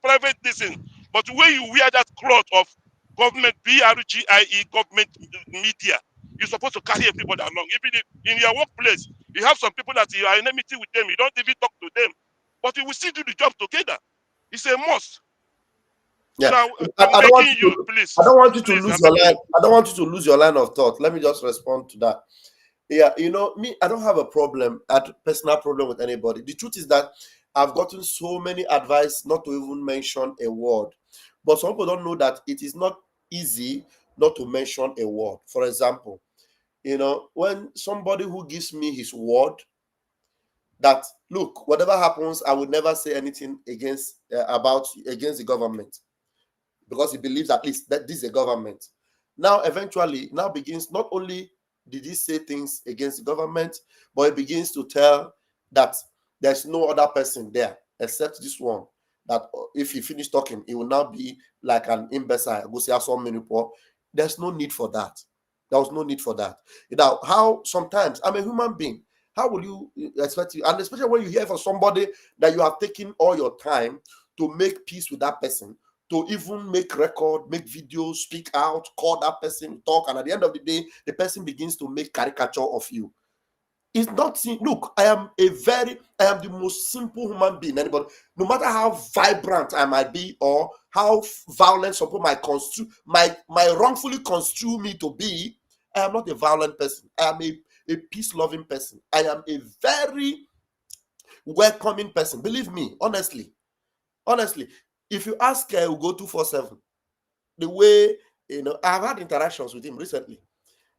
private thing. But when you wear that cloth of government, BRGIE, government media, you're supposed to carry everybody along. Even if in your workplace, you have some people that you are enmity with them, you don't even talk to them. but we will still do the job together. It's a must. Yeah, Now, I I'm don't want begging you you, to, please. I don't want you to Please, lose I'm your begging line. you. I don't want you to lose your line of thought. Let me just respond to that. Yeah, you know, me, I don't have a personal problem with anybody. The truth is that I've gotten so many advice not to even mention a word. But some people don't know that it is not easy not to mention a word. For example, you know, when somebody who gives me his word that, look, whatever happens, I would never say anything against against the government, because he believes at least that this is a government. Now, eventually, now begins, not only did he say things against the government, but he begins to tell that there's no other person there except this one. That if he finished talking, he will now be like an imbecile. Go see so many people. There's no need for that. There was no need for that. Now, how sometimes I'm a human being. How will you expect it? And especially when you hear from somebody that you have taken all your time to make peace with that person, to even make record, make videos, speak out, call that person, talk, and at the end of the day, the person begins to make caricature of you. It's not, look, I am the most simple human being. Anybody, no matter how vibrant I might be or how violent some people might wrongfully construe me to be, I am not a violent person. I am a peace-loving person. I am a very welcoming person. Believe me, honestly. If you ask Ugo 247, the way, you know, I've had interactions with him recently.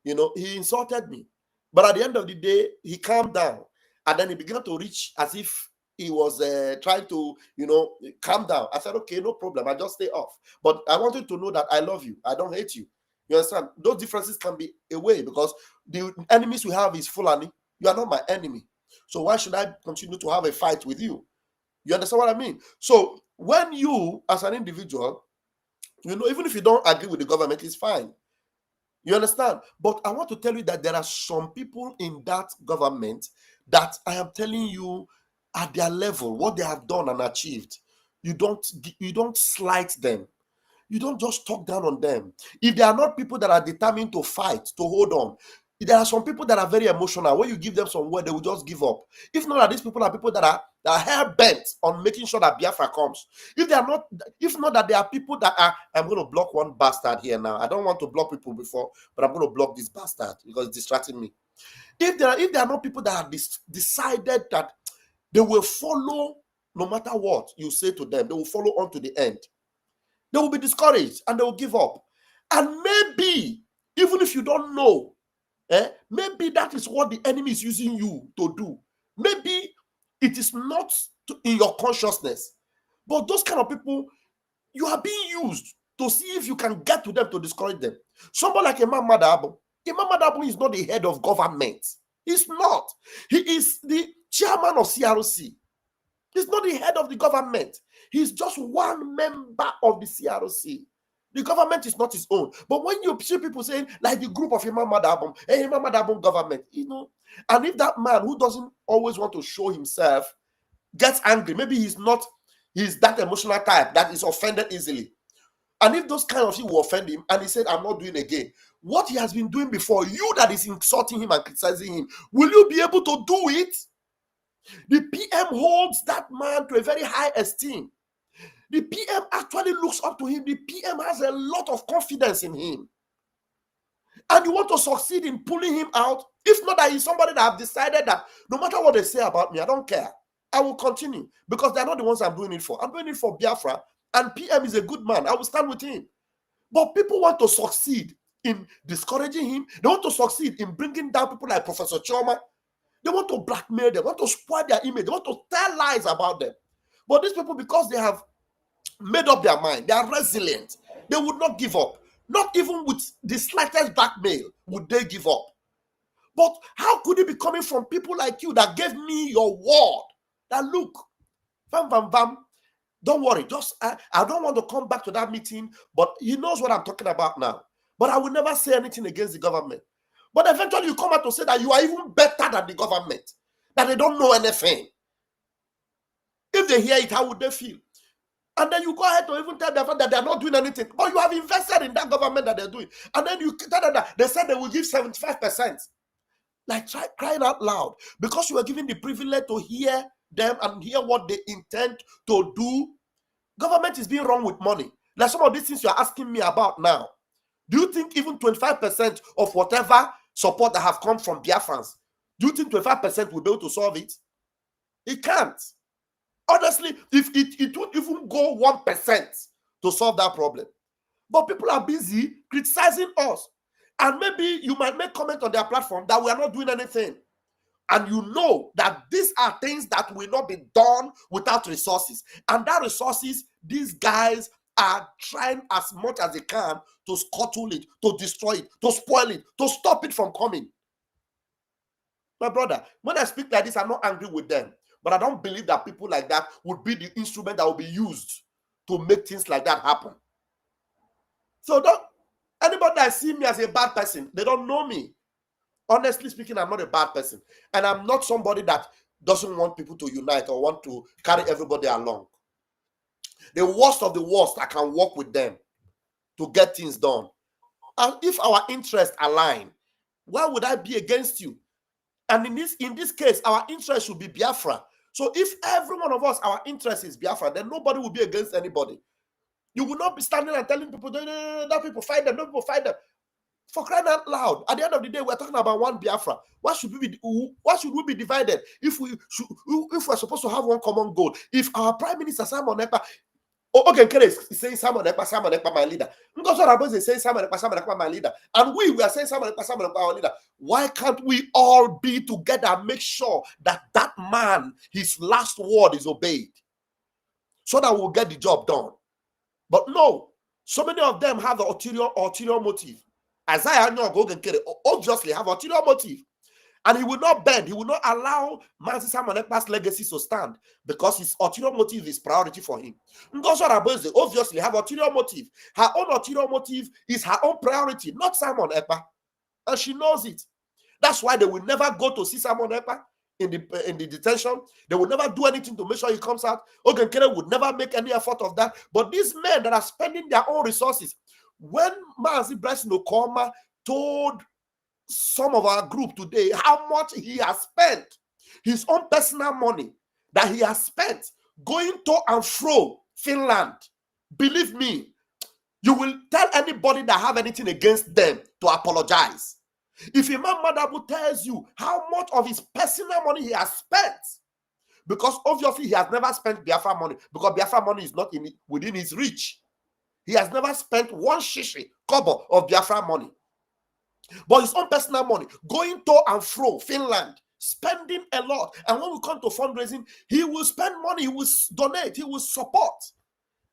You know, he insulted me, but at the end of the day, he calmed down, and then he began to reach as if he was trying to, you know, calm down. I said, okay, no problem. I just stay off. But I want you to know that I love you. I don't hate you. You understand? Those differences can be away, because the enemies we have is Fulani. You are not my enemy. So why should I continue to have a fight with you? You understand what I mean? So when you, as an individual, you know, even if you don't agree with the government, it's fine. You understand? But I want to tell you that there are some people in that government that I am telling you, at their level, what they have done and achieved, you don't slight them. You don't just talk down on them. If they are not people that are determined to fight, to hold on, there are some people that are very emotional. When you give them some word, they will just give up. If not, that these people are people that are hell bent on making sure that Biafra comes. If they are not, if not that there are people that are, I'm going to block one bastard here now. I don't want to block people before, but I'm going to block this bastard because it's distracting me. If there are not people that have decided that they will follow no matter what you say to them, they will follow on to the end. They will be discouraged and they will give up. And maybe, even if you don't know, maybe that is what the enemy is using you to do. Maybe it is not in your consciousness. But those kind of people, you are being used to see if you can get to them to discourage them. Somebody like Imam Madabo. Imam Madabo is not the head of government. He's not. He is the chairman of CRC. He's not the head of the government. He's just one member of the CRC. The government is not his own. But when you see people saying, like the group of Imam Madabum, hey, Imam Madabum government, you know, and if that man who doesn't always want to show himself gets angry, maybe he's that emotional type that is offended easily. And if those kind of things will offend him, and he said, I'm not doing again, what he has been doing before, you that is insulting him and criticizing him, will you be able to do it? The PM holds that man to a very high esteem. The PM actually looks up to him. The PM has a lot of confidence in him. And you want to succeed in pulling him out? If not that he's somebody that have decided that no matter what they say about me, I don't care. I will continue, because they're not the ones I'm doing it for. I'm doing it for Biafra, and PM is a good man. I will stand with him. But people want to succeed in discouraging him. They want to succeed in bringing down people like Professor Choma. They want to blackmail them, want to spoil their image, they want to tell lies about them. But these people, because they have made up their mind, they are resilient. They would not give up. Not even with the slightest blackmail would they give up. But how could it be coming from people like you that gave me your word? That look, don't worry. Just I don't want to come back to that meeting, but he knows what I'm talking about now. But I will never say anything against the government. But eventually you come out to say that you are even better than the government, that they don't know anything. If they hear it, how would they feel? And then you go ahead to even tell them that they're not doing anything. But you have invested in that government that they're doing. And then you tell them that they said they will give 75%. Like crying out loud. Because you were given the privilege to hear them and hear what they intend to do. Government is being wrong with money. Like some of these things you're asking me about now. Do you think even 25% of whatever support that have come from Biafrans, do you think 25% will be able to solve it? It can't. Honestly, if it would even go 1% to solve that problem. But people are busy criticizing us. And maybe you might make comment on their platform that we are not doing anything. And you know that these are things that will not be done without resources. And that resources, these guys are trying as much as they can to scuttle it, to destroy it, to spoil it, to stop it from coming. My brother, when I speak like this, I'm not angry with them. But I don't believe that people like that would be the instrument that will be used to make things like that happen. So don't anybody that see me as a bad person, they don't know me. Honestly speaking, I'm not a bad person. And I'm not somebody that doesn't want people to unite or want to carry everybody along. The worst of the worst, I can work with them to get things done. And if our interests align, why would I be against you? And in this case, our interest should be Biafra. So if every one of us, our interest is Biafra, then nobody will be against anybody. You will not be standing and telling people, that people fight them, people fight them. For crying out loud, at the end of the day, we're talking about one Biafra. Why should we be divided if we're supposed to have one common goal? If our Prime Minister Simon Ekpa, is saying Simon Ekpa, my leader. Ngozi Oronigbo is saying Simon Ekpa, my leader. And we are saying Simon Ekpa, our leader. Why can't we all be together and make sure that that man, his last word is obeyed? So that we'll get the job done. But no, so many of them have the ulterior motive. Isaiah obviously have ulterior motive. And he will not bend. He will not allow Mazi Simon Ekpa's legacy to stand because his ulterior motive is priority for him. Ngozi Oronigbo obviously have ulterior motive. Her own ulterior motive is her own priority, not Simon Ekpa. And she knows it. That's why they will never go to see Simon Ekpa in the detention. They will never do anything to make sure he comes out. Ogenkere would never make any effort of that. But these men that are spending their own resources, when Mazi Blessing Okoma told some of our group today how much he has spent, his own personal money that he has spent going to and fro Finland, believe me, you will tell anybody that have anything against them to apologize. If Imam Madabu tells you how much of his personal money he has spent, because obviously he has never spent Biafra money, because Biafra money is not within his reach. He has never spent one shishi kobo of Biafra money. But his own personal money, going to and fro Finland, spending a lot. And when we come to fundraising, he will spend money, he will donate, he will support.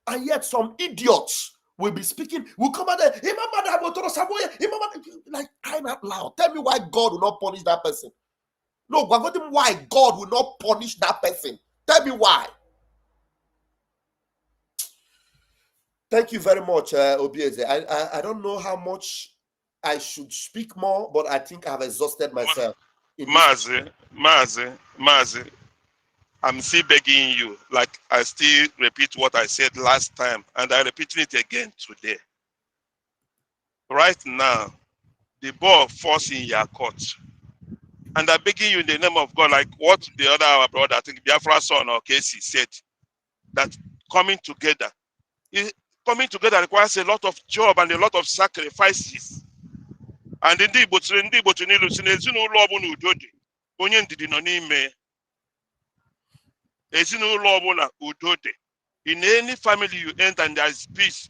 And yet some idiots will be speaking, will come out there, like crying out loud. Tell me why God will not punish that person. No, why God will not punish that person. Tell me why. Thank you very much, Obieze. I don't know how much I should speak more, but I think I've exhausted myself. Mazi, I'm still begging you, like I still repeat what I said last time, and I'm repeating it again today. Right now, the ball falls in your court. And I'm begging you in the name of God, like what the other our brother, I think Biafra son or Casey said, that coming together requires a lot of job and a lot of sacrifices. And indeed, but onye ndidi nọ n'ime ezinụlọ ọbụla udo dị. In any family you enter and there is peace,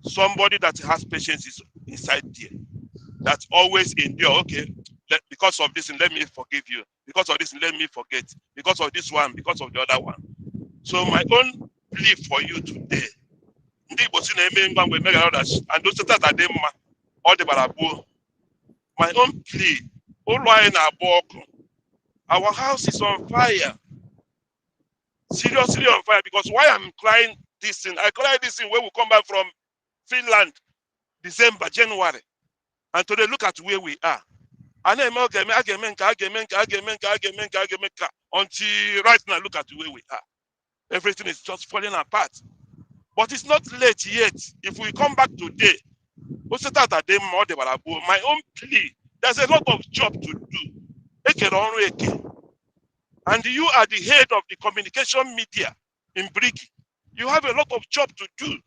somebody that has patience is inside there. That's always endure. Okay, because of this, and let me forgive you. Because of this, let me forget. Because of this one, because of the other one. So my own plea for you today, and those that all the barabu. My own plea, our house is on fire. Seriously on fire. Because why I'm crying this thing? I cry this thing when we come back from Finland, December, January. And today look at where we are. Until right now, look at where we are. Everything is just falling apart. But it's not late yet. If we come back today, my own plea, there's a lot of job to do. And you are the head of the communication media in Briki. You have a lot of job to do.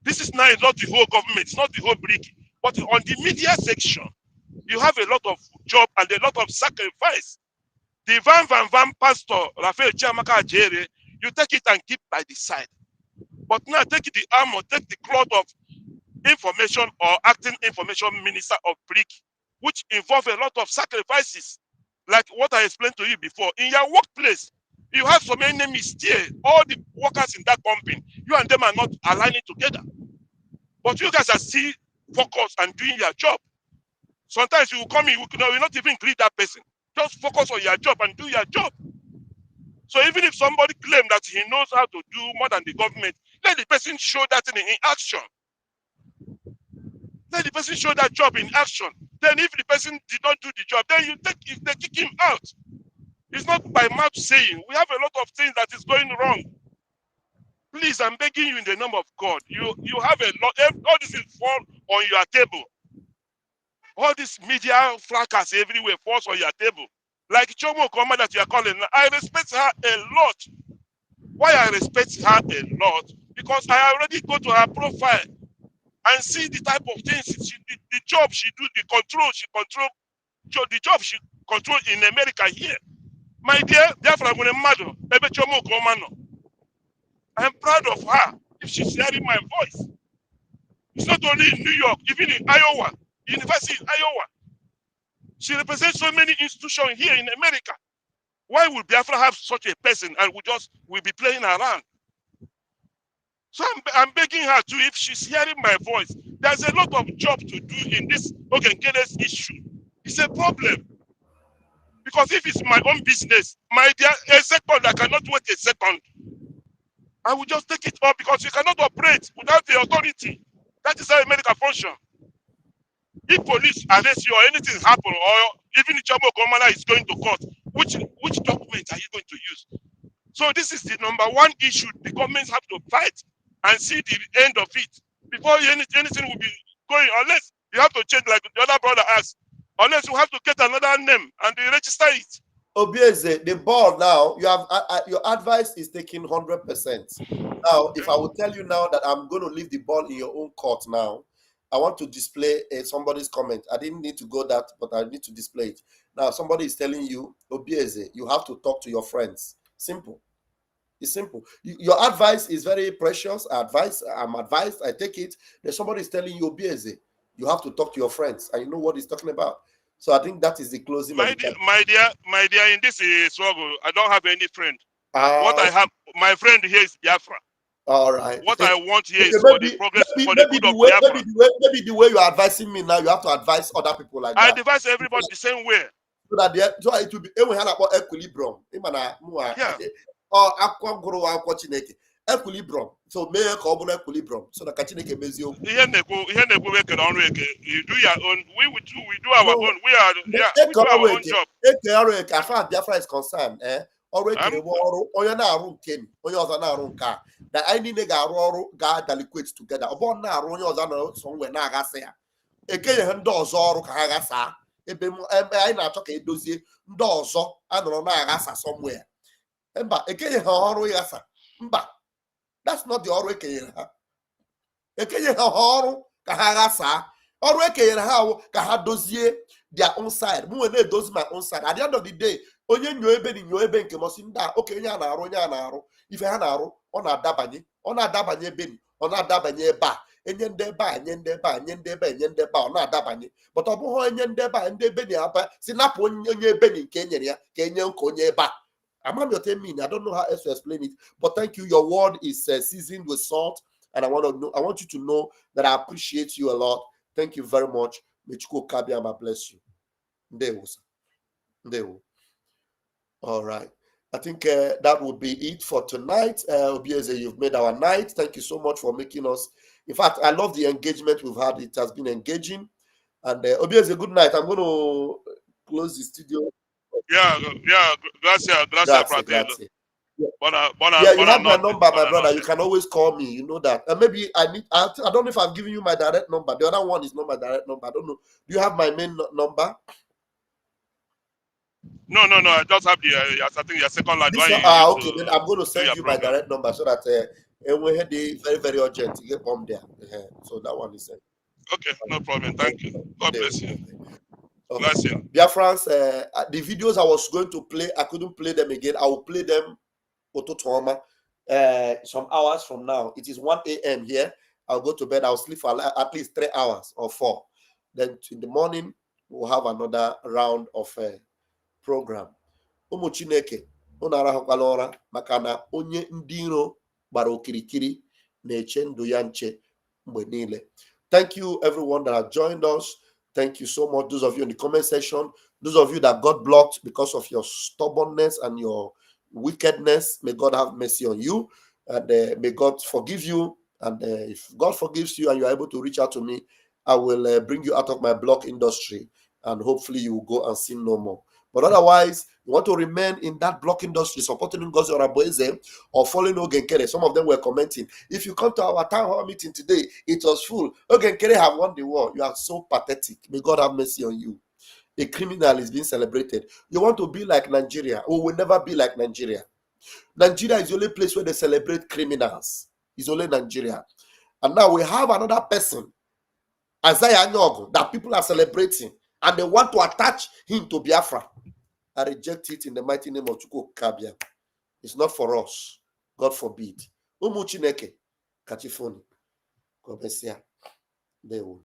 This is now not the whole government, it's not the whole Briki. But on the media section, you have a lot of job and a lot of sacrifice. The Van pastor, Raphael Chiamaka Ajere, you take it and keep by the side. But now take the arm or take the cloth of information or acting information minister of Briki, which involve a lot of sacrifices. Like what I explained to you before. In your workplace, you have so many enemies here. All the workers in that company, you and them are not aligning together. But you guys are still focused and doing your job. Sometimes you will come in, you will not even greet that person. Just focus on your job and do your job. So even if somebody claims that he knows how to do more than the government, let the person show that in action. Let the person show that job in action. Then if the person did not do the job, then they kick him out. It's not by mouth saying. We have a lot of things that is going wrong. Please, I'm begging you in the name of God. You have a lot. All this is fall on your table. All this media fracas everywhere falls on your table. Like Chomo Koma that you are calling. I respect her a lot. Why I respect her a lot? Because I already go to her profile and see the type of things the job she do, the job she control in America here. My dear, therefore I'm going to I am proud of her if she's hearing my voice. It's not only in New York, even in Iowa, University in Iowa. She represents so many institutions here in America. Why would Biafra have such a person and we'll be playing around? So I'm begging her to, if she's hearing my voice, there's a lot of job to do in this Ogenkenes issue. It's a problem. Because if it's my own business, my dear, a second, I cannot wait a second. I will just take it up because you cannot operate without the authority. That is how America functions. If police arrest you or anything happen, or even if Chamo Komala is going to court, which document are you going to use? So this is the number one issue the governments have to fight and see the end of it before anything will be going. Unless you have to change, like the other brother asked, unless you have to get another name and register it. Obieze, the ball now, you have your advice is taking 100%. Now, if I will tell you now that I'm going to leave the ball in your own court now, I want to display somebody's comment. I didn't need to go that, but I need to display it. Now, somebody is telling you, Obieze, you have to talk to your friends. Simple. It's simple. Your advice is very precious. I'm advised. I take it. There's somebody is telling you, Obieze, you have to talk to your friends, and you know what he's talking about. So I think that is the closing of the my dear, in this struggle, I don't have any friend. What I have, my friend here is Biafra. All right. What I want here is maybe, for the progress, maybe, for the good of Biafra. Maybe the way you're advising me now, you have to advise other people like that. I advise everybody the same way. So that it will be equilibrium. Yeah. Equilibrium. So equilibrium. So the Chineke mezio. You do your own. We do our own. We do our own job. As far as Biafra is concerned, onye na-arụ nke onye ọzọ na-arụ nke a, na anyị niile ga-arụ ọrụ ga-adaliquate together. Ọ bụrụ na-arụ onye ọzọ na-eso nwe na-aghasa ya, ekenyeghị ndị ọzọ ọrụ ka ha ghasaa ebe anyị na-achọ ka edozie ndị ọzọ anọrọ na-aghasa somewhere. Mba, ekenyeghị ọrụ ịghasa. Mba, that's not the ọrụ ekenyere ha. Ekenyeghị ọrụ ka ha ghasaa. Ọrụ ekenyere ha ka ha dozie their own side. Mụ na-edozi my own side. At the end of the day, onye nyo ebe ni nyo ebe nke mosi ndị a okenye a na-arụ onye a na-arụ ife ha na-arụ ọ na-adabanye ebe ni ọ na-adabanye ebe a enye ndị ebe a nye ndị ebe a nye ndị ebe enye ndị ebe a ọ na-adabanye but ọ bụghị enye ndị ebe a ndị ebe ni aba si napụ onye ebe ni nke enyere ya ka enye nke onye ebe a. I don't know how else to explain it, but thank you. Your word is seasoned with salt, and I want you to know that I appreciate you a lot. Thank you very much. May Chukwu Kabiama bless you. Ndewo. All right. I think that would be it for tonight. Obieze, you've made our night. Thank you so much for making us. In fact, I love the engagement we've had. It has been engaging. And Obieze, good night. I'm going to close the studio. Yeah. Gracias, Grazie. You have my number, my brother. You can always call me. You know that. And maybe I don't know if I've given you my direct number. The other one is not my direct number. I don't know. Do you have my main number? No. I just have I think your second line This where one, you used okay. Then I'm going to to do send your you my program. direct number so that and we had the very very urgent to get bomb there. So that one is Okay, no problem. Thank you. God bless you. okay. Bless you. Dear friends, the videos I was going to play, I couldn't play them again. I will play them some hours from now. It is 1 a.m. here. I'll go to bed. I'll sleep for at least 3 hours or 4. Then in the morning, we'll have another round of program. Ụmụ Chineke, unu arahụkwala ụra maka na onye ndị iro gbara okirikiri na-eche ndụ ya nche mgbe niile. Thank you everyone that have joined us. Thank you so much. Those of you in the comment section, those of you that got blocked because of your stubbornness and your wickedness, may God have mercy on you, and may God forgive you. And if God forgives you and you are able to reach out to me, I will bring you out of my block industry, and hopefully you will go and sin no more. But otherwise, you want to remain in that block industry, supporting Ngozi Oraboeze or following Ogenkere. Some of them were commenting, if you come to our town hall meeting today, it was full. Ogenkere have won the war. You are so pathetic. May God have mercy on you. A criminal is being celebrated. You want to be like Nigeria. We will never be like Nigeria. Nigeria is the only place where they celebrate criminals. It's only Nigeria. And now we have another person, Isaiah Nyogo, that people are celebrating, and they want to attach him to Biafra. I reject it in the mighty name of Chukwu Kabia. It's not for us. God forbid. Umu Chineke, Kachifoni, Kobesia, they will.